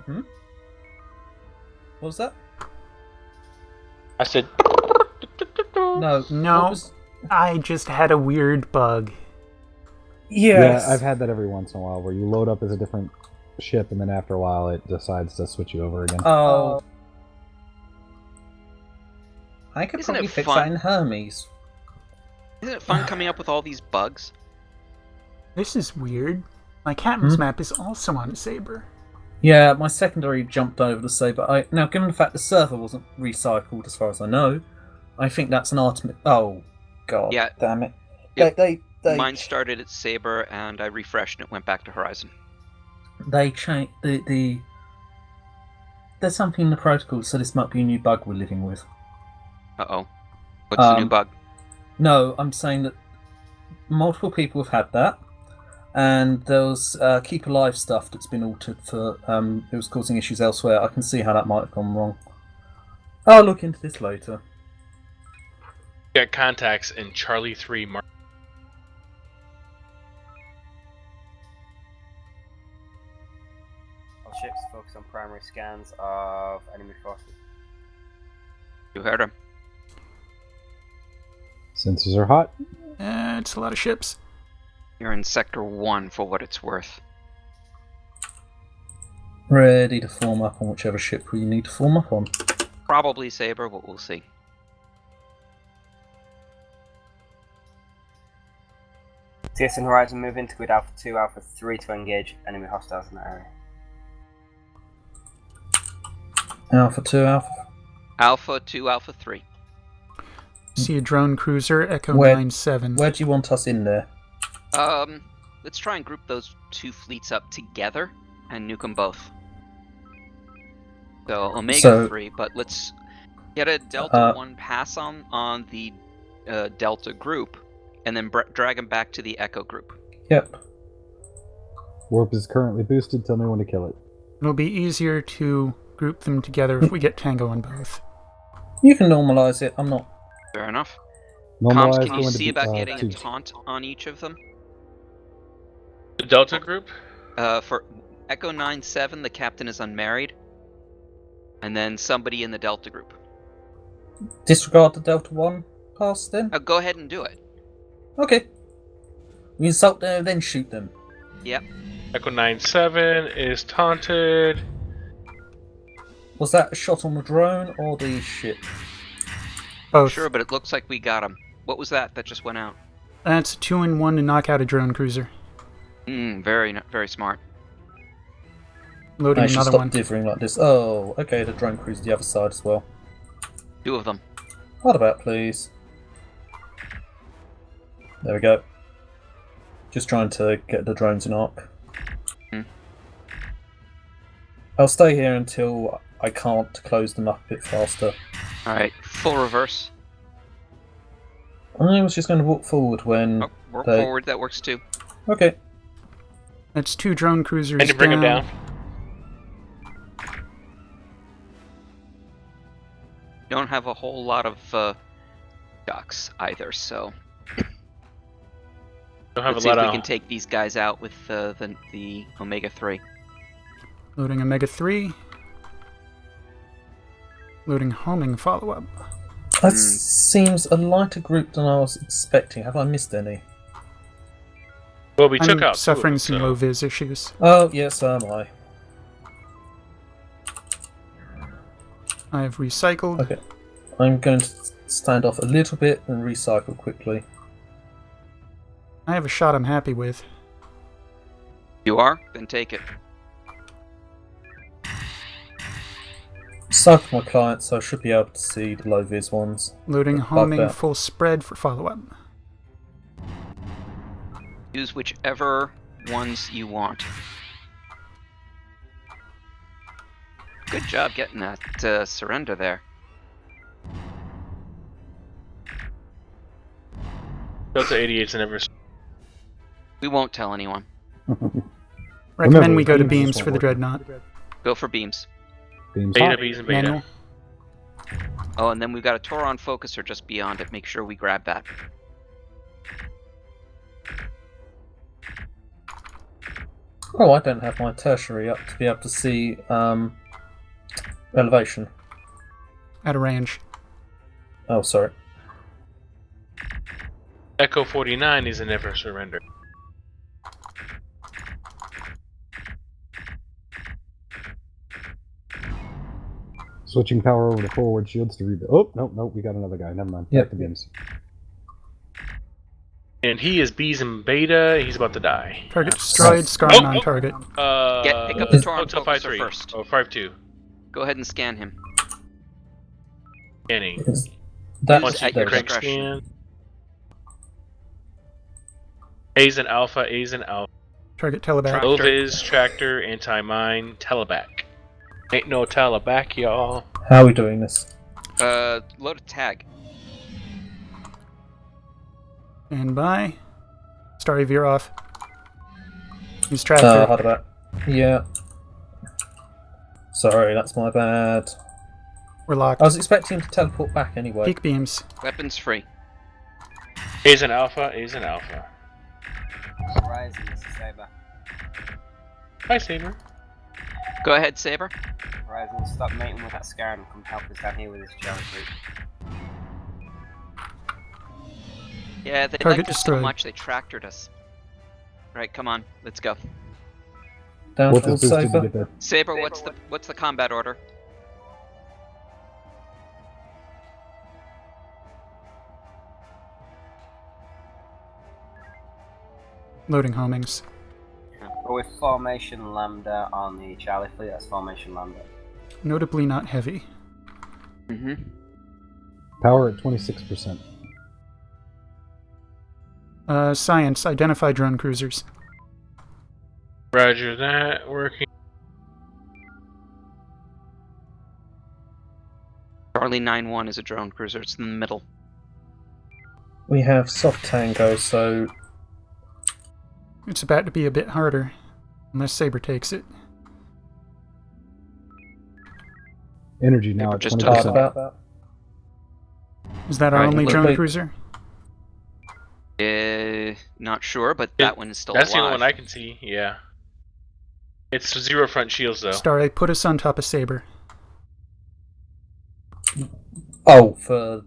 Hmm? What was that? I said. No. No. what was- I just had a weird bug. Yes. Yeah, I've had that every once in a while where you load up as a different ship and then after a while it decides to switch you over again. Oh. I could Isn't probably it fix fun? that in Hermes. Isn't it fun coming up with all these bugs? This is weird. My captain's map is also on saber. Yeah, my secondary jumped over the Sabre. Now, given the fact the server wasn't recycled, as far as I know, I think that's an Artemis. Oh, God, Yeah. damn it! Yep. They Mine started at Saber and I refreshed and it went back to Horizon. they changed the. There's something in the protocol, so this might be a new bug we're living with. Uh-oh. What's the new bug? No, I'm saying that multiple people have had that, and there was keep alive stuff that's been altered for it was causing issues elsewhere. I can see how that might have gone wrong. I'll look into this later. Got contacts in Charlie 3 Mark. All ships focus on primary scans of enemy forces. You heard him. Sensors are hot. It's a lot of ships. You're in Sector 1 for what it's worth. Ready to form up on whichever ship we need to form up on. Probably Saber, but we'll see. TSN Horizon move into grid Alpha 2, Alpha 3 to engage enemy hostiles in that area. Alpha 2, Alpha. Alpha 2, Alpha 3. See a drone cruiser, Echo Where- 9-7. Where do you want us in there? Let's try and group those two fleets up together and nuke them both. So Omega So- 3, but let's get a Delta 1 pass on the Delta group, and then drag them back to the Echo group. Yep. Warp is currently boosted. Tell me when to kill it. It'll be easier to group them together if we get Tango on both. You can normalize it. I'm not. Fair enough. Normalize Comms, can you going to see be, about getting a two. taunt on each of them? The Delta group? For Echo 9-7, the captain is unmarried. And then somebody in the Delta group. Disregard the Delta 1 pass then? Go ahead and do it. Okay. We insult them, then shoot them. Yep. Echo 9-7 is taunted. Was that a shot on the drone or the ship? Both. Sure, but it looks like we got him. What was that just went out? That's 2-in-1 to knock out a drone cruiser. Very smart. Loading I should another stop one. dithering like this. Oh, okay, the drone cruise the other side as well. 2 of them. What about, please? There we go. Just trying to get the drones in arc. I'll stay here until I can't close them up a bit faster. Alright, full reverse. I was just going to walk forward when... Oh, work they- forward, that works too. Okay. That's 2 drone cruisers And to bring him down. Don't have a whole lot of ducks either, so Don't have let's a see lot if we of. can take these guys out with the Omega 3. Loading Omega 3. Loading homing follow-up. That seems a lighter group than I was expecting. Have I missed any? Well, we took I'm out. suffering 2 of some them, so- low-vis issues. Oh, yes, so am I. I have recycled. Okay. I'm going to stand off a little bit and recycle quickly. I have a shot I'm happy with. You are? Then take it. Cycle my client, so I should be able to see the low vis ones. Loading Like homing that. full spread for follow-up. Use whichever ones you want. Good job getting that surrender there. Delta 88's never. We won't tell anyone. Recommend Remember, we go to beams beams won't for the work. Dreadnought. Go for beams. Beams Beta, hot. B's, and Beta. Manual. Oh, and then we've got a Toron focuser just beyond it. Make sure we grab that. Oh, I don't have my tertiary up to be able to see elevation. At a range. Oh, sorry. Echo 49 is a never surrender. Switching power over to forward shields to rebuild. Oh, nope, we got another guy. Never mind. Yep. Back to beams. And he is B's and Beta. He's about to die. Target destroyed, scarring Oh, on oh. target. Pick up the Toron Hotel focuser 5-3. first. Oh, 5-2. Go ahead and scan him. Scanning. That's Once at your Crank discretion. scan. A's and Alpha, A's and Alpha. Target teleback. Low vis, tractor, anti-mine, teleback. Ain't no teleback, y'all. How are we doing this? Load a tag. And by. Starry veer off. Use How tractor. about Yeah. Sorry, that's my bad. We're locked. I was expecting him to teleport back anyway. Peak beams. Weapons free. A's and Alpha, A's and Alpha. Horizon, this is Saber. Hi, Saber. Go ahead, Saber. Horizon, stop mating with that Scarab and come help us down here with this giant group. Yeah, they Target liked us so destroyed. much they tractored us. Right, come on, let's go. Down Warp full is boosted to saber. get there. Saber, what's the combat order? Loading homings. But with Formation Lambda on the Charlie fleet, that's Formation Lambda. Notably not heavy. Mm-hmm. Power at 26%. Science, identify drone cruisers. Roger that. Working. Charlie 9-1 is a drone cruiser. It's in the middle. We have soft tango, so It's about to be a bit harder, unless Saber takes it. Energy now at Just 20%. about. Is that our Alright, only look, drone wait. cruiser? Not sure, but that one is still That's alive. the only one I can see. Yeah. It's 0 front shields though. Starry, put us on top of Saber. Oh, for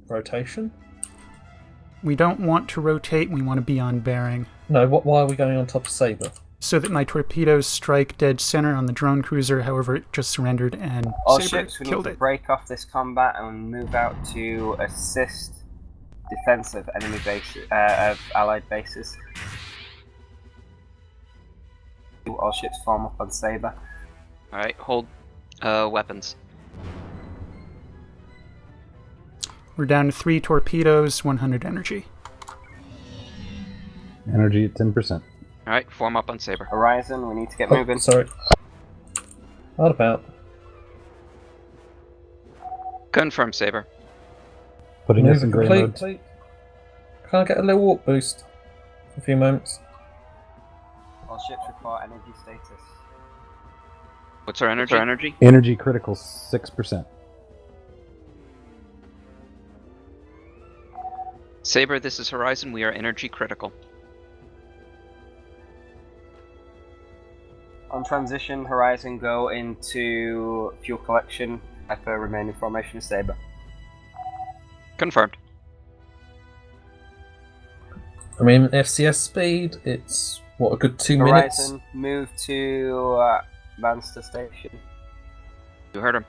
rotation? We don't want to rotate, we want to be on bearing. No, why are we going on top of Saber? So that my torpedoes strike dead center on the drone cruiser, however it just surrendered, and All Saber ships, we need killed to it. break off this combat and move out to assist defense of enemy bases, of allied bases. All ships form up on Saber. Alright, hold weapons. We're down to 3 torpedoes, 100 energy. Energy at 10%. Alright, form up on Saber. Horizon, we need to get Oh, moving. sorry. What about? Confirm, Saber. Putting us in Moving grey mode. complete. Can I get a little warp boost? For a few moments. All ships report energy status. What's our energy? Energy critical 6%. Saber, this is Horizon. We are energy critical. On transition, Horizon go into fuel collection. Hyper remain in formation of Saber. Confirmed. I mean, FCS speed, it's, what, a good 2 minutes? Horizon, move to Manster Station. You heard him.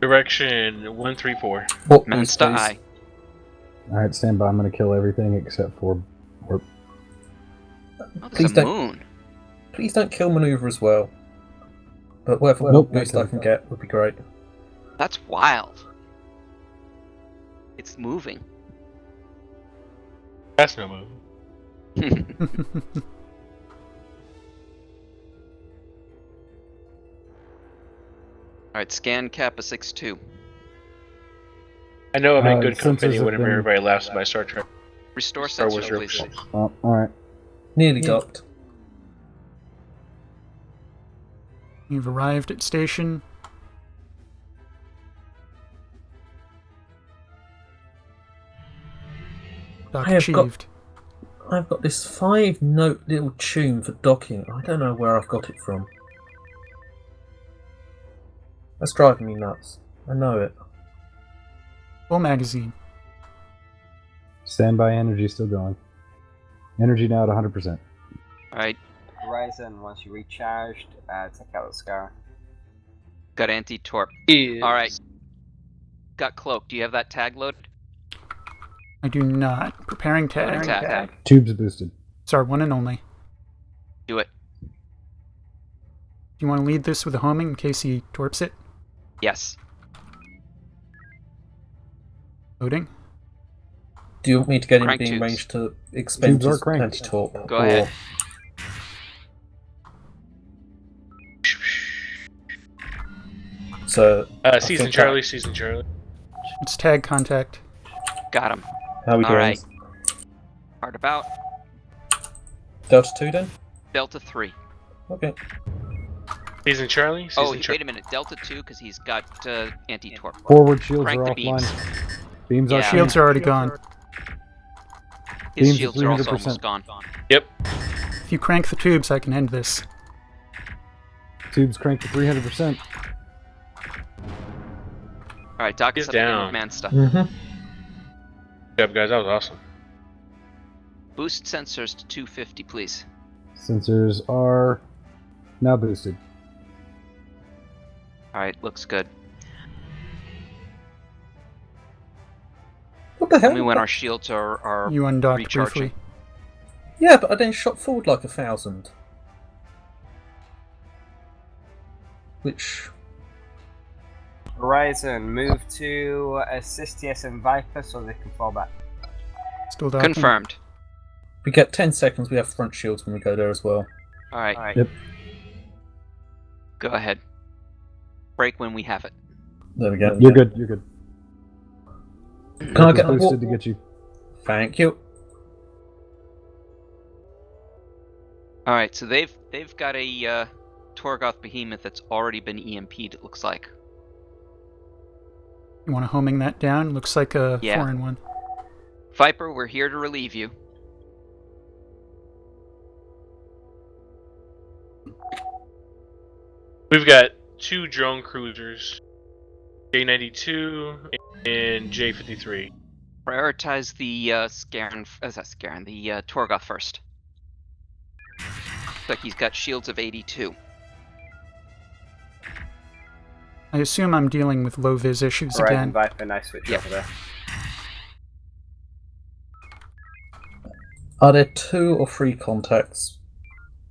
Direction 134. Warp boost, Mansta please. I. Alright, stand by. I'm going to kill everything except for warp. Oh, there's Please a don't- moon. Please don't kill maneuver as well. But whatever Nope, boost not I can killing. get would be great. That's wild. It's moving. That's no move. Alright, scan Kappa 6-2. I know I'm in good sensors company have whenever been- everybody laughs about Star Trek. Restore Star Wars sensors, please. reference. Oh, alright. Nearly docked. You've arrived at station. Dock I have got- achieved. I've got this 5-note little tune for docking. I don't know where I've got it from. That's driving me nuts. I know it. Full magazine. Standby energy still going. Energy now at 100%. Alright, Horizon, once you recharged, take out the scar. got anti-torp. Alright. Got cloak. Do you have that tag loaded? I do not. Preparing tag. Tag. Tubes boosted. It's our one and only. Do it. Do you want to lead this with a homing in case he torps it? Yes. Loading. Do you want me to get in Crank being tubes. range to expend Tubes are his cranked. anti-torp? Go ahead. So, Season think Charlie, Season Charlie. It's tag contact. Got him. how are we doing? Alright. Hard about. Delta 2 then? Delta 3. Okay. Season Charlie, Season Oh, Charlie. wait a minute. Delta 2 because he's got anti-torp. Forward shields Crank are the offline. beams. Beams are Yeah. Shields are already gone. His Beams shields at are also 300%. almost gone. Yep. If you crank the tubes, I can end this. Tubes cranked to 300%. Alright, Doc He's is up again down. with man stuff. Mm-hmm. Good job, guys. That was awesome. Boost sensors to 250, please. Sensors are now boosted. Alright, looks good. What the Tell hell? me when our shields are You undocked recharging. briefly. Yeah, but I then shot forward like 1,000. Which Horizon, move to assist TSN Viper so they can fall back. Still docking. Confirmed. we get 10 seconds. We have front shields when we go there as well. All right. Alright. Yep. Go ahead. Break when we have it. There we go. You're good. You're good. Can I get boosted to get you? Thank you. All right. So they've got a Torgoth behemoth that's already been EMP'd. It looks like. You want to homing that down? Looks like a Yeah. 4-in-1. Viper, we're here to relieve you. We've got 2 drone cruisers, J-92 and J-53. Prioritize the the Torgoth first. Looks like he's got shields of 82. I assume I'm dealing with low-vis issues Horizon again. Viper, nice switch Yeah. over there. Are there 2 or 3 contacts?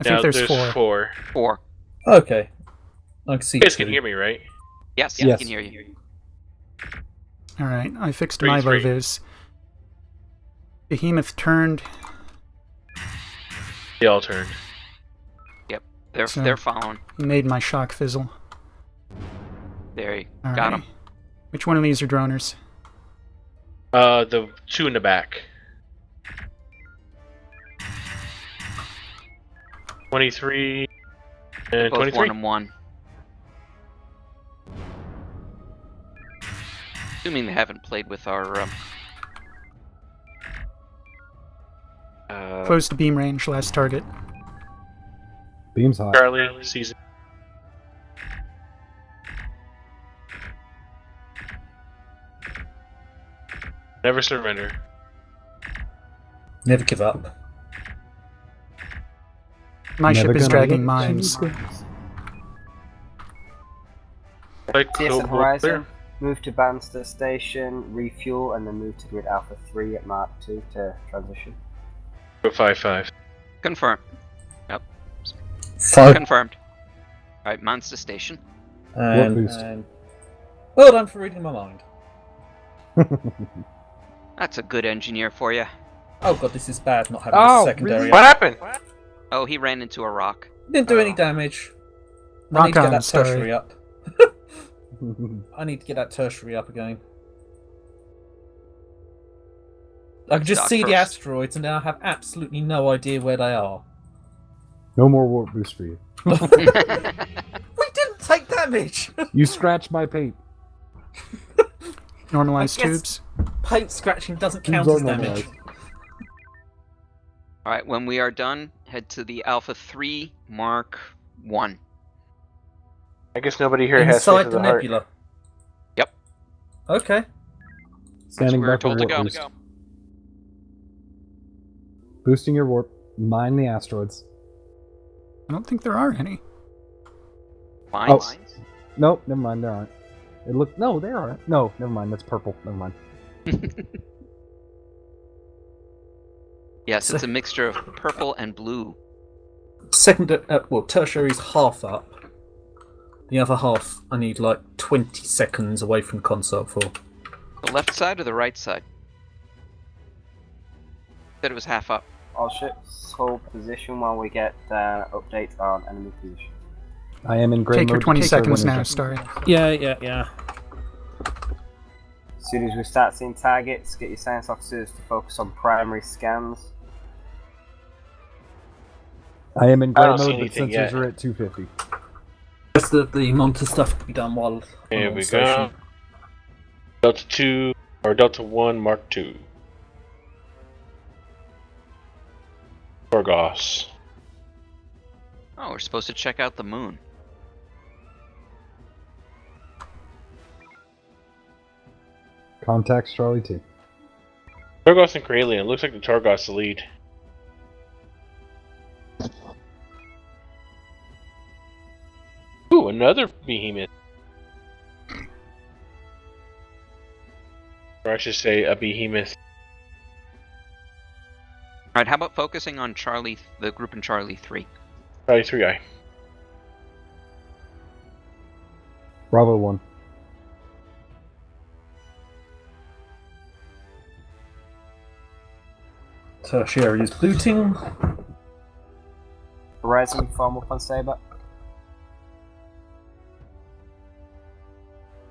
I think Now, there's 4. 4. 4. Okay. I can see You guys 2. can hear me, right? Yes, Yes. I can hear you. Alright, I fixed Three, my three. low-vis. Behemoth turned. They all turned. So- They're following. He made my shock fizzle. There you Alright. got him. Which one of these are droners? The 2 in the back. 23 and Both 23. 1 and 1. Assuming they haven't played with our Close to beam range, last target. Beam's hot. Charlie season. Never surrender. Never give up. My Never ship is gonna dragging let mines. you Like, TSN cool, Horizon, clear. move to Bannister Station, refuel, and then move to Grid Alpha 3 at Mark 2 to transition. 5-5. confirmed. Yep. 5 Confirmed. Alright, Monster Station. What boost? and well done for reading my mind. That's a good engineer for you. Oh god, this is bad not having Oh, a secondary. really? What happened? Oh, he ran into a rock. Didn't do any damage. I Rock need to get on, that story. tertiary up. I need to get that tertiary up again. I can just Dock see the first. asteroids and now I have absolutely no idea where they are. No more warp boost for you. We didn't take damage! You scratched my paint. Normalized I guess- tubes. Paint scratching doesn't count Tubes as are damage. normalized. Alright, when we are done, head to the Alpha 3 Mark 1. I guess nobody here has faith Inside of the the heart. nebula. Yep. Okay. Standing we were by for told to warp go. boost. Boosting your warp. Mine the asteroids. I don't think there are any. Fine. Oh. Nope, never mind. There aren't. It look. No, there aren't. No, never mind. That's purple. Never mind. Yes, it's a mixture of purple and blue. Tertiary's half up. The other half, I need like 20 seconds away from console for. The left side or the right side? Said it was half up. All ships hold position while we get updates on enemy position. I am in gray Take your mode. 20 Take seconds your now, winter. Starry. Yeah. As soon as we start seeing targets, get your science officers to focus on primary scans. I am in I gray don't see mode, but anything sensors yet. are at 250. Rest of the monitor stuff can be done while Here on we station. go. Delta 2 or Delta 1 Mark 2. Torgos. Oh, we're supposed to check out the moon. Contacts Charlie 2. Torgos and Corellian. Looks like the Torgos the lead. Ooh, another behemoth. Or I should say a behemoth. Alright, how about focusing on Charlie, the group in Charlie 3? Probably 3i. Bravo 1. Tertiary is booting. Horizon, form up on Saber.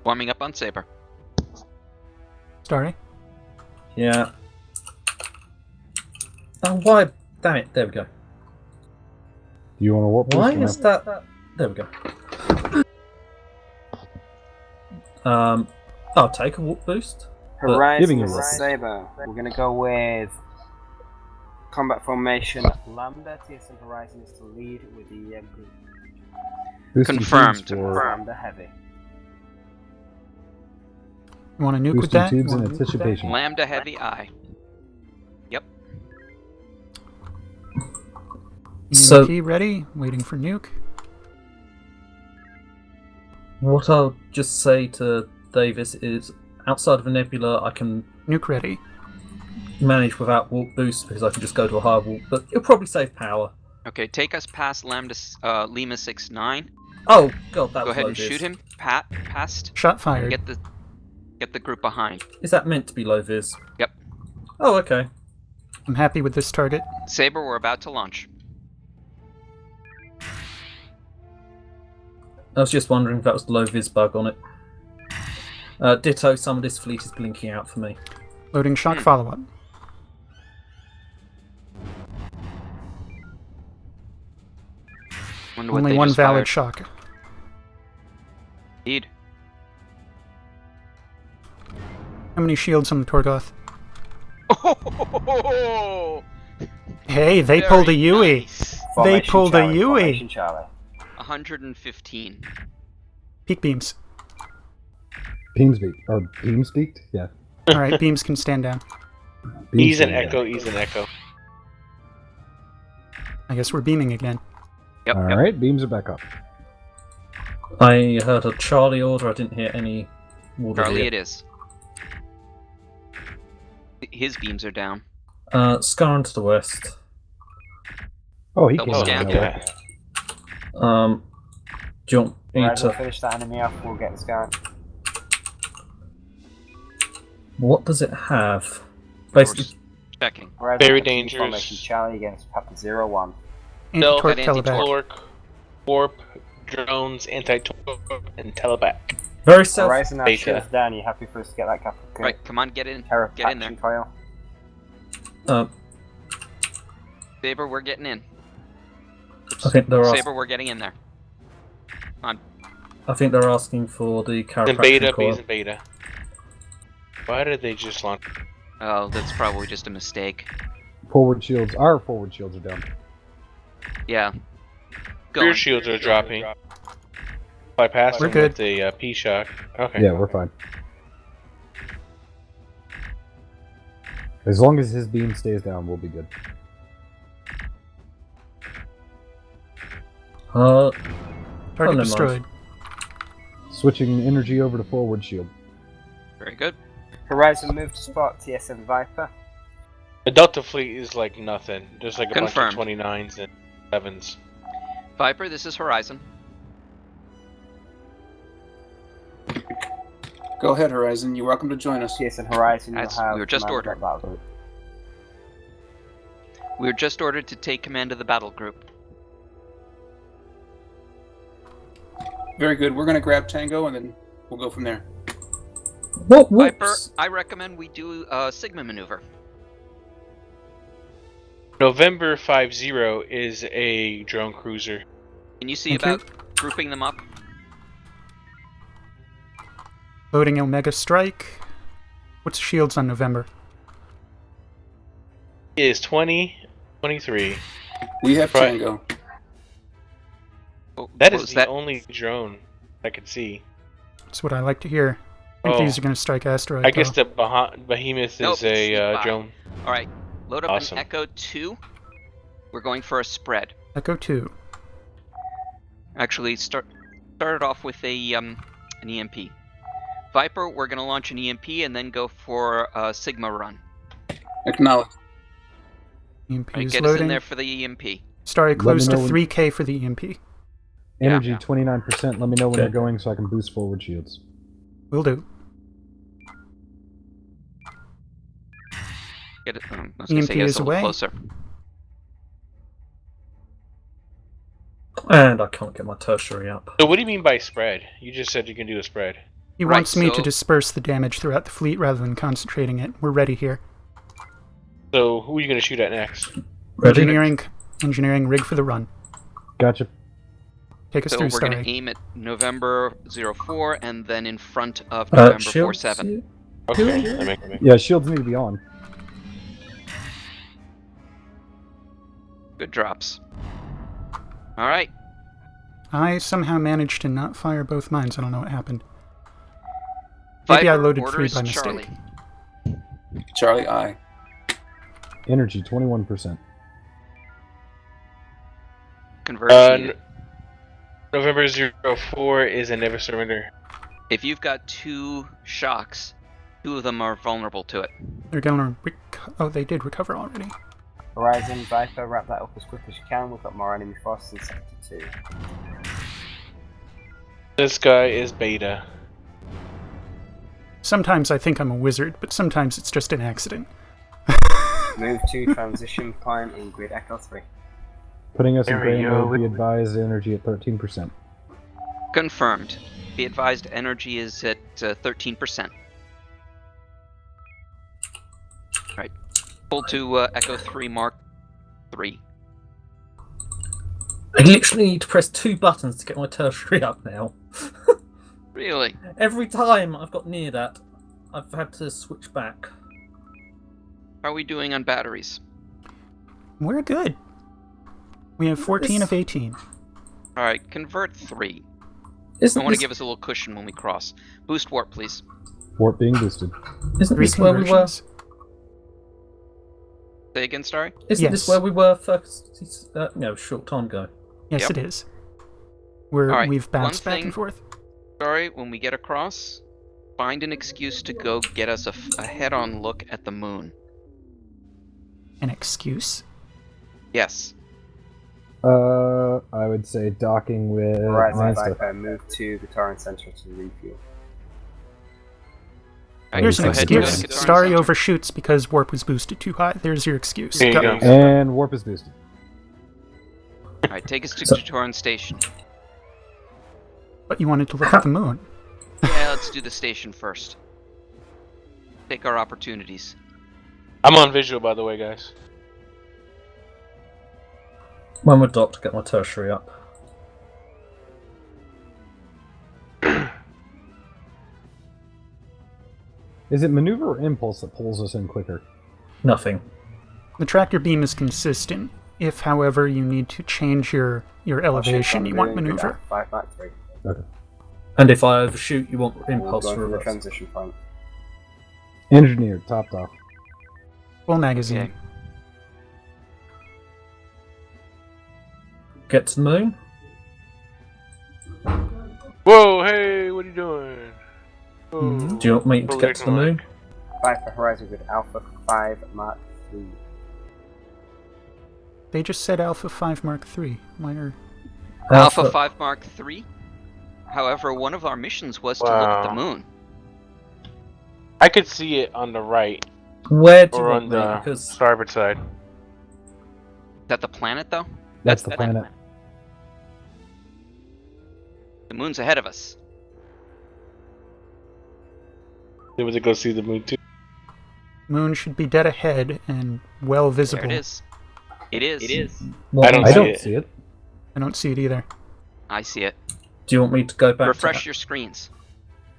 Warming up on Saber. Starry. Yeah. Oh, why? Damn it. There we go. Do you want to warp Why boost or is no? that? There we go. I'll take a warp boost. Horizon giving you is a warp. Saber. We're going to go with combat formation Lambda. TSN Horizon is to lead with the EMP. Boosting Confirmed. tubes for Lambda heavy. You want to nuke with boosting that? tubes in Wanna nuke with that? anticipation. Lambda heavy eye. Yep. So- EMP ready, waiting for nuke. What I'll just say to Davis is, outside of a nebula, I can Nuke ready. manage without warp boost because I can just go to a higher warp, but it'll probably save power. Okay, take us past Lambda Lima 6-9. Oh god, that Go was ahead low and vis. shoot him. Past. Shot fired. Get the group behind. Is that meant to be low vis? Yep. Oh, okay. I'm happy with this target. Saber, we're about to launch. I was just wondering if that was the low vis bug on it. Ditto, some of this fleet is blinking out for me. Loading shock follow-up. Wonder what Only they one just valid fired. shock. Indeed. How many shields on the Torgoth? Oh, Hey, they pulled a Yui. nice. They pulled a Yui. Formation Charlie. 115. Peak beams. Beams beaked? Yeah. Alright, beams can stand down. Beams He's an stand echo. down. He's an echo. I guess we're beaming again. Yep. All yep. right, beams are back up. I heard a Charlie order, I didn't hear any order Charlie, here. it is. His beams are down. Scar to the west. Oh, he Double came scan. out of nowhere. Do you want me Right, we'll to... finish that enemy off. We'll get this going. What does it have? Basically, Checking. Horizon Very continue dangerous. Formation Charlie against Papa 01. Stealth, Anti-torque anti-torque. teleback. Torque, warp, drones, anti-torque, and teleback. very self... Horizon, our Beta. shield's down. You happy for us to get that capital? Right, come on, get in. Terra Get in there. faction coil. Saber, we're getting in. I think they're Saber, we're getting in there. I think they're asking for the And chiropractic beta, coil. bees and beta. Why did they just launch? Oh, that's probably just a mistake. Forward shields. Our forward shields are down. Yeah. Rear Going. shields are dropping. I passed We're them good. with the P-shock. Okay. Yeah, we're fine. As long as his beam stays down, we'll be good. Oh, Target never destroyed. Switching energy over to forward shield. Very good. Horizon move to spot TSN Viper. The Delta fleet is like nothing. There's like a Confirmed. bunch of 29s and 7s. Viper, this is Horizon. Go ahead, Horizon. You're welcome to join us. TSN Horizon, you'll As have we were just command of ordered. that battle group. We were just ordered to take command of the battle group. Very good. We're going to grab Tango and then we'll go from there. what? Viper, Whoops. I recommend we do a Sigma maneuver. November 50 is a drone cruiser. Can you see Thank you. about grouping them up? Loading Omega Strike. What's shields on November? It is 2023. We have Right. Tango. Oh, That what is was the only drone I could see. That's what I like to hear. I think Oh. these are going to strike asteroid. I guess though. the Behemoth Nope, is a sneak by. drone. All right, load up Awesome. an Echo 2. We're going for a spread. Echo 2. Actually, started off with a an EMP. Viper, we're gonna launch an EMP and then go for a Sigma run. Acknowledge. EMP Right, is get us in loading. there for the EMP. Starry me close to know when- 3K for the EMP. Energy Yeah. 29%. Let me know when Okay. you're going so I can boost forward shields. Will do. Get it, I was gonna say, EMP get us is a little away. closer. And I can't get my tertiary up. So what do you mean by spread? You just said you can do a spread. He Right, wants me to so- disperse the damage throughout the fleet rather than concentrating it. We're ready here. So who are you going to shoot at next? Ready? Engineering, rig for the run. Gotcha. Take us So through, we're going Starry. to aim at November 04 and then in front of November Shield, 47. Okay, that makes Yeah, shields need to be on. Good drops. All right. I somehow managed to not fire both mines. I don't know what happened. Maybe I Viper loaded 3 orders by mistake. Charlie. Charlie, I. Energy 21%. Converge needed. November 04 is a never surrender. If you've got 2 shocks, 2 of them are vulnerable to it. They're gonna oh, they did recover already. Horizon, Viper, wrap that up as quick as you can. We've got more enemy forces in Sector 2. This guy is beta. Sometimes I think I'm a wizard, but sometimes it's just an accident. Move to transition point in grid Echo 3. Putting us in There we gray go. mode, be advised energy at 13%. Confirmed. Be advised, energy is at 13%. Right. Pull to Echo 3 Mark 3. I literally need to press 2 buttons to get my tertiary up now. Really? Every time I've got near that, I've had to switch back. How are we doing on batteries? We're good. We have 14 of 18. Alright, convert 3. Isn't I want to this, give us a little cushion when we cross. Boost warp, please. Warp being boosted. isn't 3 this where we were? conversions. Say again, Starry? Isn't this Yes. where we were first? Short time ago. Yes, Yep. it is. Alright, We've bounced one back thing- and forth. Sorry, when we get across, find an excuse to go get us a head-on look at the moon. An excuse? Yes. I would say docking with Horizon, mine stuff. Viper, move to the Terran Center to refuel. Alright, Here's an go ahead, you excuse. go to Katarn Starry Center. overshoots because warp was boosted too high. There's your excuse. There you go. And warp is boosted. Alright, take us to So- Katarn Station. But you wanted to look at the moon. Yeah, let's do the station first. Take our opportunities. I'm on visual, by the way, guys. When would Doc to get my tertiary up? Is it maneuver or impulse that pulls us in quicker? Nothing. The tractor beam is consistent. If, however, you need to change your elevation, you want maneuver. 5 Mark 3. And if I overshoot, you want We'll impulse go for the reverse. transition point. Engineer, topped off. Full magazine. Okay. Get to the moon. Whoa, hey, what are you doing? Whoa. Mhm. Do you want me to What get to the moon? Viper, Horizon, grid Alpha 5 Mark 3. They just said Alpha 5 Mark 3. Minor. Alpha 5 Mark 3? However, one of our missions was to look at the Wow. moon. I could see it on the right Where do you or want on me? the Because starboard side. Is that the planet, though? That's the That's planet. The moon's ahead of us. Able to go see the moon too. Moon should be dead ahead and well visible. There it is. It is. It is. what I don't I see don't it. see it. I don't see it either. I see it. do you want me to go back? Refresh to your screens.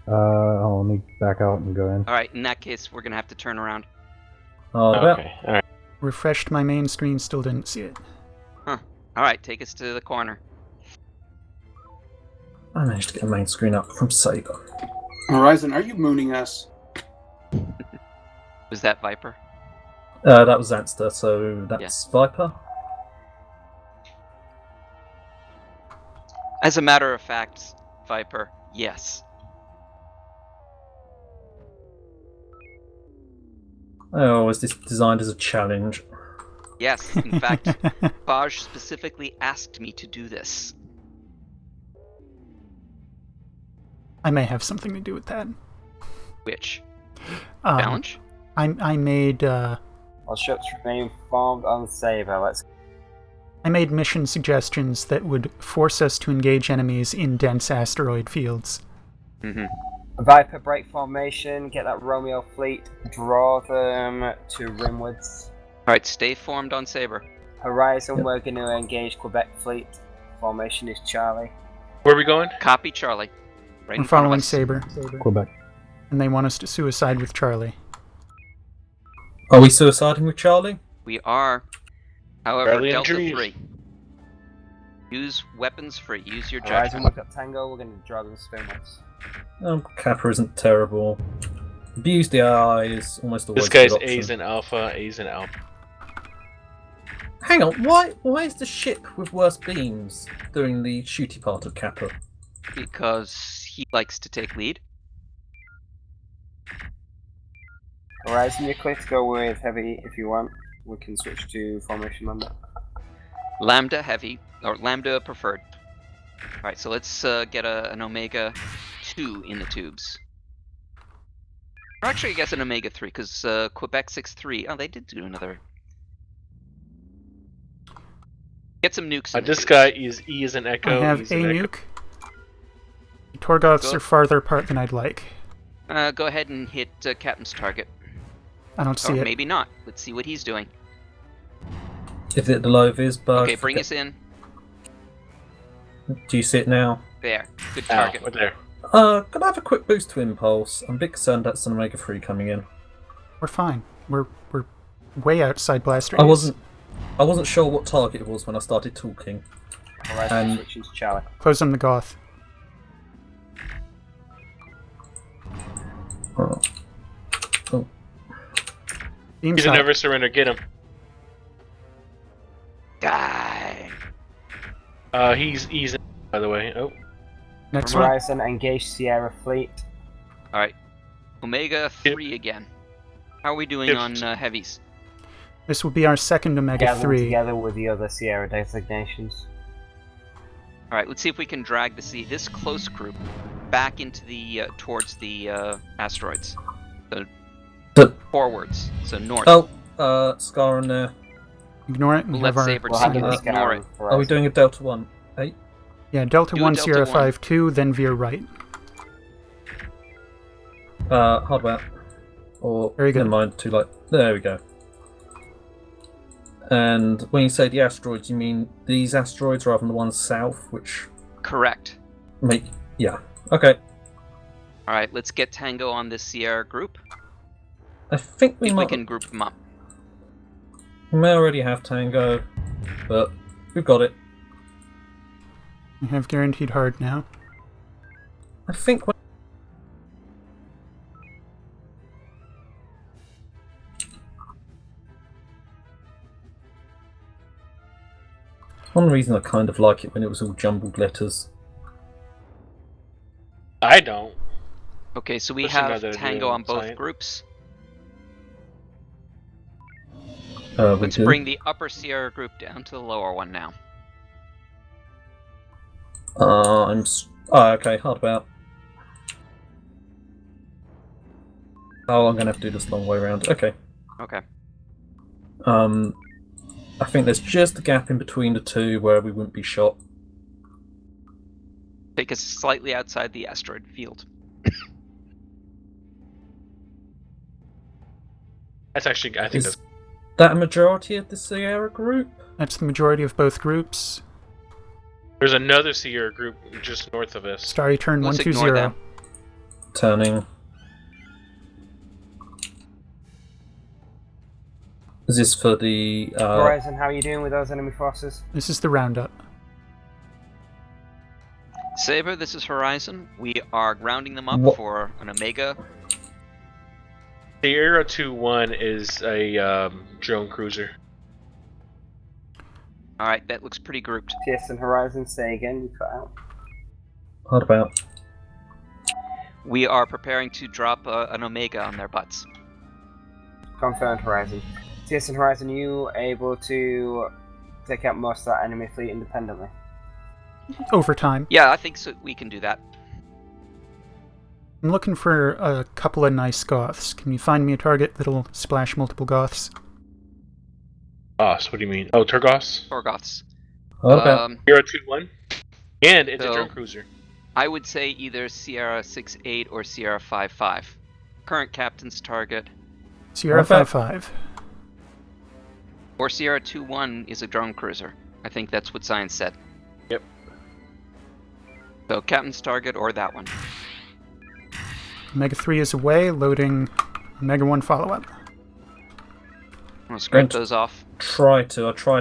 Let me back out and go in. Alright, in that case, we're gonna have to turn around. Oh, well, Okay, alright. Refreshed my main screen, still didn't see it. Alright, take us to the corner. I managed to get the main screen up from Saber. Horizon, are you mooning us? Was that Viper? That was Zanster, so that's Viper. As a matter of fact, Viper, yes. Oh, is this designed as a challenge? Yes, in fact, Baj specifically asked me to do this. I may have something to do with that. Which? Um, Challenge? I made Our ships remain formed on Saber. I made mission suggestions that would force us to engage enemies in dense asteroid fields. Mm-hmm. Viper break formation, get that Romeo fleet, draw them to rimwards. Alright, stay formed on Saber. Horizon, we're going to engage Quebec fleet. Formation is Charlie. Where are we going? Copy Charlie. Right We're in front of following us. Saber, Quebec. and they want us to suicide with Charlie. Are we suiciding with Charlie? We are. However, Barely Delta injuries. 3. Use weapons free. Use your Horizon, judgment. we've got Tango, we're going to draw them spinwards. Kappa isn't terrible. Abuse the AI is almost always This a guy's good option. A's and Alpha, A's and Alpha. Hang on, why is the ship with worse beams doing the shooty part of Kappa? Because he likes to take lead. Horizon, you're clear to go with Heavy if you want. We can switch to Formation Lambda. Lambda heavy, or Lambda preferred. Alright, so let's get an Omega 2 in the tubes. Or actually, I guess an Omega 3, because Quebec 6-3. Oh, they did do another. Get some nukes in the This tubes. guy is E as an Echo. I have E's a an Echo. nuke. The Torgoths Go. are farther apart than I'd like. Go ahead and hit Captain's target. I don't see Or it. maybe not. Let's see what he's doing. Is it the low vis bug? Okay, bring us in. Do you see it now? There. Good Ow, target. right there. Could I have a quick boost to impulse? I'm a bit concerned that's an Omega 3 coming in. We're fine. We're way outside blast radius. I wasn't sure what target it was when I started talking. Horizon, switching to Charlie. Close on the Goth. Oh. Beam He's a shot. never surrender. Get him. Die. He's E's, by the way. Oh. Next one. Horizon, engage Sierra fleet. Alright. Omega 3 again. How are we doing on heavies? This will be our second Omega Gather them 3. together with the other Sierra designations. Alright, let's see if we can drag this close group back into the towards the asteroids. So forwards, so north. Oh, Scar in there. Ignore it. We We'll have let our Saber We'll take handle it. this Ignore it. Horizon. Are we doing a Delta 1? 8? Yeah, Delta Do a 1, Delta Sierra 1. 5, 2, then veer right. Hardware. Or, Very good. never mind, too late. There we go. And when you say the asteroids, you mean these asteroids rather than the ones south, which Correct. make... Yeah. Okay. Alright, let's get Tango on this Sierra group. I think If we we might... can group them up. We may already have Tango, but we've got it. We have guaranteed hard now. I think... One reason I kind of like it when it was all jumbled letters. I don't. Okay, so we Especially now have that I Tango do on both science. groups. We Let's do. bring the upper Sierra group down to the lower one now. Okay, hard about. Oh, I'm gonna have to do this long way around. Okay. Okay. I think there's just a gap in between the two where we wouldn't be shot. Take us slightly outside the asteroid field. That's actually, I think Is that a majority of the Sierra group? That's the majority of both groups. there's another Sierra group just north of us. Starry turn Let's 120. ignore them. Turning. Is this for the... Horizon, how are you doing with those enemy forces? This is the roundup. Saber, this is Horizon. We are rounding them up What- for an Omega. Sierra 2-1 is a drone cruiser. Alright, that looks pretty grouped. TSN Horizon, say again, you cut out. Hard about. We are preparing to drop an Omega on their butts. Confirmed Horizon. TSN Horizon, you able to take out most of that enemy fleet independently? Over time. Yeah, I think so. We can do that. I'm looking for a couple of nice Goths. Can you find me a target that'll splash multiple Goths? Goths, what do you mean? Oh, Turgoths? Torgoths. What about? Sierra 2-1. And it's a So- drone cruiser. I would say either Sierra 6-8 or Sierra 5-5. Current captain's target. Sierra Okay. 5-5. Or Sierra 2-1 is a drone cruiser. I think that's what science said. Yep. So captain's target or that one. Omega 3 is away, loading Omega 1 follow-up. I'm gonna scrape Don't- those off. I tried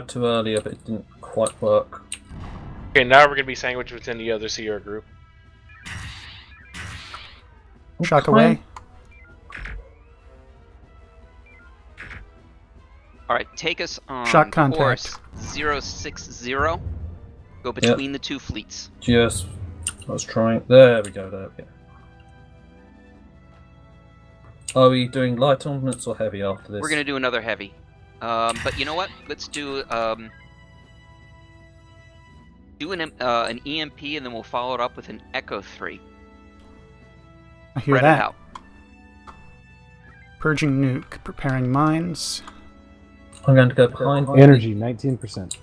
to earlier, but it didn't quite work. Okay, now we're gonna be sandwiched within the other Sierra group. Shock Okay. away. Alright, take us on Shock contact. course 060. Go between the two fleets. Yes, I was trying. There we go. There we go. Are we doing light ordnance or heavy after this? We're gonna do another heavy. But you know what? Let's do an EMP and then we'll follow it up with an Echo 3. I hear Spread that. it out. Purging nuke. Preparing mines. I'm going to go behind. Energy, 19%.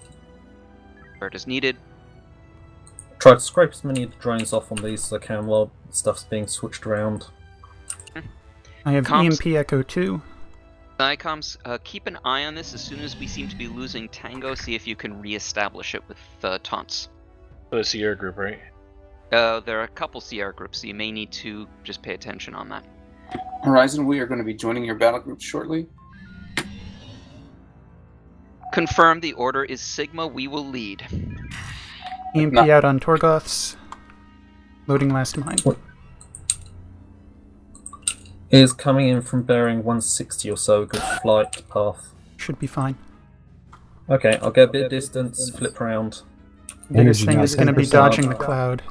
Where it is needed. Try to scrape as many of the drones off on these as I can while stuff's being switched around. I have Comms. EMP Echo 2. Nycoms, keep an eye on this as soon as we seem to be losing Tango. See if you can re-establish it with taunts. For the Sierra group, right? There are a couple Sierra groups, so you may need to just pay attention on that. Horizon, we are going to be joining your battle group shortly. Confirm the order is Sigma, we will lead. EMP No. out on Torgoths. Loading last mine. Is coming in from bearing 160 or so, a good flight path. Should be fine. Okay, I'll get a bit of distance, flip round. Biggest Energy thing now is going to be 10%. dodging the cloud.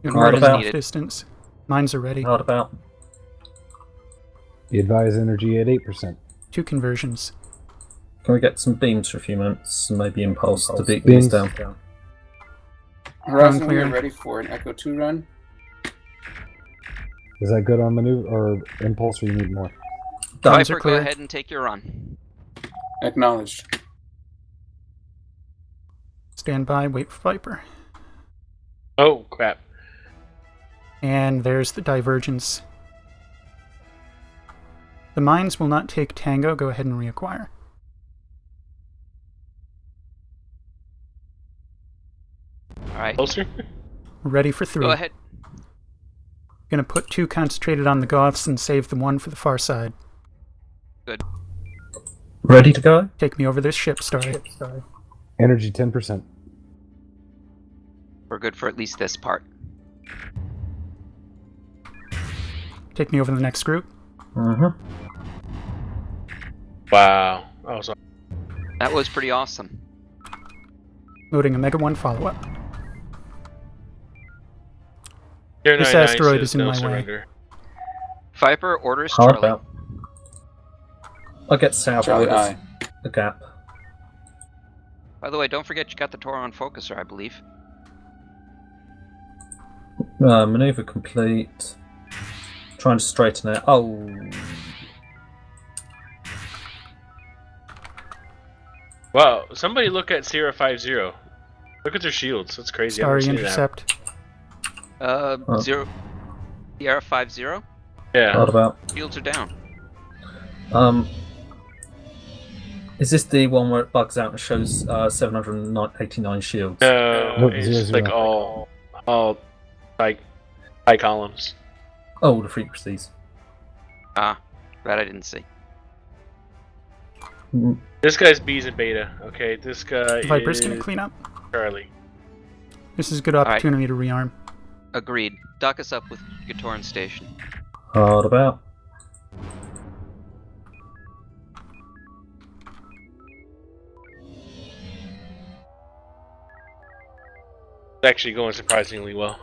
Good Right word is about. off distance. Mines are ready. Right about. Be advised, energy at 8%. 2 conversions. Can we get some beams for a few minutes and maybe impulse to beat Beams. these down? Horizon, we clear. are ready for an Echo 2 run. Is that good on maneuver or impulse, or you need more? Guns are Viper, go clear. ahead and take your run. Acknowledged. Stand by, wait for Viper. Oh, crap. And there's the divergence. The mines will not take Tango. Go ahead and reacquire. Alright, Closer? Ready for 3. go ahead. Gonna put 2 concentrated on the Goths and save the 1 for the far side. Ready to go? Take me over this ship, Starry. Energy, 10%. We're good for at least this part. Take me over the next group. Mm-hmm. Wow. That was That was pretty awesome. Loading Omega 1 follow-up. Sierra This 99 asteroid says is in no my way. surrender. Viper, orders Hard Charlie. about. I'll get south Charlie, of aye. the gap. By the way, don't forget you got the Toron focuser, I believe. Maneuver complete. Trying to straighten it. Oh. Wow, somebody look at Sierra 5-0. Look at their shields. That's crazy. I've never Starry seen that. intercept. Zero. Sierra 5-0. Yeah. Hard about. Shields are down. Is this the one where it bugs out and shows 789 shields? No, Nope, it's 0, just like 0. all like high columns. Oh, the frequencies. Ah, that I didn't see. Mm, This guy's B's and Beta. Okay, this guy Viper's is gonna clean up. Charlie. This is a good opportunity to rearm. Agreed. Dock us up with Gatoran Station. Hard about. It's actually going surprisingly well.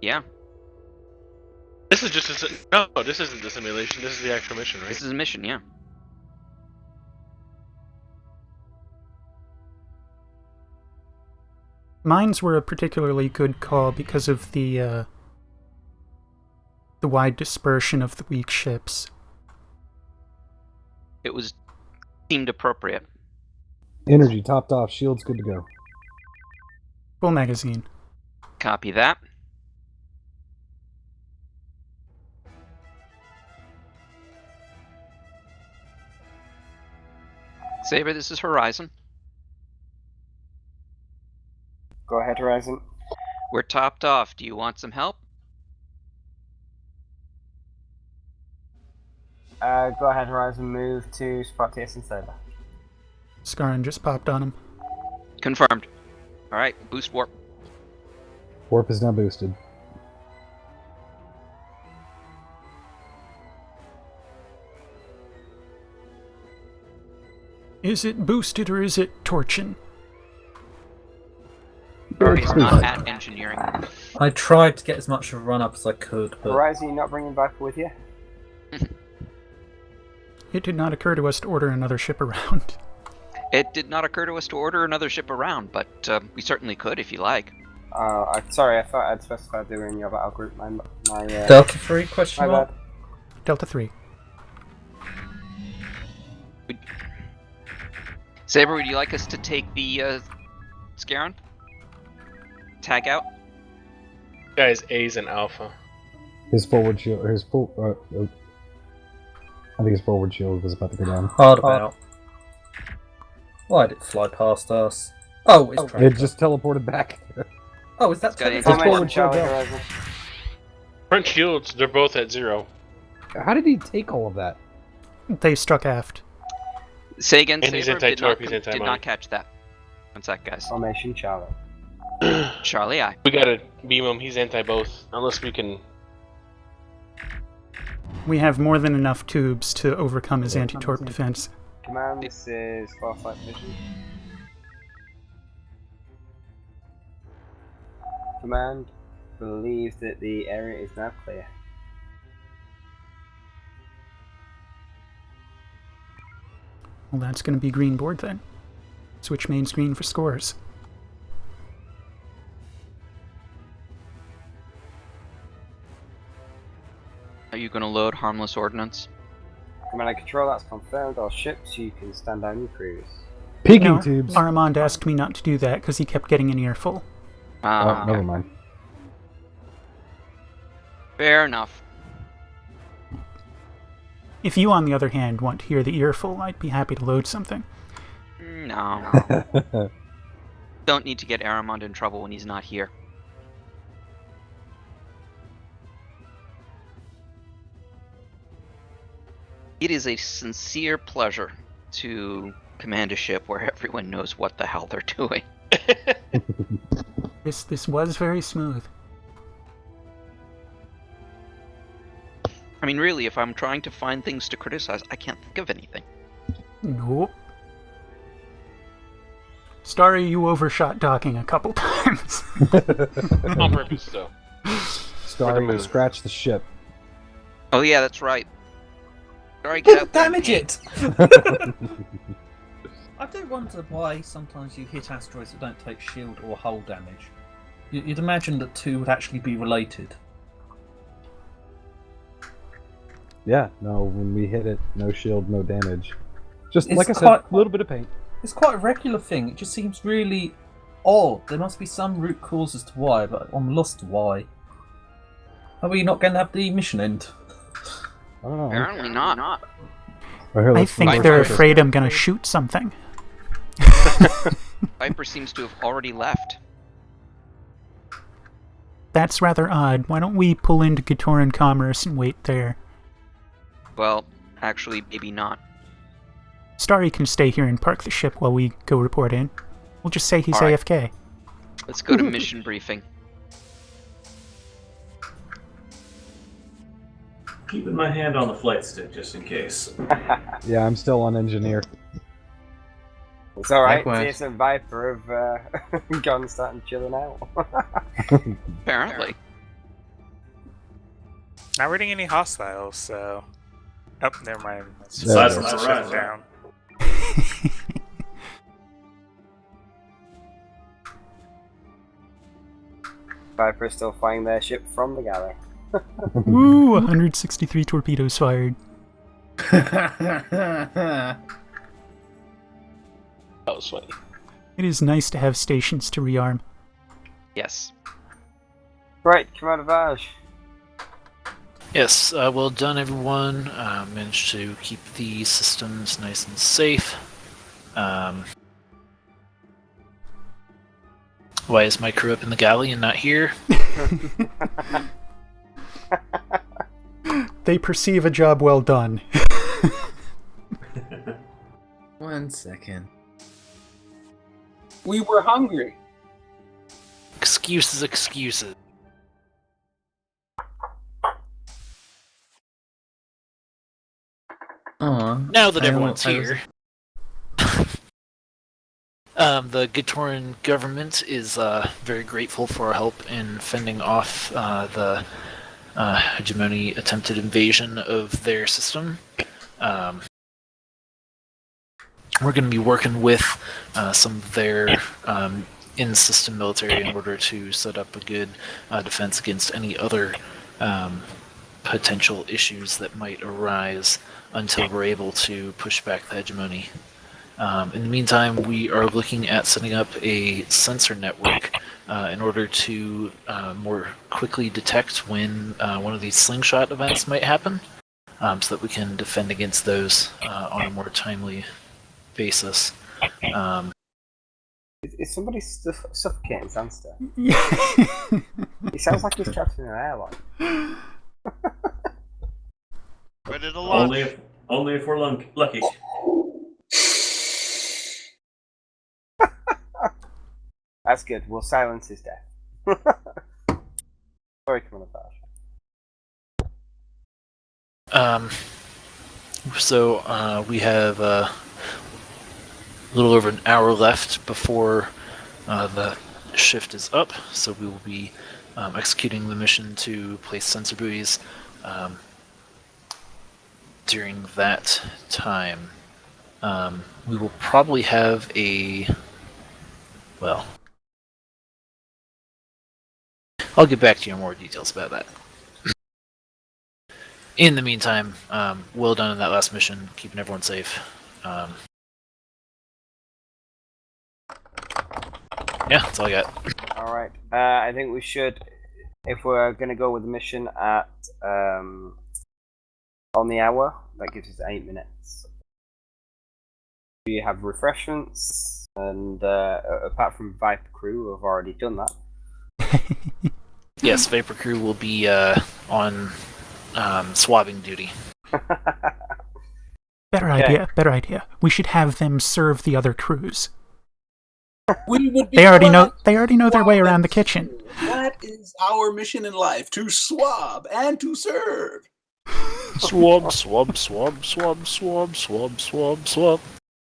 Yeah, This is just no. This isn't the simulation. This is the actual mission, right? this is a mission, yeah. Mines were a particularly good call because of the wide dispersion of the weak ships. It seemed appropriate. Energy topped off. Shields good to go. Full magazine. Copy that. Saber, this is Horizon. Go ahead, Horizon. We're topped off. Do you want some help? Go ahead, Horizon. Move to spot TSN Saber. Scarran just popped on him. Confirmed. Alright, boost warp. Warp is now boosted. Is it boosted or is it torching? Sorry, not at engineering. I tried to get as much of a run up as I could, but Horizon, you not bringing Viper with you? It did not occur to us to order another ship around. It did not occur to us to order another ship around, but we certainly could if you like. Sorry, I thought I'd specified they were in your battle group. My Delta 3 question my mark? bad. Delta 3. Saber, would you like us to take the Scarron? Tag out? Guys, A's and Alpha. His forward shield, I think his forward shield was about to go down. Hard about. Why did it fly past us? Oh, it's tracked It us. just teleported back. Oh, is that It's got technically- His Formation forward shield Charlie, down. Horizon. Front shields, they're both at 0. How did he take all of that? They struck aft. Say again, And he's Saber. anti-torp, he's Did anti-mine. not catch that. One sec, guys. Formation Charlie. Charlie, aye. We gotta beam him, he's anti-both. Unless we can... We have more than enough tubes to overcome his anti-torp defense. Command, this is Farsight Vision. Command believes that the area is now clear. Well, that's going to be green board then. Switch main screen for scores. Are you going to load harmless ordnance? Command and Control, that's confirmed. All ships, you can stand down your crews. Peeking No, tubes. Armand asked me not to do that because he kept getting an earful. Oh, never mind. Fair enough. If you, on the other hand, want to hear the earful, I'd be happy to load something. No. Don't need to get Aramond in trouble when he's not here. It is a sincere pleasure to command a ship where everyone knows what the hell they're doing. This was very smooth. I mean, really, if I'm trying to find things to criticize, I can't think of anything. Nope. Starry, you overshot docking a couple times. On purpose, though. Starry will moon. scratch the ship. Oh yeah, that's right. Sorry, get out there. Damage it! I do wonder why sometimes you hit asteroids that don't take shield or hull damage. You'd imagine that two would actually be related. Yeah, no, when we hit it, no shield, no damage. Just, It's like I said, quite- a little bit of paint. It's quite a regular thing. It just seems really odd. There must be some root cause as to why, but I'm lost why. Are we not going to have the mission end? I don't know. Apparently not. Right here, I let's think look they're at this. afraid I'm gonna shoot something. Viper seems to have already left. That's rather odd. Why don't we pull into Gatoran Commerce and wait there? Well, actually, maybe not. Starry can stay here and park the ship while we go report in. We'll just say he's All right. AFK. Let's go to mission briefing. Keeping my hand on the flight stick just in case. Yeah, I'm still on engineer. It's alright, Likewise. TSN Viper have gone and started chilling out. Apparently. Not reading any hostiles, so. Oh, never mind. It's just Aside from that shut rise, down. Viper is still flying their ship from the galley. Woo! 163 torpedoes fired. That was funny. It is nice to have stations to rearm. Yes. Right, Commander Vaj. Yes, well done, everyone. Managed to keep the systems nice and safe. Why is my crew up in the galley and not here? They perceive a job well done. 1 second. We were hungry. Excuses, excuses. Aw. Now that I everyone's was- here, the Gatoran government is very grateful for our help in fending off the hegemony attempted invasion of their system. We're going to be working with some of their in-system military in order to set up a good defense against any other potential issues that might arise until we're able to push back the hegemony. In the meantime, we are looking at setting up a sensor network in order to more quickly detect when one of these slingshot events might happen, so that we can defend against those on a more timely basis. Is somebody suffocating Sandster? Yeah. He sounds like he's trapped in an airlock. Ready to launch. Only if we're lucky. That's good. We'll silence his death. Sorry, Commander Vaj. So we have a little over an hour left before the shift is up, so we will be executing the mission to place sensor buoys during that time. We will probably have I'll get back to you on more details about that. In the meantime, well done in that last mission, keeping everyone safe. Yeah, that's all I got. Alright. I think we should, if we're going to go with the mission at on the hour, that gives us 8 minutes. We have refreshments, and apart from Viper crew, who have already done that. Yes, Vapor Crew will be on swabbing duty. Better idea. We should have them serve the other crews. We would be They already glad know their way swab around and the kitchen. serve. That is our mission in life, to swab and to serve. Swab, swab, swab, swab, swab, swab, swab, swab.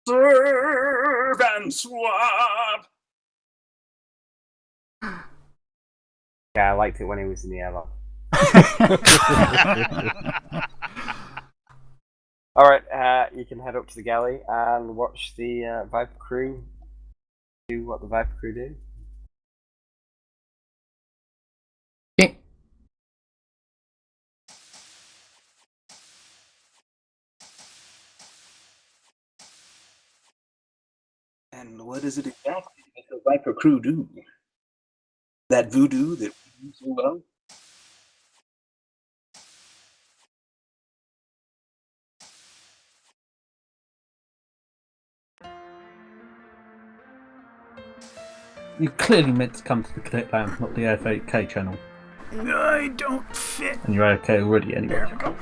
Serve and swab. Yeah, I liked it when he was in the airlock. Alright, you can head up to the galley and watch the Viper crew do what the Viper crew do. Okay. And what is it exactly that the Viper crew do? That voodoo that we do so well? You clearly meant to come to the clip land, not the F8K channel. I don't fit. And you're okay already anyway. There we go.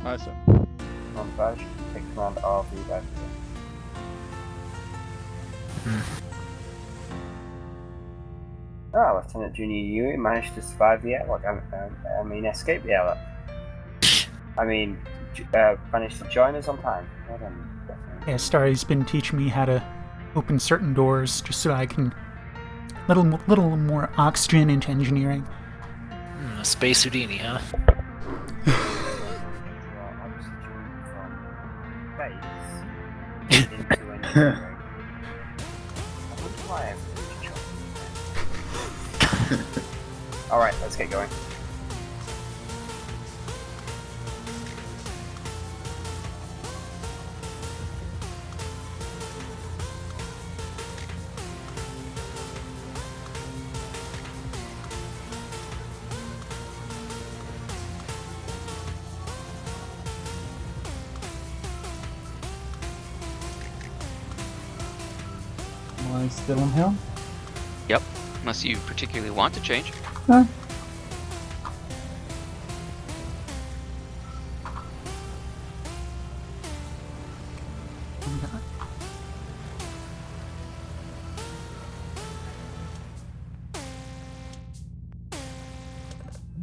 Aye, sir. On badge, take command of the badge. Ah, Lieutenant Junior Yui managed to survive the airlock. Escape the airlock. Managed to join us on time. Well done. Yeah, Starry's been teaching me how to open certain doors just so I can little more oxygen into engineering. Space Houdini, huh? Into engineering. I wonder why Alright, let's get going. Am I still on helm? Yep. Unless you particularly want to change. No.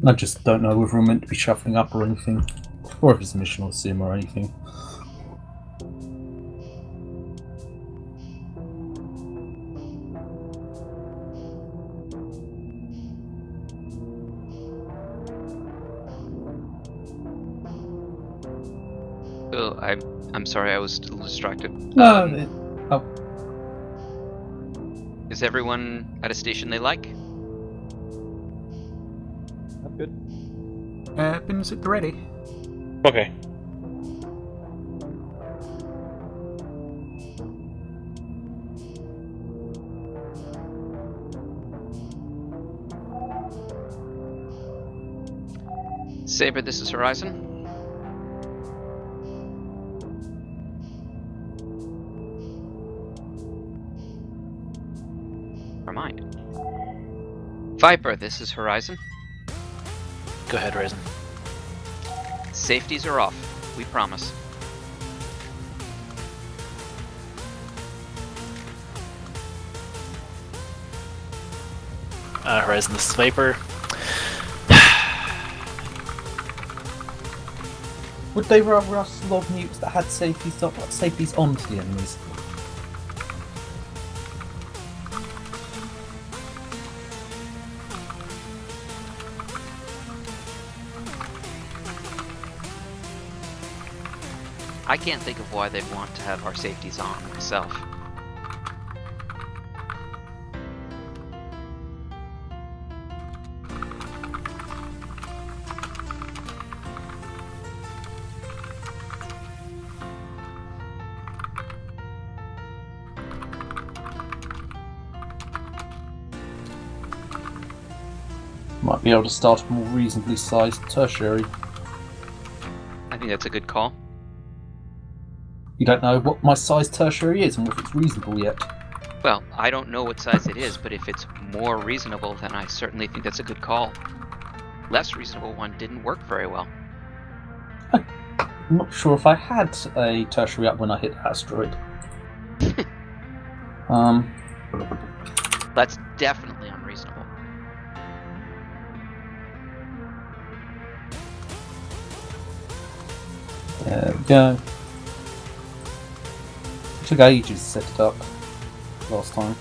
I just don't know whether we're meant to be shuffling up or anything, or if it's a mission or sim or anything. Oh, I'm sorry, I was a little distracted. No, Is everyone at a station they like? I'm good. Weapons at the ready. Okay. Saber, this is Horizon. Remind. Viper, this is Horizon. Go ahead, Horizon. Safeties are off, we promise. Horizon, this is Viper. would they rather us log nukes that had safeties onto the enemies? I can't think of why they'd want to have our safeties on myself. Might be able to start a more reasonably sized tertiary. I think that's a good call. You don't know what my size tertiary is and if it's reasonable yet. Well, I don't know what size it is, but if it's more reasonable, then I certainly think that's a good call. Less reasonable one didn't work very well. I'm not sure if I had a tertiary up when I hit the asteroid. That's definitely unreasonable. There we go. It took ages to set it up last time.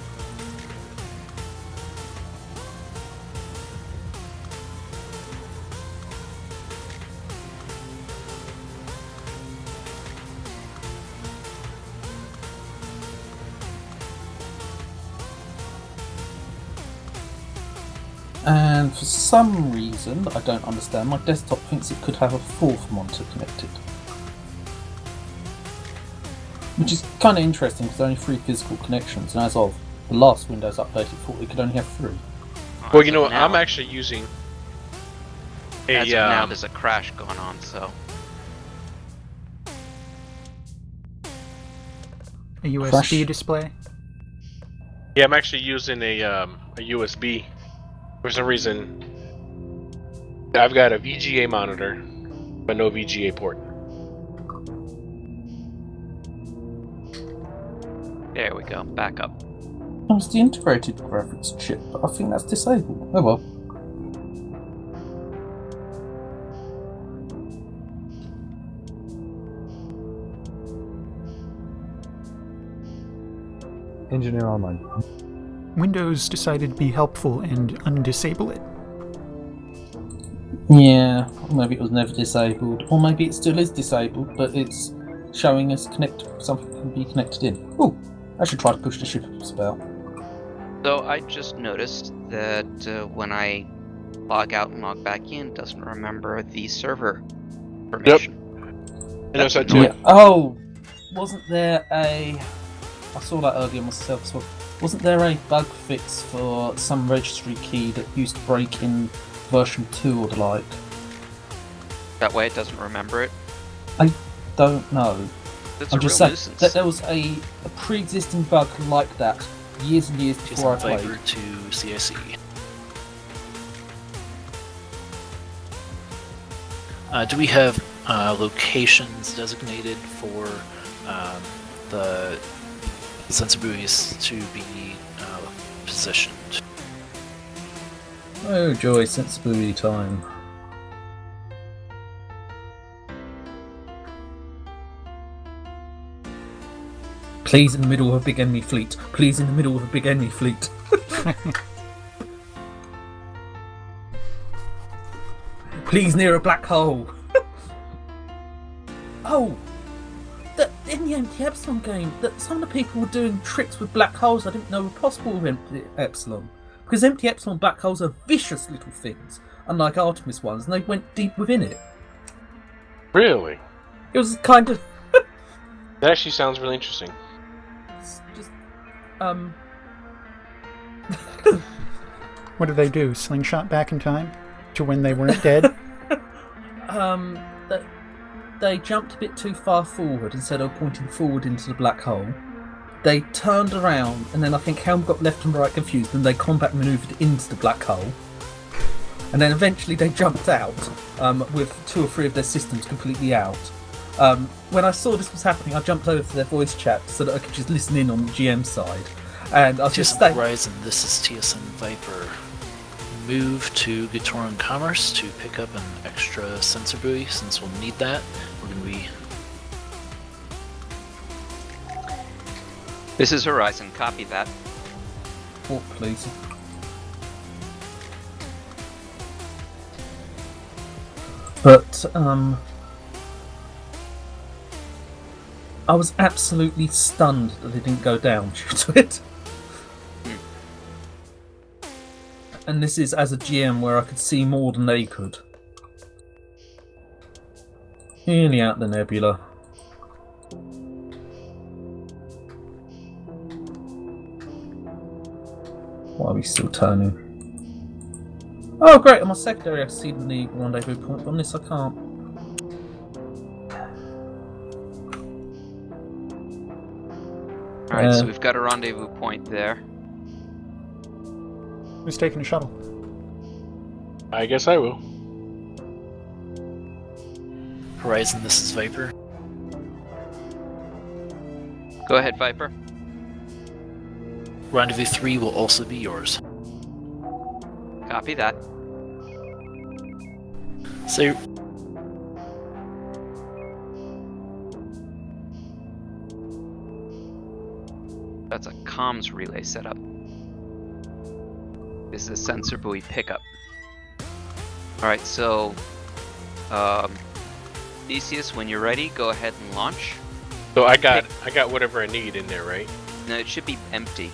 And for some reason I don't understand, my desktop thinks it could have a fourth monitor connected. Which is kind of interesting because there are only 3 physical connections, and as of the last Windows update it thought it could only have 3. Well, you know what? I'm actually using a. As of now, there's a crash going on, so. A USB Crash. display? Yeah, I'm actually using a USB. For some reason, I've got a VGA monitor, but no VGA port. There we go. Back up. Oh, it's the integrated graphics chip, but I think that's disabled. Oh well. Engineer online. Windows decided to be helpful and undisable it. Yeah, or maybe it was never disabled, or maybe it still is disabled, but it's showing us something can be connected in. Oh, I should try to push the ships about. So I just noticed that when I log out and log back in, it doesn't remember the server permission. I noticed that too. Yeah. Oh, wasn't there a? I saw that earlier myself as well. Wasn't there a bug fix for some registry key that used to break in version 2 or the like? That way it doesn't remember it. I don't know. That's I'm a just real saying nuisance. that there was a pre-existing bug like that years and years before I TSN played. Viper to CIC. Do we have locations designated for the sensor buoys to be positioned? Oh joy, sensibility time. Please in the middle of a big enemy fleet. Please in the middle of a big enemy fleet. Please near a black hole. Oh! In the Empty Epsilon game, that some of the people were doing tricks with black holes I didn't know were possible with Empty Epsilon. Because Empty Epsilon black holes are vicious little things, unlike Artemis ones, and they went deep within it. Really? It was kind of... That actually sounds really interesting. just, What do they do? Slingshot back in time? To when they weren't dead? They jumped a bit too far forward instead of pointing forward into the black hole. They turned around, and then I think Helm got left and right confused, and they combat manoeuvred into the black hole. And then eventually they jumped out, with 2 or 3 of their systems completely out. When I saw this was happening, I jumped over to their voice chat so that I could just listen in on the GM side. And I was just TSN Horizon, this is TSN Viper. Move to Gatoran Commerce to pick up an extra sensor buoy, since we'll need that. We're going to be... This is Horizon. Copy that. Oh, please. But, I was absolutely stunned that they didn't go down due to it. And this is as a GM where I could see more than they could. Nearly out the nebula. Why are we still turning? Oh great, on my secondary I've seen the rendezvous point, on this I can't. Alright, so we've got a rendezvous point there. Who's taking a shuttle? I guess I will. Horizon, this is Viper. Go ahead, Viper. Rendezvous 3 will also be yours. Copy that. So, That's a comms relay setup. This is a sensor buoy pickup. Alright, so Theseus, when you're ready, go ahead and launch. So I got whatever I need in there, right? No, it should be empty.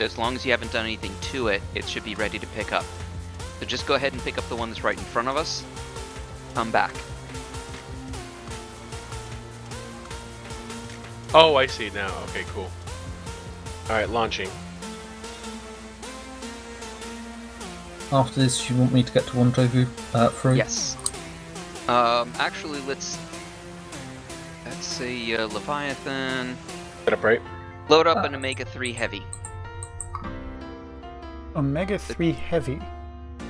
As long as you haven't done anything to it, it should be ready to pick up. So just go ahead and pick up the one that's right in front of us. Come back. Oh, I see now. Okay, cool. Alright, launching. After this, you want me to get to rendezvous 3? Yes. Actually, let's say Leviathan. Set up right? Load up an Omega 3 Heavy. Omega 3 Heavy.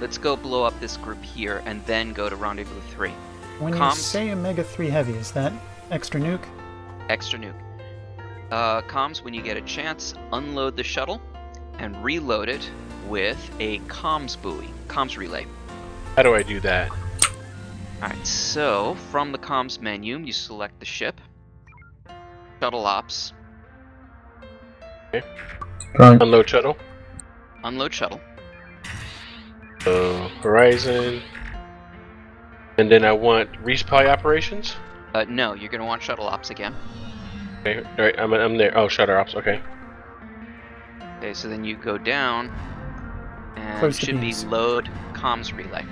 Let's go blow up this group here, and then go to Rendezvous 3. When you Comms. say Omega 3 Heavy, is that extra nuke? Extra nuke. Comms, when you get a chance, unload the shuttle and reload it with a comms buoy, comms relay. How do I do that? Alright, so from the comms menu, you select the ship, shuttle ops, Okay. Right. Unload shuttle. unload shuttle. Horizon. And then I want resupply operations. No, you're going to want shuttle ops again. Okay, alright, I'm there. Oh, shutter ops, okay. Okay, so then you go down, and Close it the should be beams. load comms relay.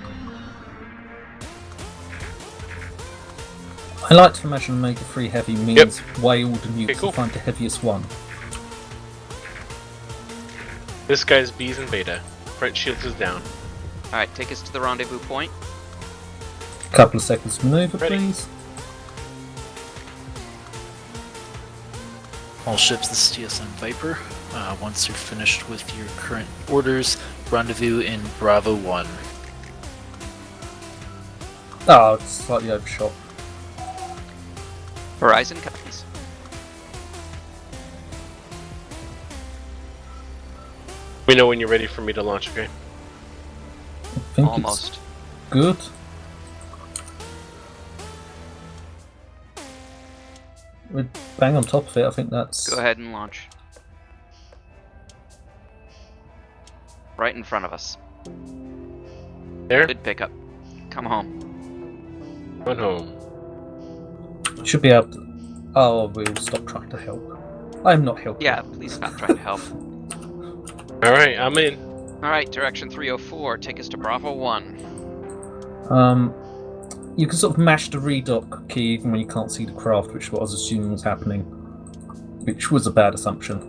I like to imagine Omega-3 Heavy means weigh all the nukes Okay, cool. and find the heaviest one. This guy's B's and Beta. Front shields is down. Alright, take us to the rendezvous point. Couple of seconds to maneuver, Ready. please. All ships, this is TSN Viper. Once you're finished with your current orders, rendezvous in Bravo 1. Oh, it's slightly overshot. Horizon copies. Let me know when you're ready for me to launch, okay? I think Almost. it's good. We're bang on top of it. I think that's. Go ahead and launch. Right in front of us. There? Good pickup. Come home. Going home. Should be able to. Oh, we'll stop trying to help. I'm not helping. Yeah, please stop trying to help. Alright, I'm in. Alright, direction 304, take us to Bravo 1. You can sort of mash the redock key even when you can't see the craft, which is what I was assuming was happening. Which was a bad assumption.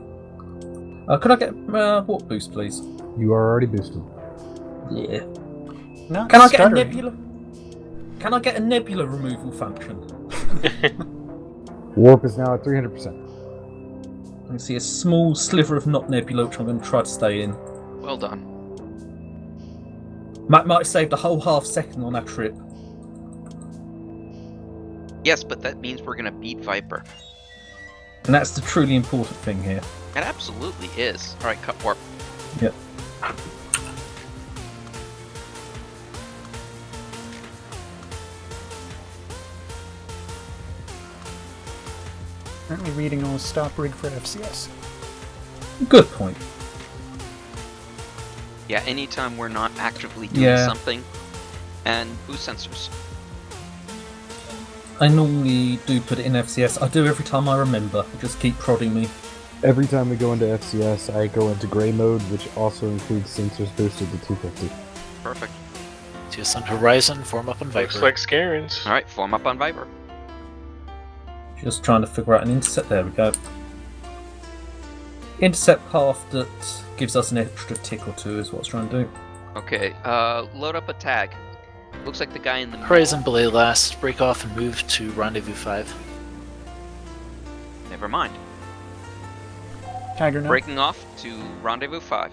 Could I get warp boost, please? You are already boosted. Yeah. Not Can I get a stuttering. nebula? Can I get a nebula removal function? Warp is now at 300%. I can see a small sliver of not nebula, which I'm going to try to stay in. Well done. Might have saved a whole half second on that trip. Yes, but that means we're gonna beat Viper. And that's the truly important thing here. It absolutely is. Alright, cut warp. Yep. Aren't we reading all stop rig for FCS? Good point. Yeah, anytime we're not actively doing Yeah. something. And boost sensors. I normally do put it in FCS. I do every time I remember. Just keep prodding me. Every time we go into FCS, I go into gray mode, which also includes sensors boosted to 250. Perfect. TSN Horizon, form up on Viper. Looks like Scarens. Alright, form up on Viper. Just trying to figure out an intercept. There we go. Intercept path that gives us an extra tick or two is what I was trying to do. Okay, load up a tag. Looks like the guy in the middle. Horizon belay last, break off and move to Rendezvous 5. Never mind. Tiger now. Breaking off to Rendezvous 5.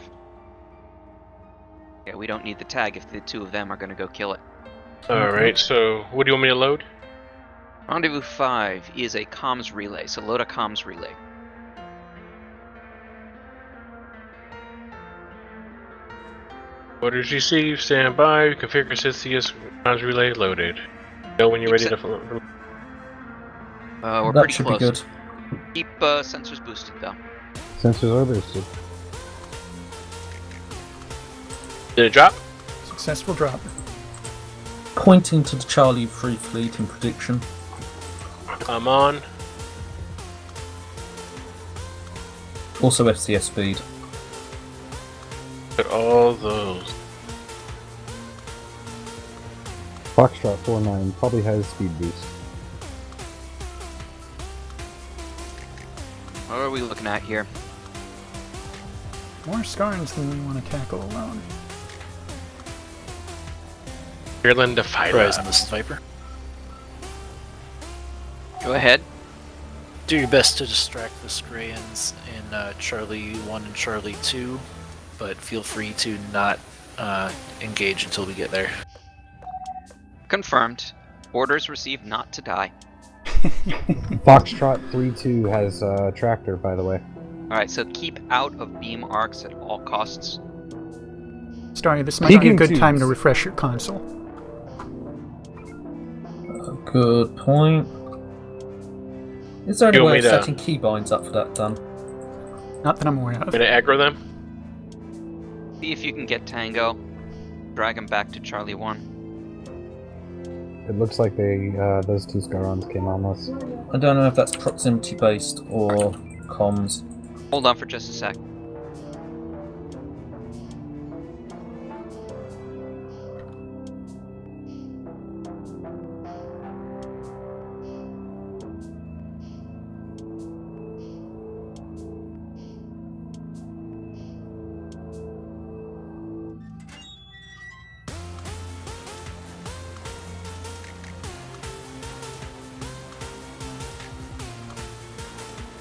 Yeah, we don't need the tag if the two of them are gonna go kill it. Alright, so what do you want me to load? Rendezvous 5 is a comms relay, so load a comms relay. Orders received, stand by, configure SysTS comms relay loaded. Know when you're ready to. We're that pretty should close. be good. Keep sensors boosted though. Sensors are boosted. Did it drop? Successful drop. Pointing to the Charlie Free Fleet in prediction. I'm on. Also FCS speed. At all those. Foxtrot 49 probably has speed boost. What are we looking at here? More Scarns than we want to tackle alone. Ireland to fight. Horizon, this is Viper. Go ahead. Do your best to distract the Scrayans in Charlie 1 and Charlie 2, but feel free to not engage until we get there. Confirmed. Orders received not to die. Foxtrot 3-2 has a tractor, by the way. Alright, so keep out of beam arcs at all costs. Starry, this might be a Peeking good time to tubes. refresh your console. Good point. Is there any You want way of me to- setting keybinds up for that done? Not that I'm aware of. Gonna aggro them? See if you can get Tango. Drag him back to Charlie 1. It looks like those two Scarons came on us. I don't know if that's proximity based or comms. Hold on for just a sec.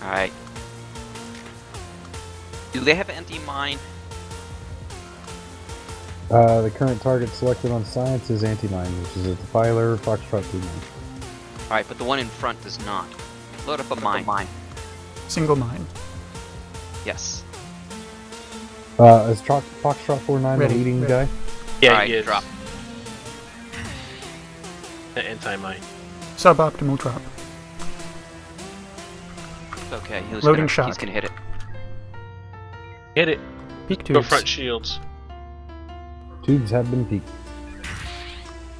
Alright. Do they have anti-mine? The current target selected on science is Anti-Mine, which is a Defiler Foxtrot 2-9. Alright, but the one in front does not. Load up a mine. Single mine. Yes. Is Foxtrot 4-9 the Ready, leading ready. guy? Yeah, Alright, he is. drop. The anti-mine. Suboptimal drop. Okay, Loading shot. He's gonna hit it. Hit it. Peak Go tubes. front shields. Tubes have been peaked.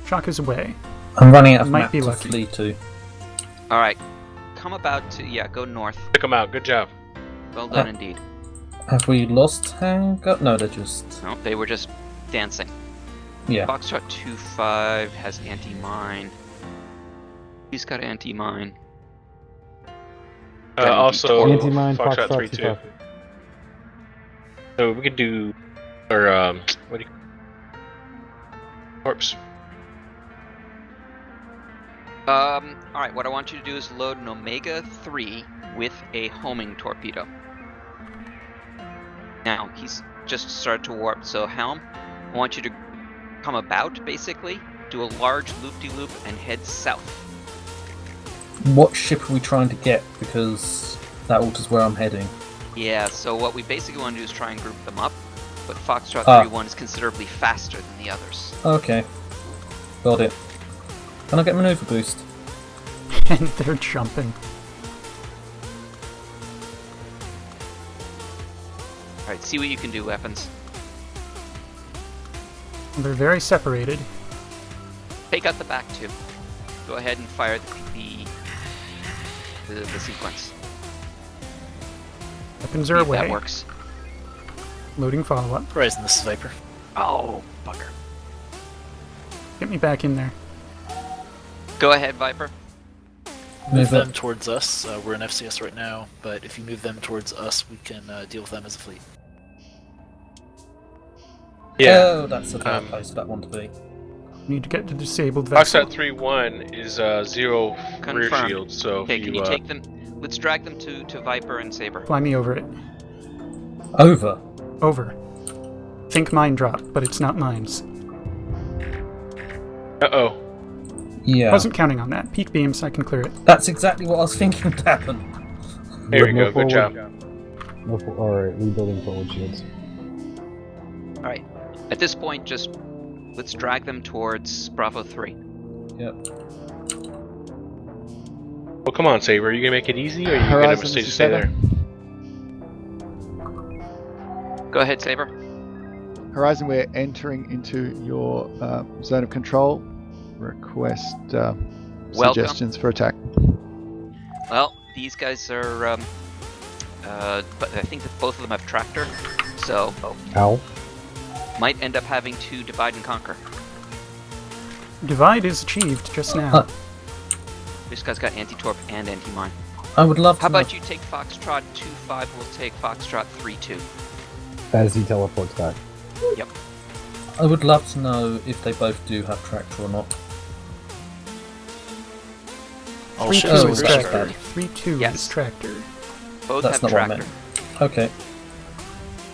Shock is away. I'm running out of Might map be to lucky. flee to. Alright. Come about to, go north. Took him out. Good job. Well done indeed. Have we lost Tango? No, they're just... No, they were just dancing. Yeah. Foxtrot 2-5 has anti-mine. He's got anti-mine. Got Also, anti-torp. Anti-Mine, Foxtrot Foxtrot 3-2. 2-5. So we could do, or what do you? Corpse. Alright, what I want you to do is load an Omega 3 with a homing torpedo. Now, he's just started to warp, so Helm, I want you to come about, basically, do a large loop-de-loop and head south. What ship are we trying to get? Because that alters where I'm heading. Yeah, so what we basically want to do is try and group them up, but Foxtrot Ah. 3-1 is considerably faster than the others. Okay. Got it. Can I get maneuver boost? And they're jumping. Alright, see what you can do, weapons. They're very separated. Take out the back two. Go ahead and fire the sequence. Weapons See are if away. that works. Loading follow-up. Horizon, this is Viper. Oh, bugger. Get me back in there. Go ahead, Viper. Move Move it. them towards us. We're in FCS right now, but if you move them towards us, we can deal with them as a fleet. Yeah. Oh, that's a bad place for that one to be. Need to get to disabled vessel. Foxtrot 3-1 is 0 rear Confirmed. shield, so Okay, if can you take them? Let's drag them to Viper and Saber. Fly me over it. Over. Over. Think mine drop, but it's not mines. Uh-oh. Yeah. Wasn't counting on that. Peak beams, I can clear it. That's exactly what I was thinking would happen. There we Move go. Good forward. job. Alright, rebuilding forward shields. Alright. At this point, just let's drag them towards Bravo 3. Yep. Well, come on, Saber. Are you gonna make it easy, or are you gonna Horizon, stay this is there? Saber. Go ahead, Saber. Horizon, we're entering into your zone of control. Request suggestions for attack. Well, these guys are, but I think that both of them have tractor, so Ow. might end up having to divide and conquer. Divide is achieved just now. This guy's got anti-torp and anti-mine. I would love to How know. about you take Foxtrot 2-5, we'll take Foxtrot 3-2. As he teleports back. I would love to know if they both do have tractor or not. All 3-2 ships is are tractor. ready. 3-2 Yes. is tractor. Both That's have not what I tractor. meant. Okay.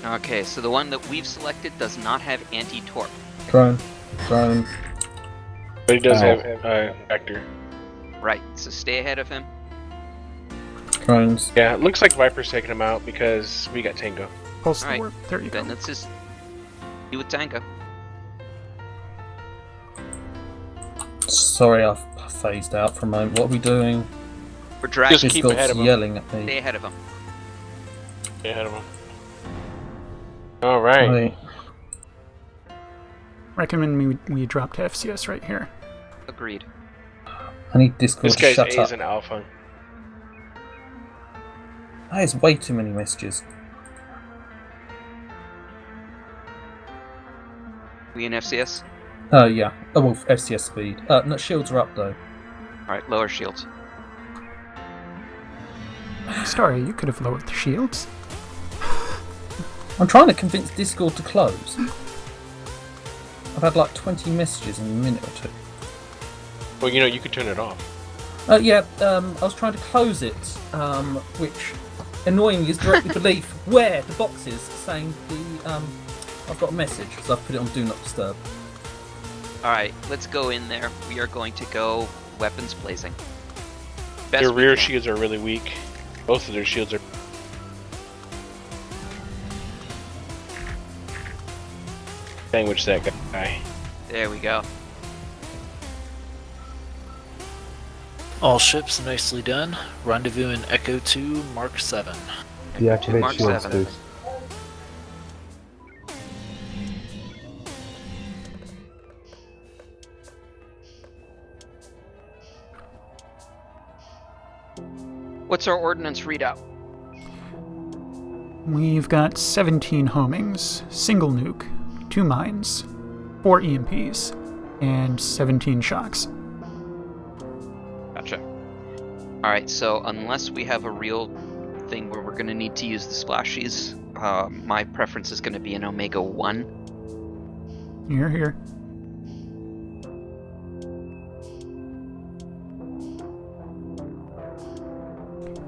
Okay, so the one that we've selected does not have anti-torp. Drone. Drone. But he does Ow. have actor. Right, so stay ahead of him. Drones. Yeah, it looks like Viper's taking him out because we got Tango. Pulse the Alright, warp. There you go. Then let's just do with Tango. Sorry, I've phased out for a moment. What are we doing? We're dragging. Just keep ahead of him. Yelling at Stay me. ahead of him. Stay ahead of him. Alright. Right. Recommend we drop to FCS right here. Agreed. I need Discord This to guy's shut A's up. and Alpha. That is way too many messages. We in FCS? Oh, yeah. Oh, well, FCS speed. No, shields are up, though. Alright, lower shields. Sorry, you could have lowered the shields. I'm trying to convince Discord to close. I've had like 20 messages in a minute or two. Well, you know, you could turn it off. I was trying to close it, which annoyingly is directly beneath where the box is saying I've got a message, so I've put it on Do Not Disturb. Alright, let's go in there. We are going to go weapons blazing. Best Their we rear can. shields are really weak. Both of their shields are... Sandwich that guy. There we go. All ships nicely done. Rendezvous in Echo 2, Mark 7. Deactivate Mark shields, 7. please. What's our ordnance readout? We've got 17 homings, single nuke, 2 mines, 4 EMPs, and 17 shocks. Gotcha. Alright, so unless we have a real thing where we're going to need to use the splashies, my preference is going to be an Omega 1. You're here.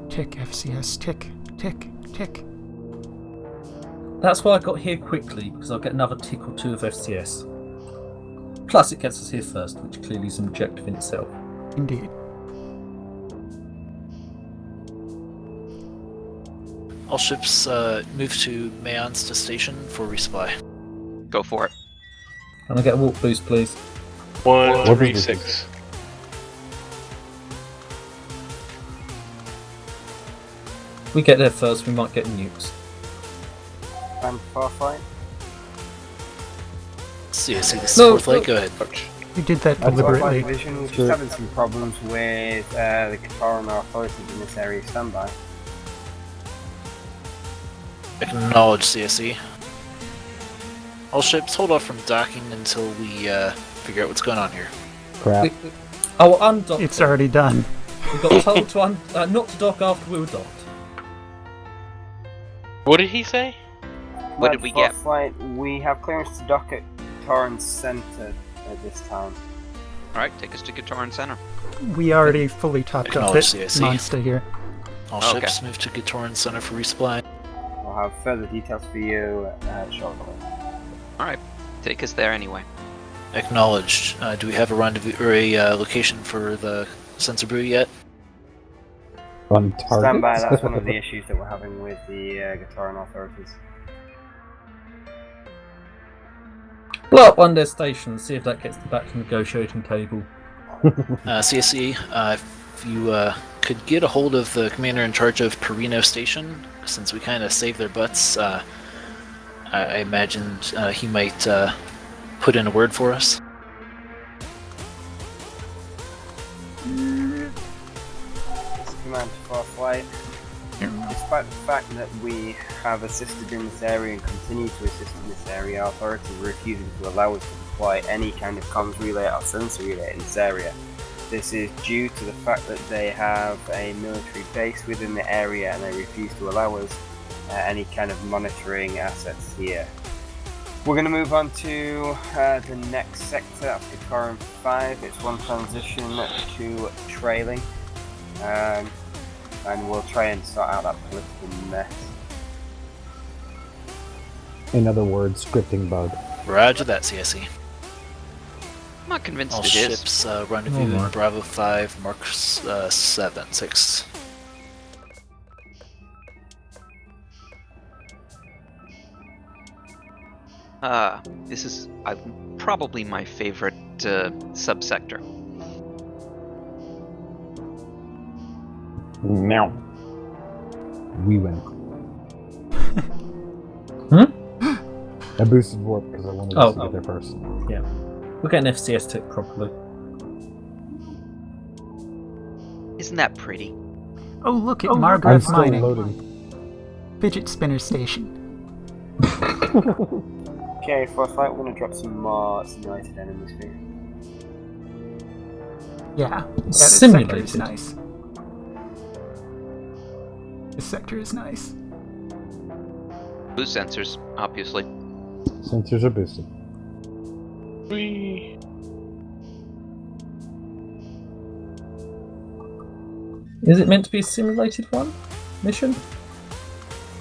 Tick, FCS, tick, tick, tick. That's why I got here quickly, because I'll get another tick or two of FCS. Plus it gets us here first, which clearly is an objective in itself. Indeed. All ships move to Mayans to station for resupply. Go for it. Can I get a warp boost, please? 136. If we get there first, we might get nukes. And Farflight. CSC, this is No, fourth light, no. go ahead. You did that That's deliberately. Farflight Division, we're Sure. just having some problems with the Kataran authorities in this area. Standby. Acknowledge CSC. All ships, hold off from docking until we figure out what's going on here. Crap. Oh, undock. It's already done. We got told to not to dock after we were docked. What did he say? What did we get? Farflight, we have clearance to dock at Kataran Center at this time. Alright, take us to Guitar Center. We already fully topped up Acknowledge it. CSC. Monster here. All Okay. ships move to Gatoran Center for resupply. We'll have further details for you shortly. Alright, take us there anyway. Acknowledged. Do we have a rendezvous or a location for the sensor buoy yet? On target. Stand by, that's one of the issues that we're having with the Kataran authorities. Blow up one of their stations, see if that gets them back to the negotiating table. CSC, if you could get a hold of the commander in charge of Perino Station, since we kind of saved their butts, I imagined he might put in a word for us. Command to Farflight. Despite the fact that we have assisted in this area and continue to assist in this area, our authorities are refusing to allow us to deploy any kind of comms relay or sensor relay in this area. This is due to the fact that they have a military base within the area and they refuse to allow us any kind of monitoring assets here. We're going to move on to the next sector of Kataran 5. It's one transition to trailing. And we'll try and sort out that political mess. In other words, scripting bug. Roger that, CSC. I'm not convinced All it is. ships rendezvous in Bravo 5, Mark 6. This is probably my favorite subsector. Now. We win. I boosted warp because I wanted us to get there first. Yeah. We'll get an FCS tick properly. Isn't that pretty? Oh, look at I'm Margaret's still mining. loading. Fidget spinner station. Okay, for a fight, we're going to drop some more simulated enemies for you. Yeah, that Simulated. sector is nice. This sector is nice. Boost sensors, obviously. Sensors are boosted. Whee. Is it meant to be a simulated mission?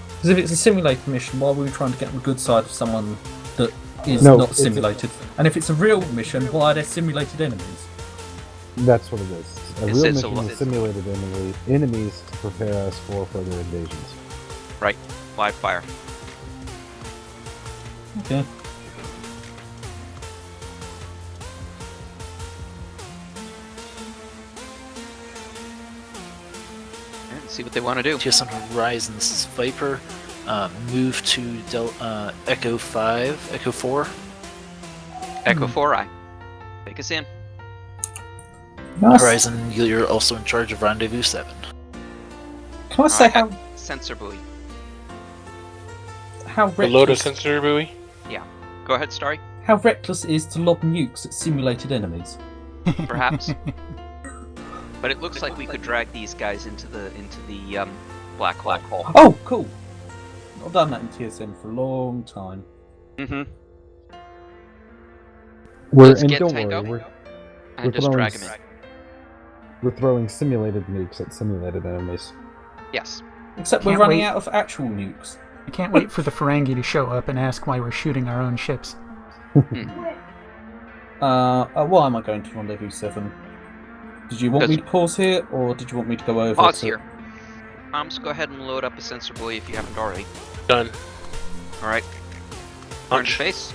Because if it's a simulated mission, why were we trying to get on the good side of someone that is not simulated? And if it's a real mission, why are there simulated enemies? That's what it is. A real It's mission is simulated enemies to prepare us for further invasions. Right. Live fire. Okay. Let's see what they want to do. TSN Horizon, this is Viper. Move to Echo 5, Echo 4. Echo 4I. Take us in. Nice. Horizon, you're also in charge of Rendezvous 7. Can I say how Sensor buoy. The loader sensor buoy? Yeah. Go ahead, Starry. how reckless it is to lob nukes at simulated enemies? Perhaps. But it looks like we could drag these guys into the black hole. Oh, cool. I've done that in TSN for a long time. Mm-hmm. And get don't Tango worry, and just drag him in. we're throwing simulated nukes at simulated enemies. Yes. Except we're Can't running wait. out of actual nukes. I can't wait for the Ferengi to show up and ask why we're shooting our own ships. Why am I going to Rendezvous 7? Did you want me to pause here, or did you want me to go over Pause to... here. Just go ahead and load up a sensor buoy if you haven't already. Done. Alright. Launch. Face.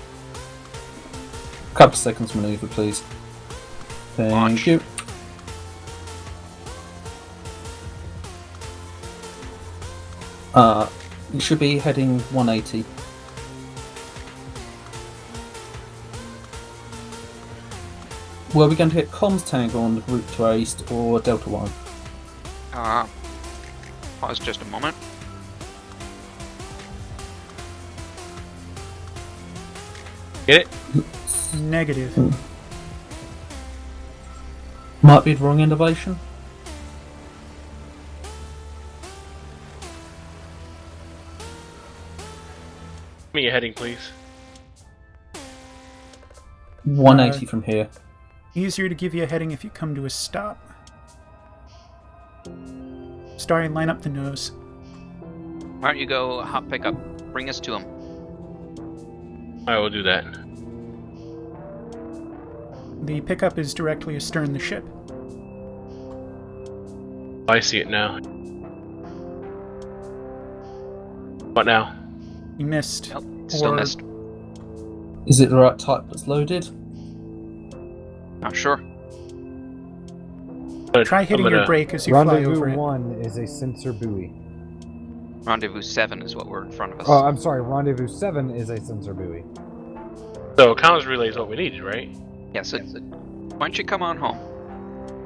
Couple seconds maneuver, please. Thank Launch. you. You should be heading 180. Were we going to hit comms tango on the route to our east or Delta 1? Pause just a moment. Get it? Negative. Might be the wrong elevation. Give me a heading, please. 180 from here. Easier to give you a heading if you come to a stop. Starry, line up the nose. Why don't you go hot pickup? Bring us to him. I will do that. The pickup is directly astern the ship. I see it now. What now? You missed. Yep, still missed. Is it the right type that's loaded? Not sure. Try hitting your brake as you fly Rendezvous over it. 1 is a sensor buoy. Rendezvous 7 is what we're in front of us. Oh, I'm sorry. Rendezvous 7 is a sensor buoy. So comms relay is what we needed, right? Yes. Why don't you come on home?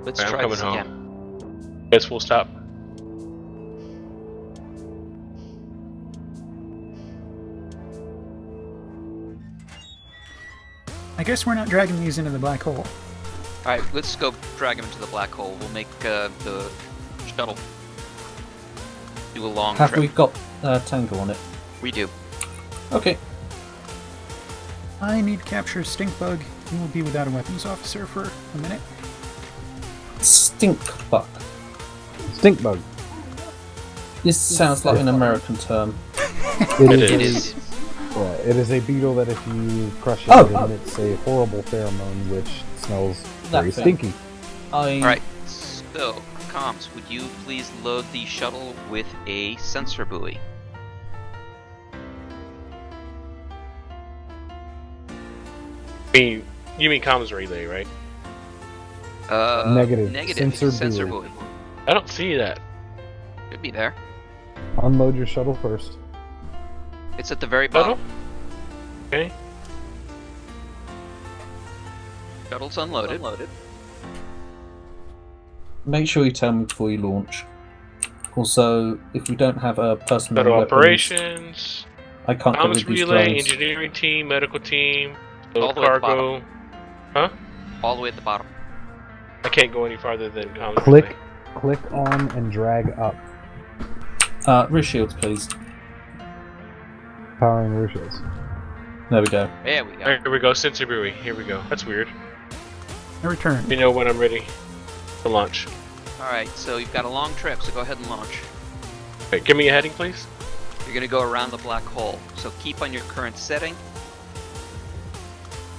Let's I'm try coming this home. again. Guess we'll stop. I guess we're not dragging these into the black hole. Alright, let's go drag him into the black hole. We'll make the shuttle do a long Have trip. we got tango on it? We do. Okay. I need to capture Stink Bug. He will be without a weapons officer for a minute. Stink bug. Stink bug. This sounds like an American term. It is. Yeah, it is a beetle that if you crush it, Oh. it emits a horrible pheromone which smells That very thing. stinky. Alright, so, comms, would you please load the shuttle with a sensor buoy? You mean comms relay, right? Negative. Negative. Sensor buoy. I don't see that. Should be there. Unload your shuttle first. It's at the very Shuttle? bottom. Okay. Shuttle's unloaded. Make sure you tell me before you launch. Also, if we don't have a person Shuttle on weapons, operations, I can't get rid comms of these relay, drones. engineering team, medical team, All the way at the cargo. Huh? All the way at the bottom. I can't go any farther than comms Click, relay. click on and drag up. Rear shields, please. Powering rear shields. There we go. There we go. Here we go, sensor buoy. Here we go. That's weird. I return. You know when I'm ready to launch. Alright, so you've got a long trip, so go ahead and launch. Okay, give me a heading, please. You're gonna go around the black hole, so keep on your current setting.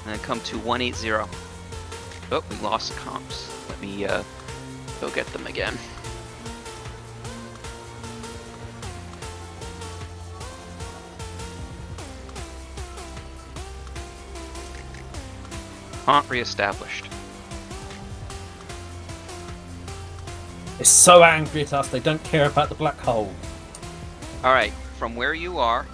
And then come to 180. Oh, we lost comms. Let me go get them again. Haunt reestablished. They're so angry at us, they don't care about the black hole. Alright, from where you are,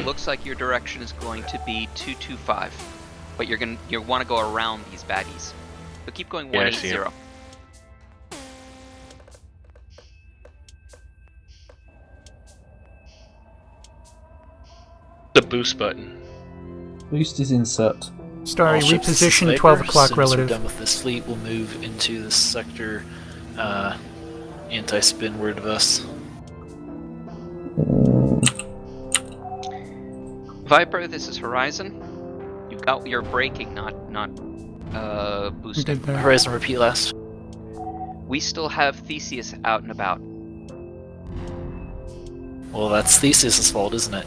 looks like your direction is going to be 225. But you want to go around these baddies. So keep going Yeah, I see 180. The boost button. Boost is insert. Starry, All ships reposition sniper. 12 o'clock As soon as we're relative. done with this fleet, we'll move into the sector anti-spin word of us. Viper, this is Horizon. You've got your braking, not We boosting. did that. Horizon, repeat last. We still have Theseus out and about. Well, that's Theseus' fault, isn't it?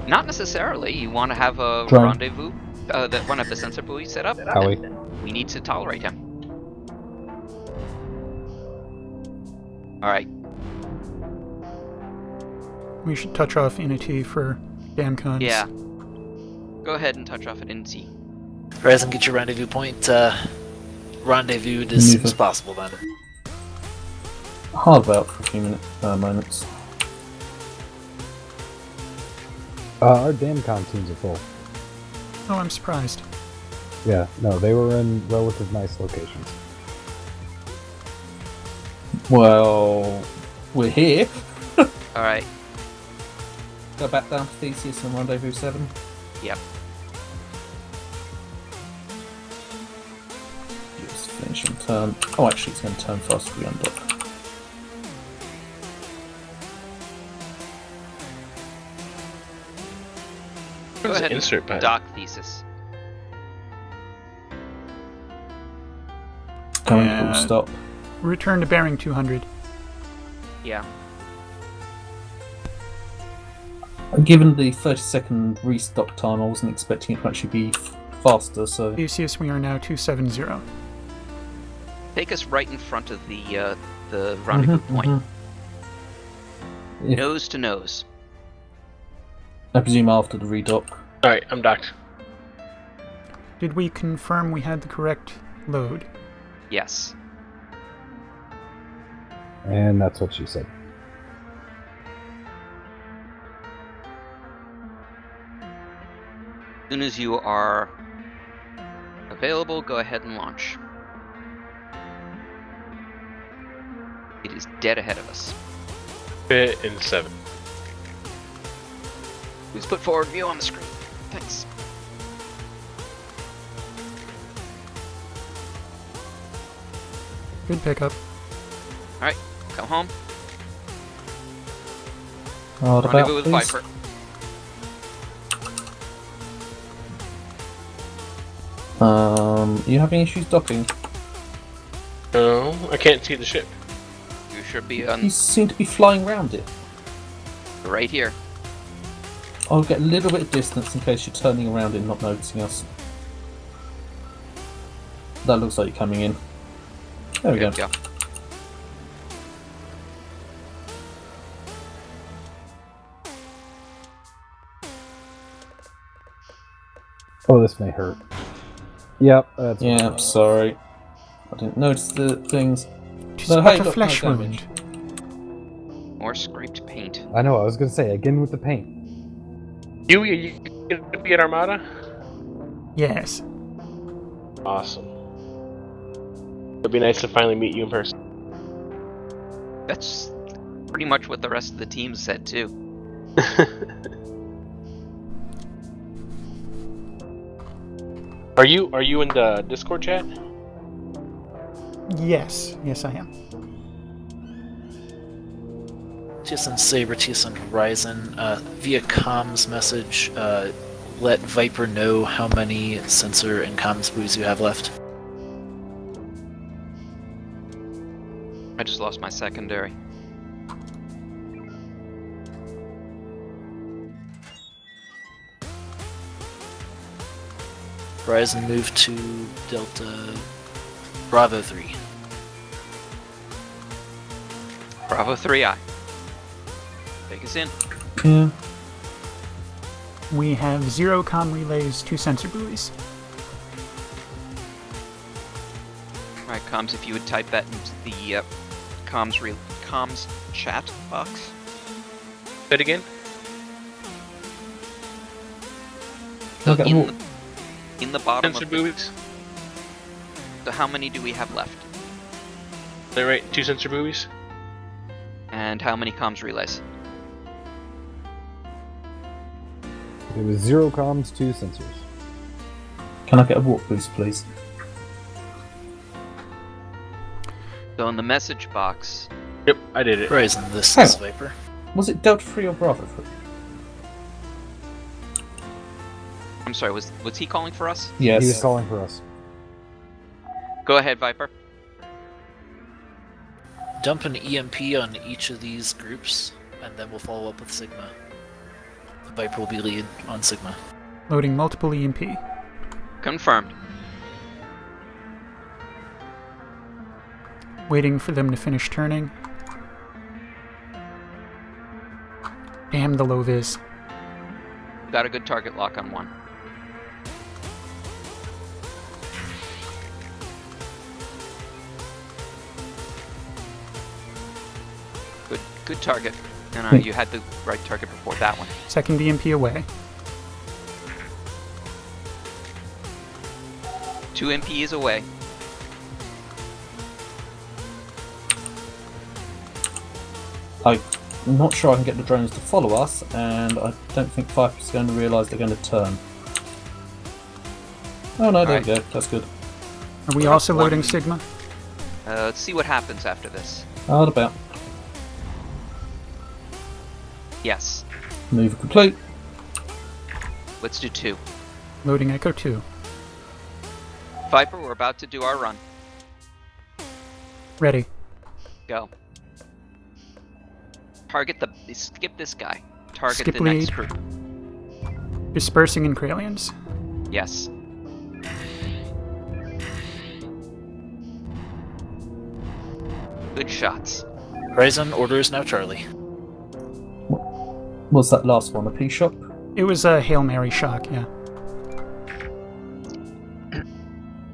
Not necessarily. You want to have a Drone. rendezvous that one of the sensor buoys set up. Howie. then we need to tolerate him. All right. We should touch off Inity for damcons. Yeah. Go ahead and touch off at NT. Horizon, get your rendezvous point rendezvoused as soon as possible then. Hard about for a few moments. Our damcon teams are full. Oh, I'm surprised. Yeah, no, they were in relative nice locations. Well, we're here. All right. Go back down to Theseus and Rendezvous 7. Yep. Just finish and turn. Oh, actually, it's going to turn fast for the undock. Go ahead Insert and button. dock Thesis. Coming Yeah. full stop. Return to bearing 200. Yeah. Given the 30-second restock time, I wasn't expecting it to actually be faster, so... Theseus, we are now 270. Take us right in front of the rendezvous point. If- Nose to nose. I presume after the redock. Alright, I'm docked. Did we confirm we had the correct load? Yes. And that's what she said. As soon as you are available, go ahead and launch. It is dead ahead of us. Fit in 7. Please put forward view on the screen. Thanks. Good pickup. Alright, come home. Hard about, Rendezvous with please. Viper. You having issues docking? No, I can't see the ship. You should be You seem to be flying around it. right here. I'll get a little bit of distance in case you're turning around and not noticing us. that looks like you're coming in. There we go. Oh, this may hurt. Yep, that's Yeah, sorry. I didn't notice the things. Just No, but hey, a look, flesh no wound. More scraped paint. I know, I was gonna say, again with the paint. You gonna be at Armada? Yes. Awesome. It'd be nice to finally meet you in person. That's pretty much what the rest of the team said too. Are you in the Discord chat? Yes. Yes, I am. TSN Saber, TSN Horizon, via comms message, let Viper know how many sensor and comms buoys you have left. I just lost my secondary. Horizon move to Delta Bravo 3. Bravo 3I. Take us in. Yeah. We have 0 comm relays, 2 sensor buoys. Alright, comms, if you would type that into the comms chat box. Say it again? So Okay, well- in the bottom Sensor of buoys? so how many do we have left? Is that right? 2 sensor buoys? And how many comms relays? It was 0 comms, 2 sensors. Can I get a warp boost, please? So in the message box, Yep, I did it. Horizon, this Oh. is Viper. Was it Delta 3 or Bravo 3? I'm sorry, was he calling for us? Yes. He was calling for us. Go ahead, Viper. Dump an EMP on each of these groups, and then we'll follow up with Sigma. The Viper will be lead on Sigma. Loading multiple EMP. Confirmed. Waiting for them to finish turning. Damn the low vis. Got a good target lock on one. Good target. And you had the right target before that one. Second EMP away. 2 MPs away. I'm not sure I can get the drones to follow us, and I don't think Viper's going to realise they're going to turn. Oh no, there we go. That's good. Are we also loading Sigma? Let's see what happens after this. Hard about. Yes. Move complete. Let's do 2. Loading Echo 2. Viper, we're about to do our run. Ready. Go. Target the... Skip this guy. Target Skip the next lead. group. Dispersing in Kralians. Yes. Good shots. Horizon, order is now Charlie. What's that last one? A P-shock? It was a Hail Mary shock, yeah.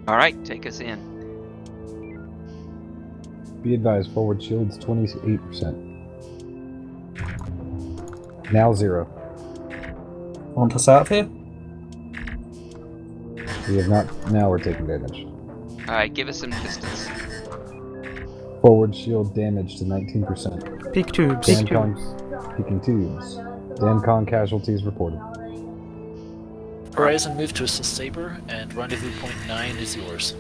Alright, take us in. Be advised, forward shield's 28%. Now 0. Want us out of here? We have not. Now we're taking damage. Alright, give us some distance. Forward shield damage to 19%. Peak tubes. DanCon peaking tubes. DanCon casualties reported. Horizon, move to assist Saber, and rendezvous point 9 is yours.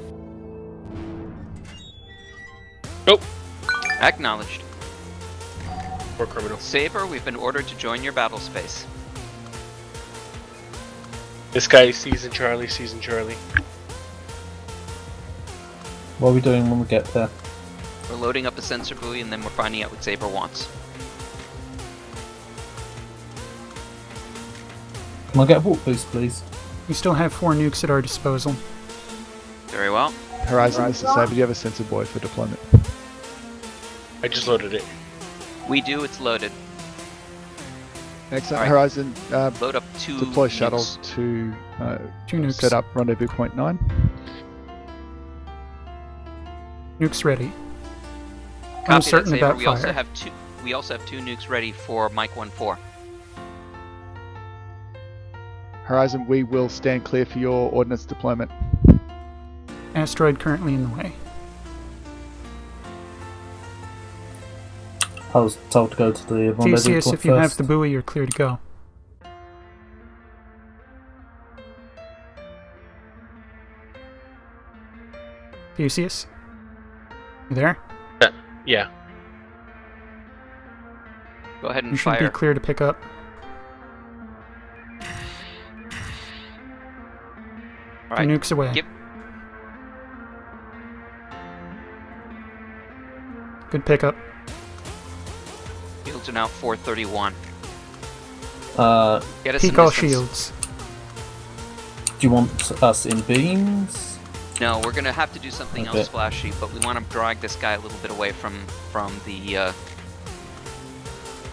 Nope. Acknowledged. Poor criminal. Saber, we've been ordered to join your battle space. This guy is season Charlie, season Charlie. What are we doing when we get there? We're loading up a sensor buoy and then we're finding out what Saber wants. Can I get a warp boost, please? We still have 4 nukes at our disposal. Very well. Horizon, this is Saber. Do you have a sensor buoy for deployment? I just loaded it. We do. It's loaded. Excellent. Alright. Horizon, Load up 2 deploy nukes. shuttle to 2 nukes. set up rendezvous point 9. Nukes ready. Copy that, Uncertain Saber. about We also fire. have 2. We also have 2 nukes ready for Mike 1-4. Horizon, we will stand clear for your ordnance deployment. Asteroid currently in the way. I was told to go to the rendezvous Theseus, point if you have first. the buoy, you're clear to go. Theseus? You there? Yeah. Go ahead and You should fire. be clear to pick up. All right. Nukes away. Give- Good pickup. Shields are now 431. Get us Peak some all distance. shields. Do you want us in beams? No, we're gonna have to do something Okay. else splashy, but we want to drag this guy a little bit away from the.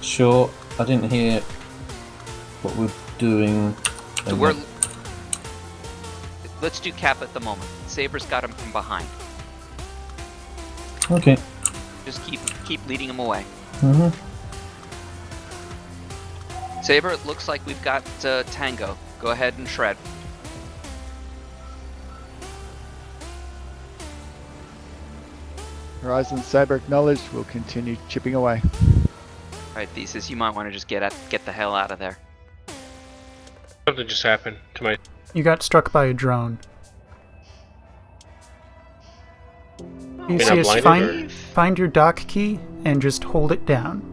Sure. I didn't hear what we're doing. So we're. Let's do cap at the moment. Saber's got him from behind. Okay. Just keep leading him away. Mm-hmm. Saber, it looks like we've got Tango. Go ahead and shred. Horizon, Saber acknowledged. We'll continue chipping away. Alright, Thesis, you might want to just get the hell out of there. Something just happened to my. You got struck by a drone. Theseus, blinded, find your dock key and just hold it down.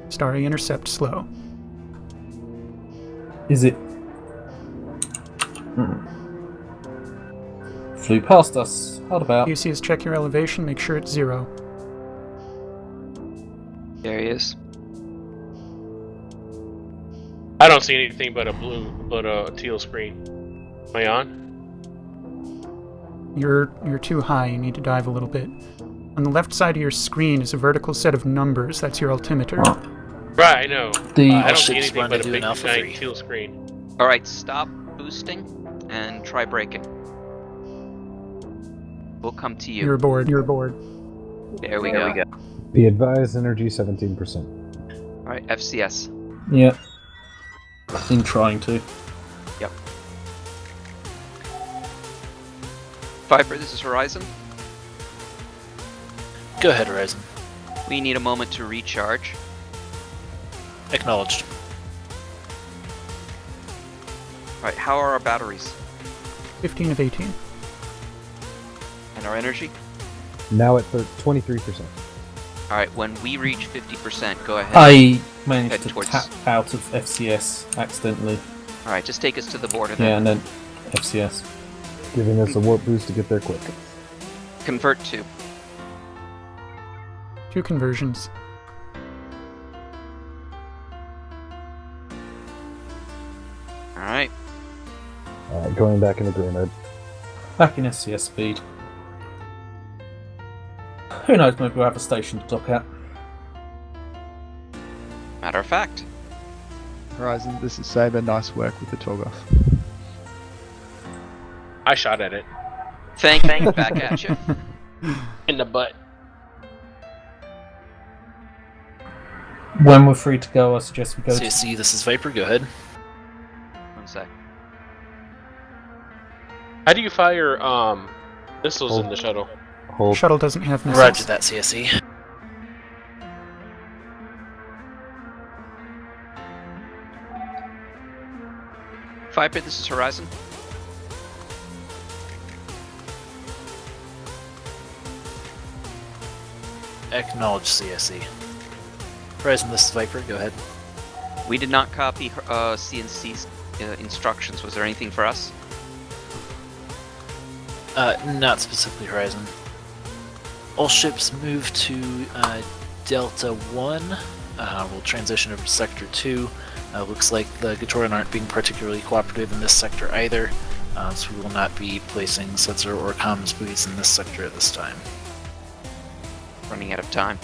Starry intercept slow. Is it? Flew past us. Hard about. Theseus, check your elevation, make sure it's 0. There he is. I don't see anything but a teal screen. Am I on? You're too high, you need to dive a little bit. On the left side of your screen is a vertical set of numbers, that's your altimeter. Right, I know. The I don't see ship's anything but a rendezvous big in Alpha giant 3. teal screen. Alright, stop boosting and try braking. We'll come to you. You're aboard. There we go. Be advised, energy 17%. Alright, FCS. Yeah. In trying to. Yep. Viper, this is Horizon. Go ahead, Horizon. We need a moment to recharge. Acknowledged. Alright, how are our batteries? 15 of 18. And our energy? Now at 23%. Alright, when we reach 50%, go ahead. I managed Head to towards- tap out of FCS accidentally. Alright, just take us to the border Yeah, then. and then FCS. Giving us a warp boost to get there quick. Convert to. 2 conversions. Alright. Alright, going back into gray mode. Back in SCS speed. Who knows, maybe we'll have a station to dock at. Matter of fact. Horizon, this is Saber. Nice work with the Torgoth. I shot at it. Thank you, back at you. In the butt. When we're free to go, I suggest we go to... CSC, this is Viper. Go ahead. One sec. How do you fire missiles in the shuttle? Hold. Shuttle doesn't have missiles. Roger that, CSC. Viper, this is Horizon. Acknowledge CSC. Horizon, this is Viper. Go ahead. We did not copy CNC's instructions. Was there anything for us? Not specifically Horizon. All ships move to Delta 1. We'll transition over to Sector 2. Looks like the Gatoran aren't being particularly cooperative in this sector either. so we will not be placing sensor or comms buoys in this sector at this time. Running out of time.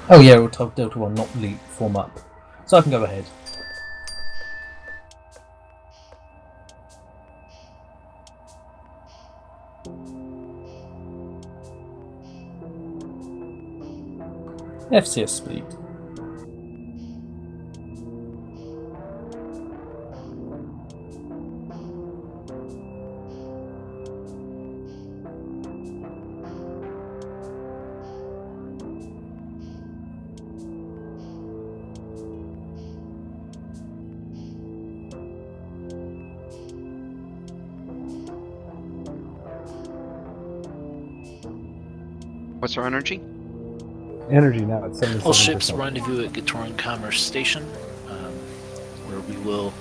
Oh yeah, we'll tell Delta 1 not leap, form up. So I can go ahead. FCS speed. What's our energy? Energy now at 77%. All ships rendezvous at Gatoran Commerce Station, where we will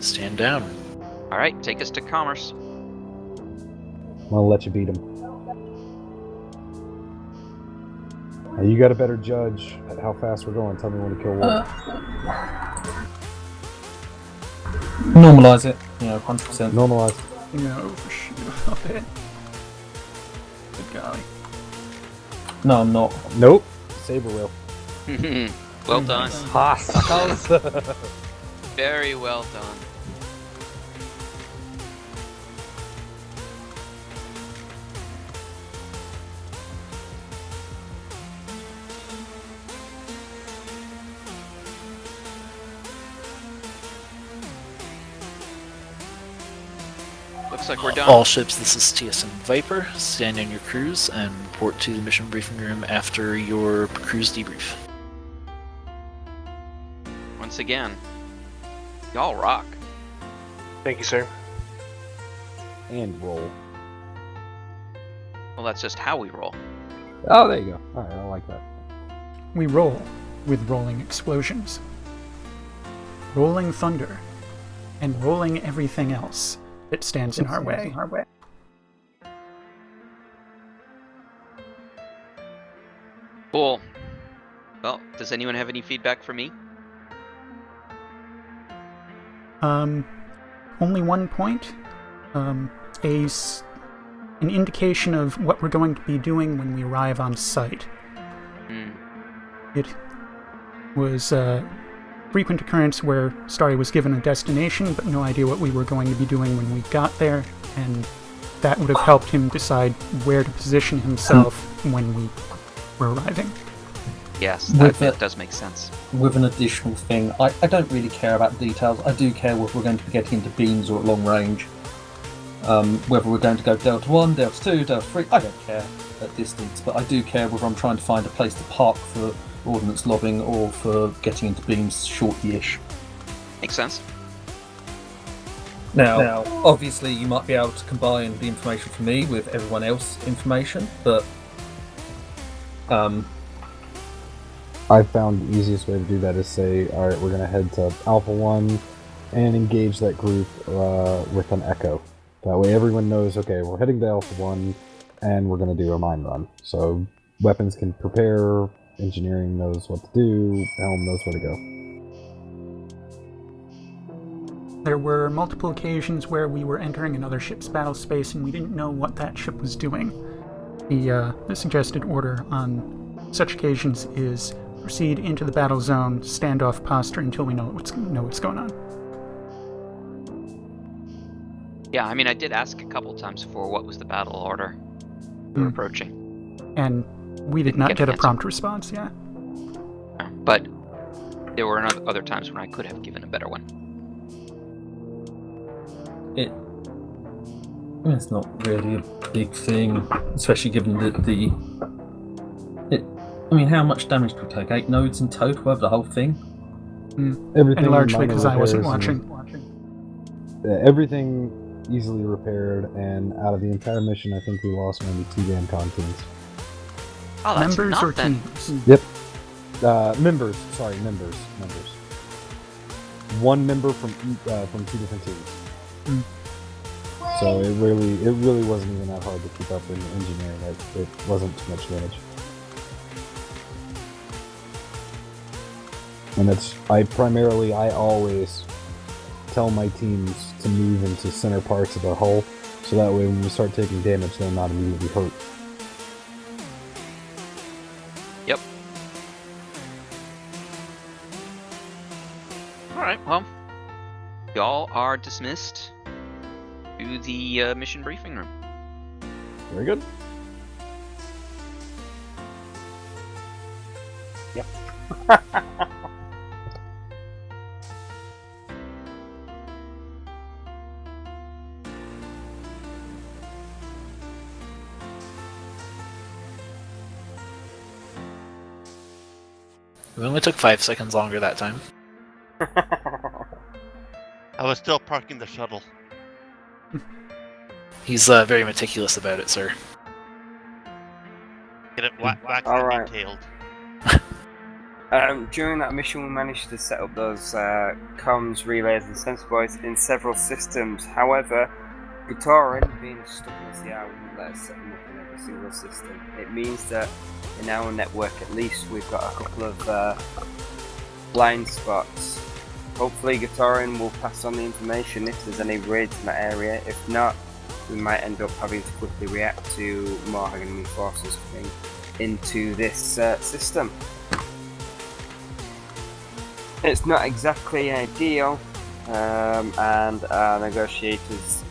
stand down. All right, take us to commerce. I'll let you beat him. Now you got a better judge at how fast we're going. Tell me when to kill what. Normalise it, 100%. Normalize. No, shoot a bit. Good golly. No, I'm not. Nope. Saber wheel. Well done. Very well done. Looks like we're done. All ships, this is TSN Viper. Stand in your cruise and report to the mission briefing room after your cruise debrief. Once again, y'all rock. Thank you, sir. And roll. Well, that's just how we roll. Oh, there you go. Alright, I like that. We roll with rolling explosions, rolling thunder, and rolling everything else that stands in our way. Cool. Well, does anyone have any feedback for me? Only one point. An indication of what we're going to be doing when we arrive on site. It was a frequent occurrence where Starry was given a destination, but no idea what we were going to be doing when we got there, and that would have helped him decide where to position himself when we were arriving. Yes, that does make sense. With an additional thing, I don't really care about details. I do care whether we're going to be getting into beams or at long range. Whether we're going to go Delta 1, Delta 2, Delta 3, I don't care at distance, but I do care whether I'm trying to find a place to park for ordnance lobbing or for getting into beams shorty-ish. Makes sense. Now, obviously you might be able to combine the information from me with everyone else's information, but I found the easiest way to do that is say, alright, we're going to head to Alpha 1 and engage that group with an echo. That way everyone knows, okay, we're heading to Alpha 1 and we're going to do a mine run. So weapons can prepare, engineering knows what to do, Helm knows where to go. There were multiple occasions where we were entering another ship's battle space and we didn't know what that ship was doing. The suggested order on such occasions is proceed into the battle zone, standoff posture until we know what's going on. Yeah, I mean, I did ask a couple times before what was the battle order we were approaching. And we did not get a prompt response, yeah. But there were other times when I could have given a better one. It's not really a big thing, especially given how much damage did we take? 8 nodes in total over the whole thing? Everything, and largely because I wasn't watching. Everything easily repaired, and out of the entire mission, I think we lost maybe 2 damn contents. Oh, that's members or nothing. teams? Yep. Members. One member from 2 different teams. So it really wasn't even that hard to keep up in engineering. It wasn't too much damage. And I always tell my teams to move into center parts of the hull, so that way when we start taking damage, they're not immediately hurt. Yep. Alright, well, y'all are dismissed to the mission briefing room. Very good. Yep. We only took 5 seconds longer that time. I was still parking the shuttle. He's very meticulous about it, sir. Get it waxed All and right. detailed. During that mission, we managed to set up those comms, relays, and sensor boards in several systems. However, Gatoran, being as stubborn as they are, wouldn't let us set them up in every single system. It means that in our network, at least, we've got a couple of blind spots. Hopefully, Gatoran will pass on the information if there's any raids in that area. If not, we might end up having to quickly react to more enemy forces coming into this system. It's not exactly ideal, and our negotiators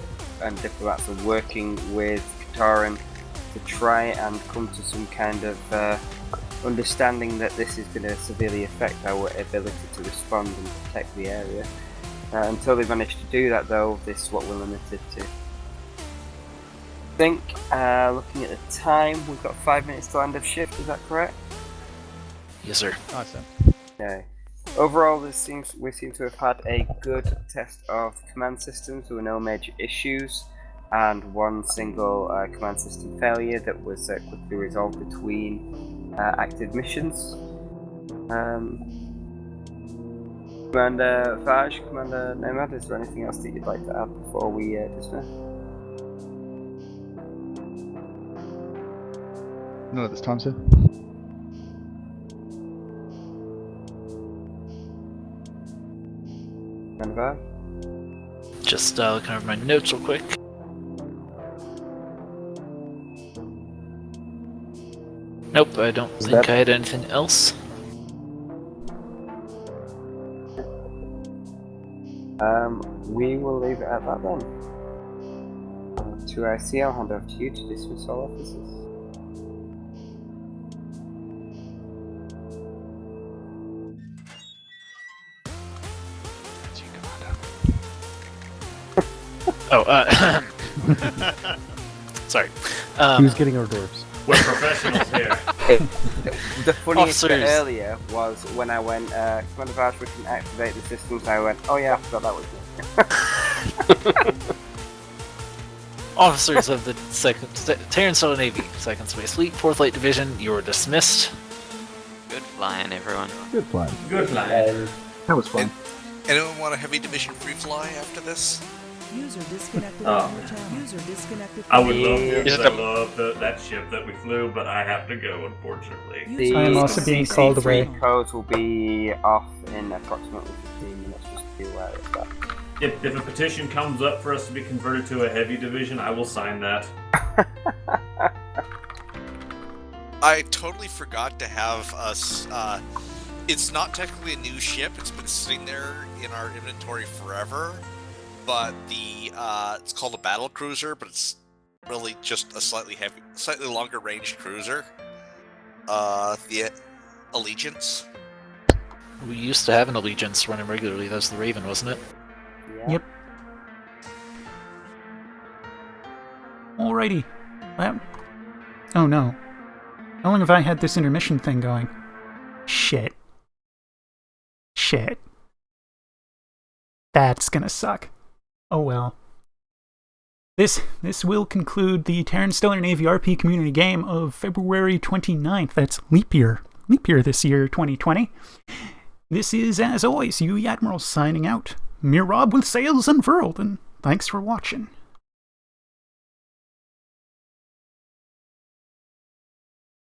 and diplomats are working with Terran to try and come to some kind of understanding that this is going to severely affect our ability to respond and protect the area. Until they manage to do that, though, this is what we're limited to. I think, looking at the time, we've got 5 minutes to end of shift, is that correct? Yes, sir. Awesome. Okay. Overall, we seem to have had a good test of the command systems. There were no major issues, and one single command system failure that was quickly resolved between active missions. Commander Vaj, Commander Nomad, is there anything else that you'd like to add before we dismiss? Not at this time, sir. Commander Vaj? Just looking over my notes real quick. Nope, I don't think I had anything else. We will leave it at that then. To IC, I'll hand over to you to dismiss all officers. Oh, sorry. Who's getting hors d'oeuvres? We're professionals here. The funniest bit Officers. earlier was when I went, Commander Vaj, we can activate the systems. I went, oh yeah, I forgot that was me. Officers of the Terran Stellar Navy, Second Space Fleet, 4th Light Division, you are dismissed. Good flying, everyone. Good plan. Good line. That was fun. Anyone want a heavy division free fly after this? User disconnected Oh, from your channel. User disconnected I from would your love to, channel. because I love that ship that we flew, but I have to go, unfortunately. User I am also being called away. Codes will be off in approximately 15 minutes, just to be aware of that. If a petition comes up for us to be converted to a heavy division, I will sign that. I totally forgot to have us. It's not technically a new ship. It's been sitting there in our inventory forever. But it's called a battle cruiser, but it's really just a slightly longer range cruiser. The Allegiance. We used to have an Allegiance running regularly. That was the Raven, wasn't it? Yeah. Yep. Alrighty. Oh no. How long have I had this intermission thing going? Shit. That's gonna suck. Oh well. This will conclude the Terran Stellar Navy RP community game of February 29th. That's leap year. Leap year this year, 2020. This is, as always, you Admiral signing out. Mir Rob with sails unfurled, and thanks for watching.